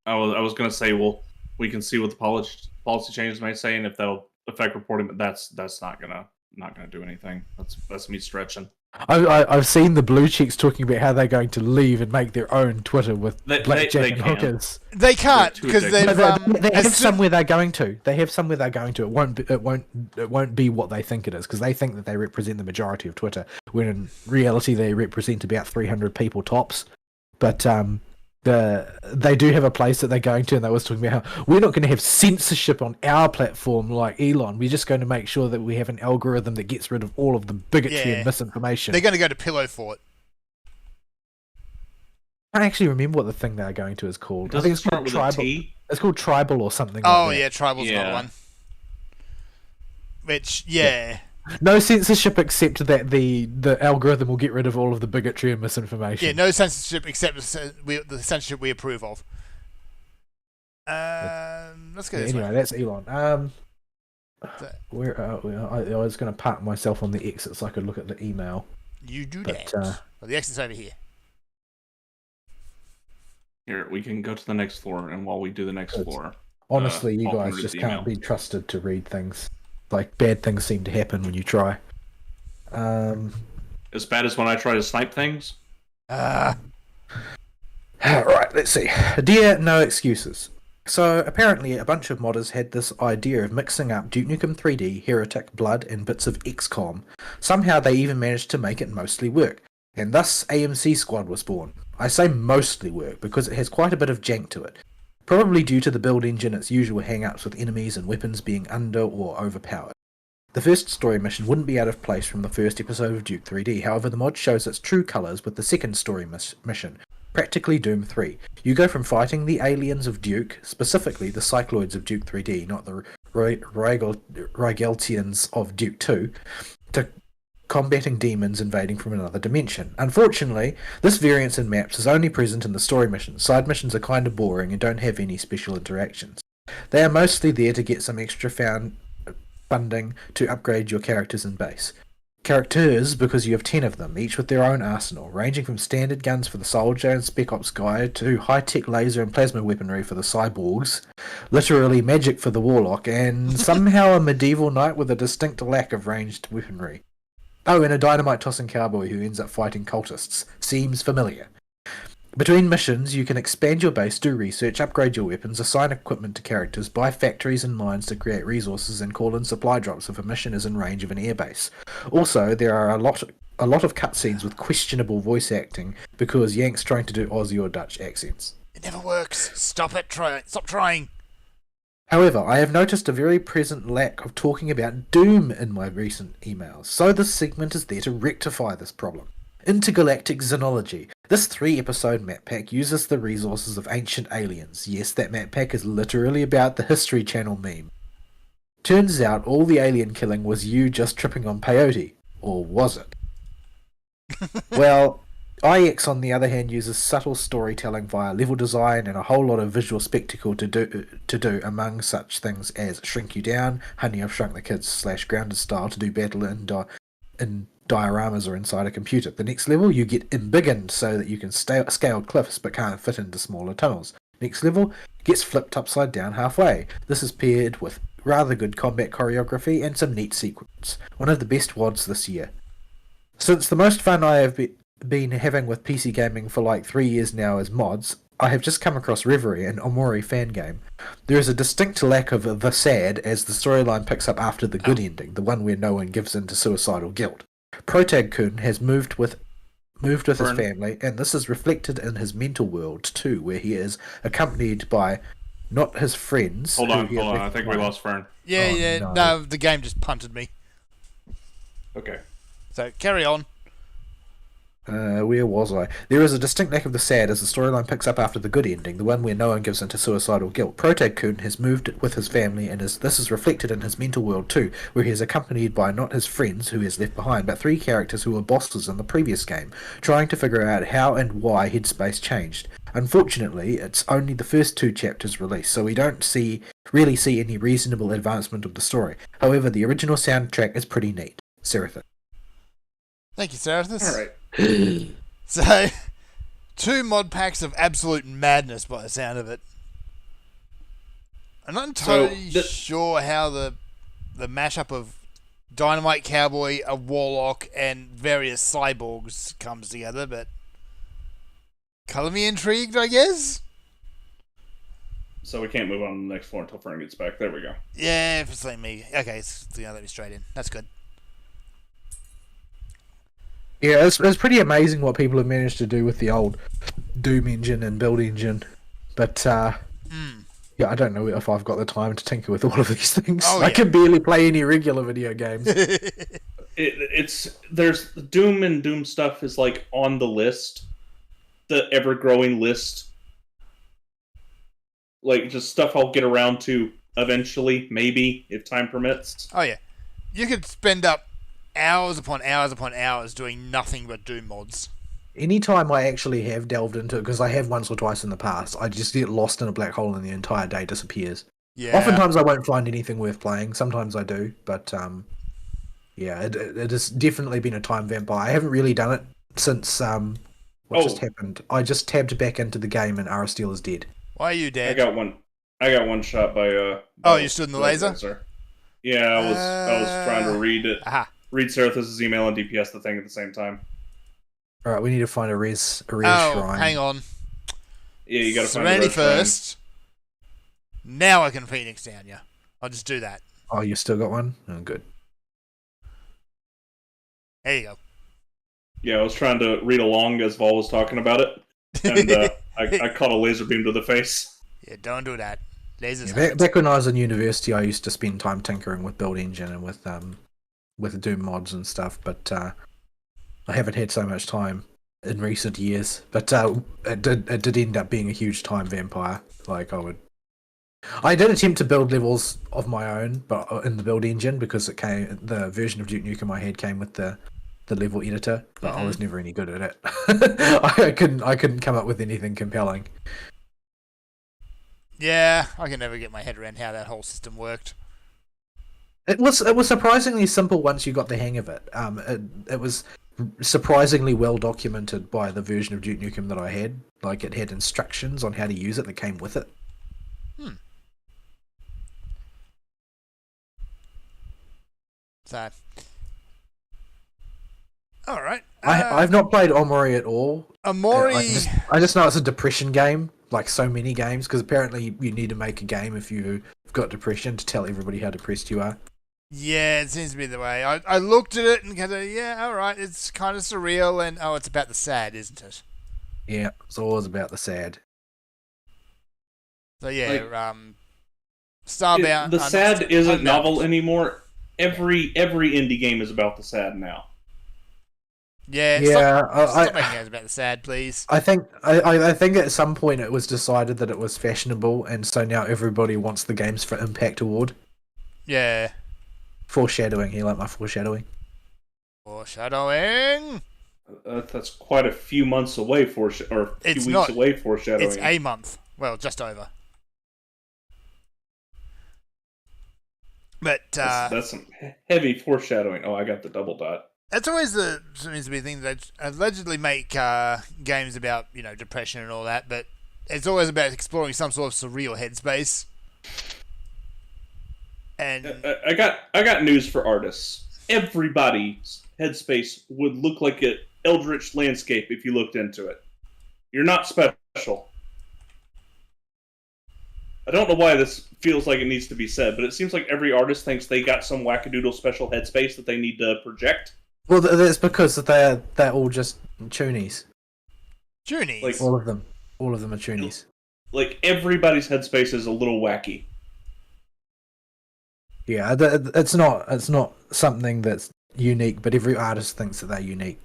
I was going to say, well, we can see what the policy changes may say, and if that'll affect reporting, but that's not gonna do anything. That's me stretching. I've seen the blue chicks talking about how they're going to leave and make their own Twitter with blackjack and hookers. They can't because they have somewhere they're going to. They have somewhere they're going to. It won't be what they think it is because they think that they represent the majority of Twitter, when in reality they represent about 300 people tops. But they do have a place that they're going to, and they was talking about how we're not going to have censorship on our platform like Elon. We're just going to make sure that we have an algorithm that gets rid of all of the bigotry and misinformation. They're going to go to Pillow Fort. I don't actually remember what the thing they're going to is called. I think it's called Tribal. It's called Tribal or something. Oh like that. Tribal's another one. Which No censorship except that the algorithm will get rid of all of the bigotry and misinformation. Yeah, no censorship except the censorship we approve of. Let's go this anyway, way. that's Elon. Where I was going to park myself on the exit so I could look at the email. You do that. Well, the exit's over here. Here, we can go to the next floor, and while we do the next floor... Honestly, you guys just can't be trusted to read things. Like, bad things seem to happen when you try. As bad as when I try to snipe things? Right, let's see. Dear No Excuses. So, apparently a bunch of modders had this idea of mixing up Duke Nukem 3D, Heretic, Blood, and bits of XCOM. Somehow they even managed to make it mostly work. And thus AMC Squad was born. I say mostly work because it has quite a bit of jank to it. Probably due to the build engine its usual hang-ups with enemies and weapons being under or overpowered. The first story mission wouldn't be out of place from the first episode of Duke 3D, however the mod shows its true colours with the second story mission, practically Doom 3. You go from fighting the aliens of Duke, specifically the Cycloids of Duke 3D, not the Rygeltians of Duke 2, to combating demons invading from another dimension. Unfortunately, this variance in maps is only present in the story missions. Side missions are kind of boring and don't have any special interactions. They are mostly there to get some extra funding to upgrade your characters and base. Characters, because you have 10 of them, each with their own arsenal, ranging from standard guns for the soldier and spec ops guy to high-tech laser and plasma weaponry for the cyborgs, literally magic for the warlock, and somehow a medieval knight with a distinct lack of ranged weaponry. Oh, and a dynamite-tossing cowboy who ends up fighting cultists. Seems familiar. Between missions, you can expand your base, do research, upgrade your weapons, assign equipment to characters, buy factories and mines to create resources, and call in supply drops if a mission is in range of an airbase. Also, there are a lot of cutscenes with questionable voice acting because Yank's trying to do Aussie or Dutch accents. It never works. Stop it. Stop trying. However, I have noticed a very present lack of talking about Doom in my recent emails, so this segment is there to rectify this problem. Intergalactic Xenology. This 3-episode map pack uses the resources of ancient aliens. Yes, that map pack is literally about the History Channel meme. Turns out all the alien killing was you just tripping on peyote. Or was it? Well, IX on the other hand uses subtle storytelling via level design and a whole lot of visual spectacle to do among such things as Shrink You Down, Honey I've Shrunk the Kids / Grounded style to do battle in dioramas or inside a computer. The next level you get embiggened so that you can scale cliffs but can't fit into smaller tunnels. Next level gets flipped upside down halfway. This is paired with rather good combat choreography and some neat sequence. One of the best WODs this year. Since the most fun I have been having with PC gaming for like 3 years now is mods, I have just come across Reverie, an Omori fan game. There is a distinct lack of the sad as the storyline picks up after the good ending, the one where no one gives in to suicidal guilt. Protag-kun has moved with his family, and this is reflected in his mental world too, where he is accompanied by not his friends. Hold on. I think we lost Fern. Yeah. No, the game just punted me. Okay. So carry on. Where was I? There is a distinct lack of the sad as the storyline picks up after the good ending, the one where no one gives in to suicidal guilt. Protag-kun has moved with his family, and this is reflected in his mental world too, where he is accompanied by not his friends, who he has left behind, but 3 characters who were bosses in the previous game, trying to figure out how and why Headspace changed. Unfortunately, it's only the first 2 chapters released, so we don't really see any reasonable advancement of the story. However, the original soundtrack is pretty neat. Seraphis. Thank you, Seraphis. Alright. So, 2 mod packs of absolute madness by the sound of it. I'm not entirely sure how the mashup of Dynamite Cowboy, a Warlock, and various cyborgs comes together, but colour me intrigued, I guess? So we can't move on to the next floor until Fern gets back. There we go. Yeah, if it's letting me. Okay, it's let me straight in. That's good. Yeah, it's pretty amazing what people have managed to do with the old Doom engine and build engine. But yeah, I don't know if I've got the time to tinker with all of these things. Oh, I yeah. can barely play any regular video games. It's there's Doom and Doom stuff is like on the list, the ever growing list. Like just stuff I'll get around to eventually, maybe if time permits. Oh yeah, you could spend up hours upon hours upon hours doing nothing but Doom mods. Anytime I actually have delved into it, because I have once or twice in the past, I just get lost in a black hole and the entire day disappears. Yeah. Oftentimes I won't find anything worth playing. Sometimes I do, but yeah, it has definitely been a time vampire. I haven't really done it since what just happened. I just tabbed back into the game and Aristeel is dead. Why are you I dead? got one shot by Oh, you stood in the laser? Yeah, I was trying to read it. Aha. Read Serathis' email and DPS the thing at the same time. All right, we need to find a res Oh, shrine. hang on. Yeah, you gotta find Serenity the red first. Now I can Phoenix down you. I'll just do that. Oh, you still got one? Oh, good. There you go. Yeah, I was trying to read along as Vol was talking about it, and I caught a laser beam to the face. Yeah, don't do that. Lasers. Yeah, back when I was in university, I used to spend time tinkering with build engine and with Doom mods and stuff, but I haven't had so much time in recent years. But it did end up being a huge time vampire. Like I did attempt to build levels of my own, but in the build engine because the version of Duke Nukem I had came with the level editor, but I was never any good at it. I couldn't come up with anything compelling. Yeah, I can never get my head around how that whole system worked. It was surprisingly simple once you got the hang of it. It was surprisingly well documented by the version of Duke Nukem that I had. Like it had instructions on how to use it that came with it. So, all right. I've not played Omori at all. Omori. I just know it's a depression game, like so many games, because apparently you need to make a game if you've got depression to tell everybody how depressed you are. Yeah, it seems to be the way. I looked at it and kind of, yeah, all right, it's kind of surreal, and it's about the sad, isn't it? Yeah, it's always about the sad. So yeah, Starbound. The sad isn't novel anymore. Every indie game is about the sad now. Yeah, yeah. Stop making games about the sad, please. I think at some point it was decided that it was fashionable, and so now everybody wants the Games for Impact award. Yeah. Foreshadowing. You like my foreshadowing? Foreshadowing. That's quite a few months away or a few weeks away. Foreshadowing. It's a month. Well, just over. But that's some heavy foreshadowing. Oh, I got the double dot. That's always seems to be the thing that allegedly make games about depression and all that, but it's always about exploring some sort of surreal headspace. And I got news for artists. Everybody's headspace would look like an eldritch landscape if you looked into it. You're not special. I don't know why this feels like it needs to be said, but it seems like every artist thinks they got some wackadoodle special headspace that they need to project. Well, that's because they're all just toonies. Toonies? Like, all of them are toonies. Like, everybody's headspace is a little wacky. Yeah, it's not something that's unique, but every artist thinks that they're unique.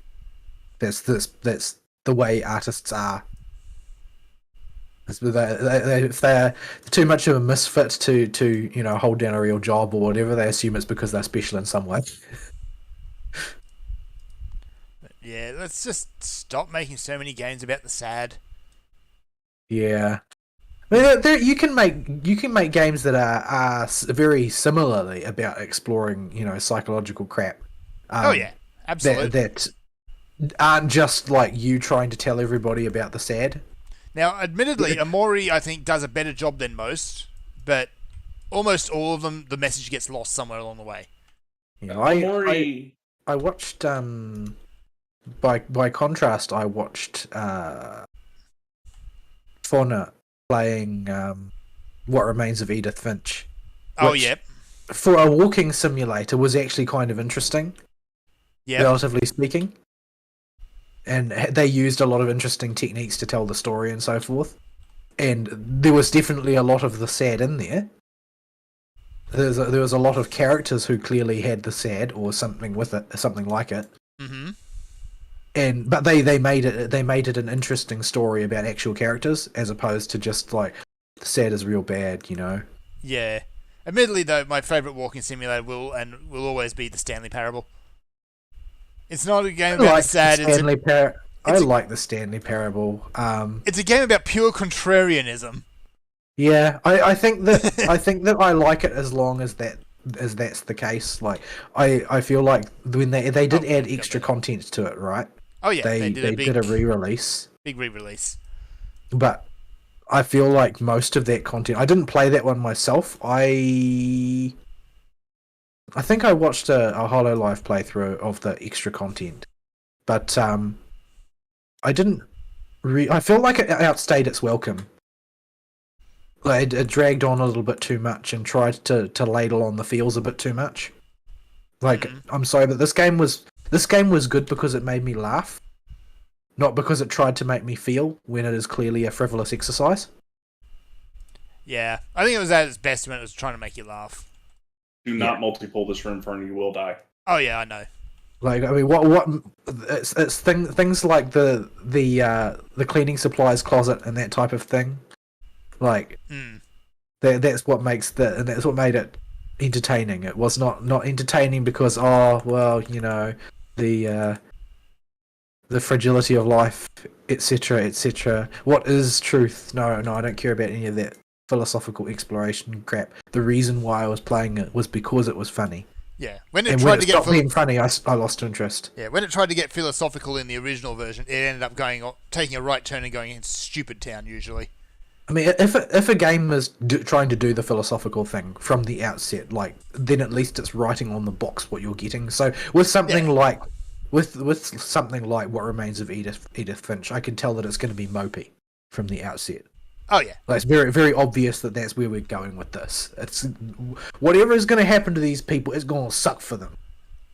That's the way artists are. If they're too much of a misfit to hold down a real job or whatever, they assume it's because they're special in some way. Yeah, let's just stop making so many games about the sad. Yeah, I mean, you can make games that are very similarly about exploring psychological crap. Oh yeah, absolutely. That aren't just like you trying to tell everybody about the sad. Now, admittedly, Omori, I think, does a better job than most, but almost all of them, the message gets lost somewhere along the way. Yeah, Omori... I watched, by contrast, I watched Fauna playing What Remains of Edith Finch. Oh, yep. For a walking simulator was actually kind of interesting, yep. relatively speaking. and they used a lot of interesting techniques to tell the story and so forth. And there was definitely a lot of the sad in there. There was a lot of characters who clearly had the sad or something with it, something like it. Mm-hmm. But they made it an interesting story about actual characters as opposed to just like the sad is real bad, you know. Yeah. Admittedly, though, my favourite walking simulator will always be the Stanley Parable. It's not a game about sad. I like the Stanley Parable. It's a game about pure contrarianism. Yeah, I think that I like it as long as that's the case. Like I feel like when they did add extra content to it, right? Oh yeah, they did a re-release. Big re-release. But I feel like most of that content, I didn't play that one myself. I think I watched a HoloLive playthrough of the extra content, but I didn't. I feel like it outstayed its welcome. Like it dragged on a little bit too much and tried to ladle on the feels a bit too much. Like I'm sorry, but this game was good because it made me laugh, not because it tried to make me feel when it is clearly a frivolous exercise. Yeah, I think it was at its best when it was trying to make you laugh. Do not multi-pull this room, Fern. You will die. Oh yeah, I know. Like I mean, what it's things like the cleaning supplies closet and that type of thing. Like that's what makes that's what made it entertaining. It was not entertaining because the fragility of life, etc., etc. What is truth? No, I don't care about any of that philosophical exploration crap. The reason why I was playing it was because it was funny. Yeah, when it stopped being funny, I lost interest. Yeah, when it tried to get philosophical in the original version, it ended up taking a right turn and going into Stupid Town usually. I mean, if a game is trying to do the philosophical thing from the outset, like then at least it's writing on the box what you're getting. So with something like with something like What Remains of Edith Finch, I can tell that it's going to be mopey from the outset. Oh yeah, like it's very very obvious that that's where we're going with this. It's whatever is going to happen to these people is going to suck for them.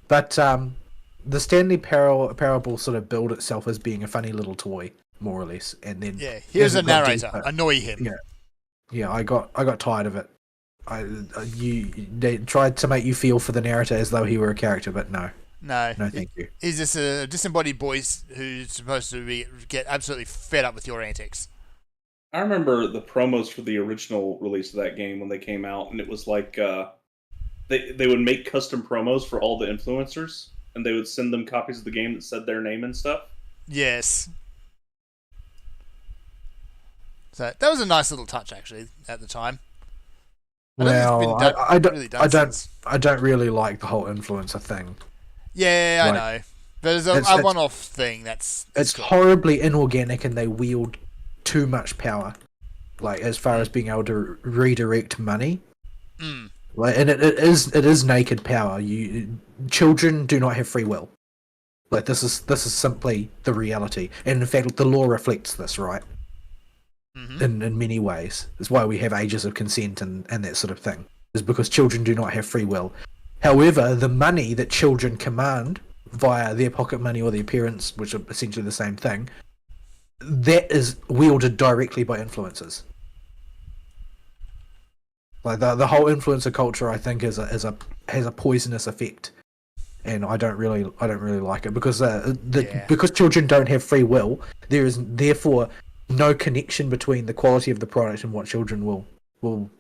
But the Stanley Parable sort of billed itself as being a funny little toy, more or less, and then here's a narrator, annoy him. Yeah, I got tired of it. They tried to make you feel for the narrator as though he were a character, but no, thank you. He's just a disembodied voice who's supposed to get absolutely fed up with your antics. I remember the promos for the original release of that game when they came out, and it was like they would make custom promos for all the influencers, and they would send them copies of the game that said their name and stuff. Yes. So that was a nice little touch, actually, at the time. I don't really like the whole influencer thing. Yeah, I know. There's a one-off thing it's cool. Horribly inorganic, and they wield too much power, like as far as being able to redirect money. Like, and it is naked power. Children do not have free will. Like this is simply the reality, and in fact, the law reflects this, right? In many ways, it's why we have ages of consent and that sort of thing. Is because children do not have free will. However, the money that children command via their pocket money or their parents, which are essentially the same thing, that is wielded directly by influencers. Like the whole influencer culture, I think, has a poisonous effect, and I don't really like it because because children don't have free will, there is therefore no connection between the quality of the product and what children will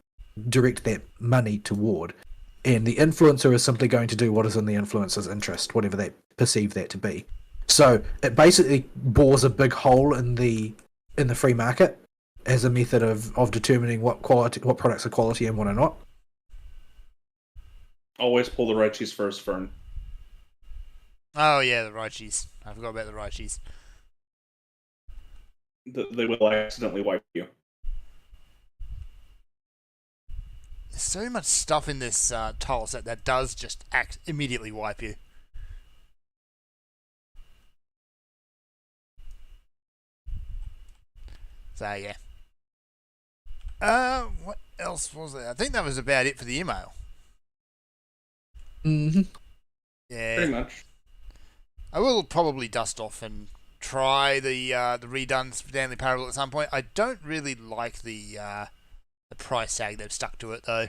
direct that money toward. And the influencer is simply going to do what is in the influencer's interest, whatever they perceive that to be. So it basically bores a big hole in the free market as a method of determining what products are quality and what are not. Always pull the right cheese first, Fern. Oh yeah, the right cheese. I forgot about the right cheese. They will accidentally wipe you. There's so much stuff in this tile set that does just immediately wipe you. So yeah. What else was there? I think that was about it for the email. Mm-hmm. Yeah. Pretty much. I will probably dust off and try the redone Stanley Parable at some point. I don't really like the price tag they've stuck to it though.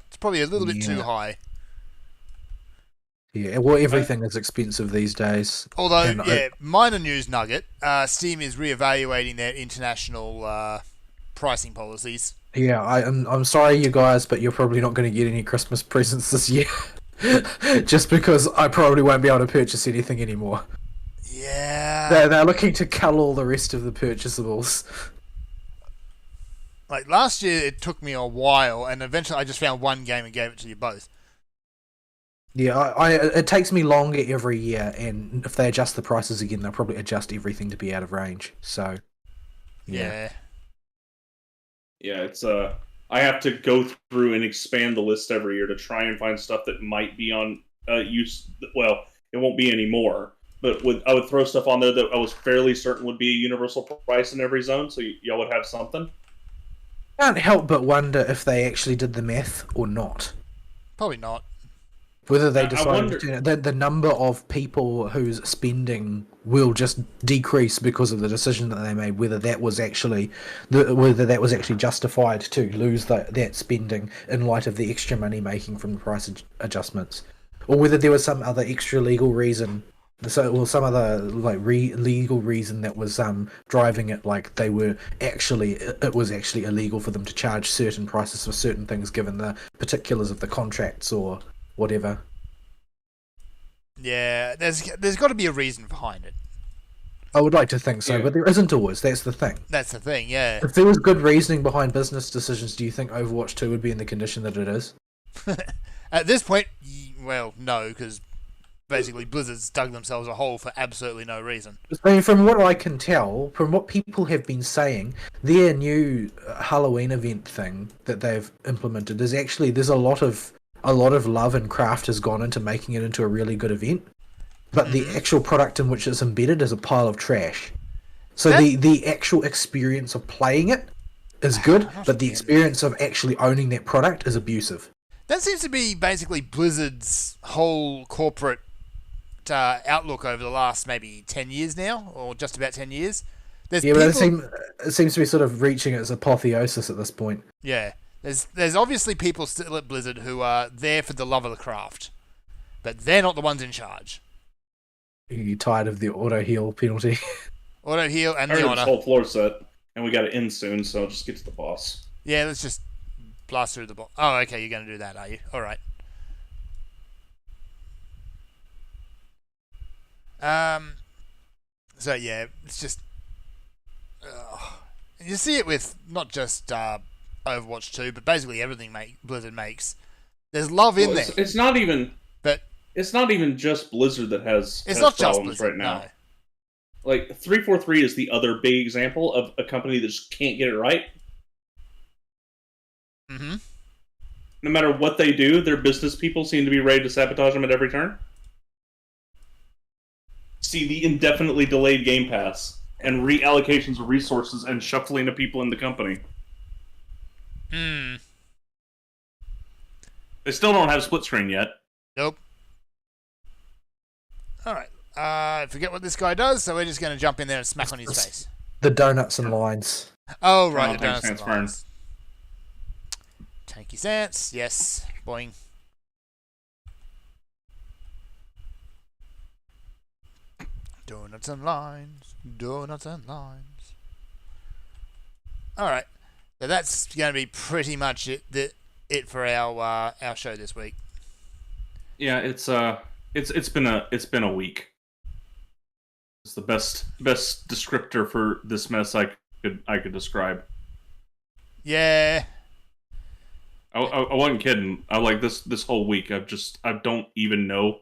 It's probably a little bit too high. Yeah, well, everything is expensive these days. Although, minor news nugget: Steam is reevaluating their international pricing policies. Yeah, I'm sorry, you guys, but you're probably not going to get any Christmas presents this year, just because I probably won't be able to purchase anything anymore. Yeah, They're looking to cull all the rest of the purchasables. Like last year, it took me a while, and eventually I just found one game and gave it to you both. Yeah, it takes me longer every year, and if they adjust the prices again, they'll probably adjust everything to be out of range. So, yeah. Yeah, it's I have to go through and expand the list every year to try and find stuff that might be on use. Well, it won't be anymore, but I would throw stuff on there that I was fairly certain would be a universal price in every zone, so y'all would have something. Can't help but wonder if they actually did the math or not. Probably not. Whether they decided the number of people whose spending will just decrease because of the decision that they made, whether that was actually justified to lose that spending in light of the extra money making from the price adjustments, or whether there was some other extra legal reason, some other legal reason that was driving it, like it was actually illegal for them to charge certain prices for certain things given the particulars of the contracts or whatever. Yeah, there's got to be a reason behind it. I would like to think so, but there isn't always. That's the thing. That's the thing, yeah. If there was good reasoning behind business decisions, do you think Overwatch 2 would be in the condition that it is? At this point, well, no, because basically Blizzard's dug themselves a hole for absolutely no reason. I mean, from what I can tell, from what people have been saying, their new Halloween event thing that they've implemented there's a lot of love and craft has gone into making it into a really good event, but the actual product in which it's embedded is a pile of trash. So the actual experience of playing it is good, but the experience of actually owning that product is abusive. That seems to be basically Blizzard's whole corporate outlook over the last maybe 10 years now, or just about 10 years. But it seems to be sort of reaching its apotheosis at this point. Yeah. There's obviously people still at Blizzard who are there for the love of the craft, but they're not the ones in charge. Are you tired of the auto heal penalty? Auto heal and I the heard honor. this whole floor set, and we got to end soon, so I'll just get to the boss. Yeah, let's just blast through the boss. Oh, okay, you're going to do that, are you? All right. So yeah, it's just you see it with not just Overwatch 2, but basically everything Blizzard makes. There's love in there. It's not even. But it's not even just Blizzard that has. It's has not problems just Blizzard right now. No. Like 343 is the other big example of a company that just can't get it right. Mm-hmm. No matter what they do, their business people seem to be ready to sabotage them at every turn. See the indefinitely delayed Game Pass and reallocations of resources and shuffling of people in the company. Hmm. They still don't have split screen yet. Nope. Alright. I forget what this guy does, so we're just going to jump in there and smack on his face. The donuts and lines. Oh, right, the thanks, donuts and lines. Tanky Sans, yes. Boing. Donuts and lines. Donuts and lines. Alright. So that's going to be pretty much it for our show this week. Yeah, it's been a week. It's the best descriptor for this mess I could describe. Yeah. I wasn't kidding. I like this whole week. I don't even know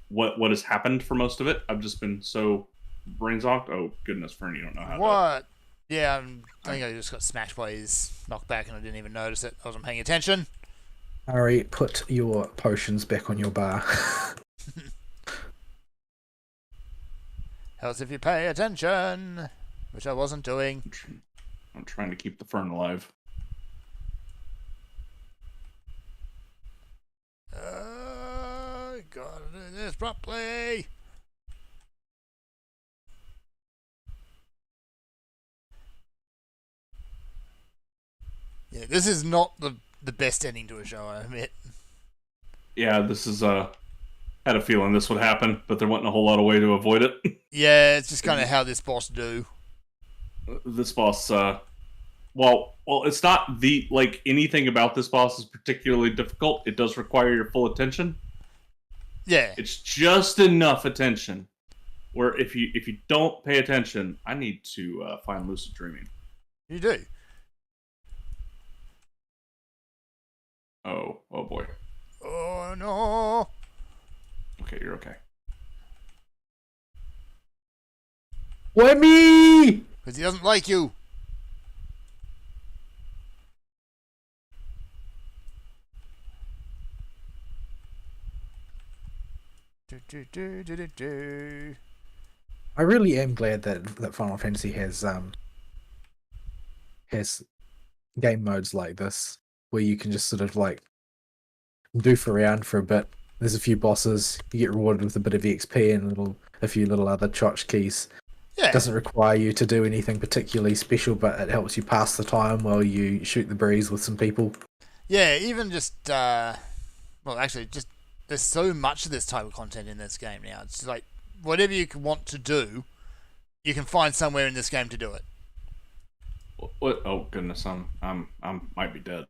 what has happened for most of it. I've just been so brain zonked. Oh goodness, Fern, you don't know how. What? Yeah, I think I just got smashed by his knockback and I didn't even notice it. I wasn't paying attention. Ari, put your potions back on your bar. Helps if you pay attention, which I wasn't doing. I'm trying to keep the Fern alive. Gotta do this properly. Yeah, this is not the best ending to a show, I admit. Yeah, this is had a feeling this would happen, but there wasn't a whole lot of way to avoid it. Yeah, it's just kind of how this boss do. This boss, well, it's not like anything about this boss is particularly difficult. It does require your full attention. Yeah. It's just enough attention where if you don't pay attention, I need to find lucid dreaming. You do. Oh boy. Oh no. Okay, you're okay. Why me? Because he doesn't like you. I really am glad that Final Fantasy has game modes like this where you can just sort of like doof around for a bit. There's a few bosses, you get rewarded with a bit of XP and a few little other tchotchkes. Yeah. It doesn't require you to do anything particularly special, but it helps you pass the time while you shoot the breeze with some people. Yeah, even just well, actually, just there's so much of this type of content in this game now. It's like whatever you want to do, you can find somewhere in this game to do it. What? Oh goodness, I'm might be dead.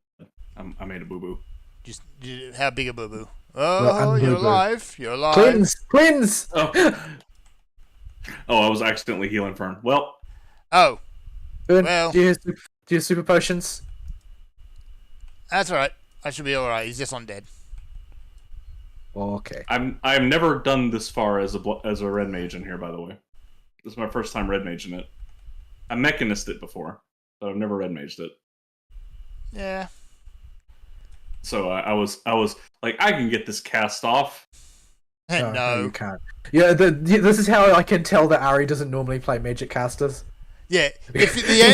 I made a boo boo. Just how big a boo boo? Oh, Well, you're boo-boo. alive. You're alive. Cleanse! Oh, I was accidentally healing Fern. Well, Oh, Fern, Well- do you have super potions? that's all right. I should be all right. He's just undead. Okay. I'm never done this far as a red mage in here. By the way, this is my first time red maging it. I mechanist it before, but I've never red maged it. Yeah. So I was like, I can get this cast off. No. you can't. Yeah, this is how I can tell that Ari doesn't normally play Magic Casters. Yeah. He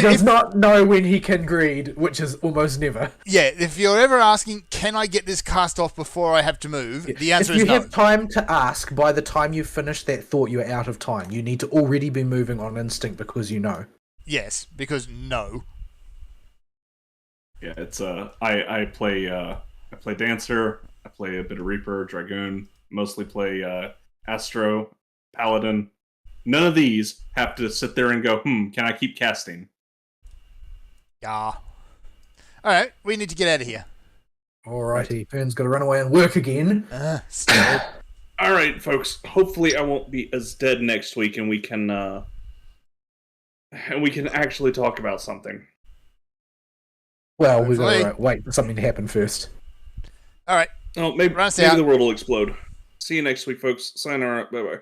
does not know when he can greed, which is almost never. Yeah, if you're ever asking, can I get this cast off before I have to move? The answer if is you no. have time to ask, by the time you finish that thought, you're out of time. You need to already be moving on instinct because you know. Yes, because no. Yeah, it's I play Dancer, I play a bit of Reaper, Dragoon, mostly play Astro, Paladin. None of these have to sit there and go, can I keep casting? Yeah. Alright, we need to get out of here. Alrighty, Fern's got to run away and work again. Still. All right, folks. Hopefully, I won't be as dead next week, and we can actually talk about something. Well, we've got Hopefully. to wait for something to happen first. Alright. Oh, maybe Run us out. the world will explode. See you next week, folks. Sayonara. Bye bye.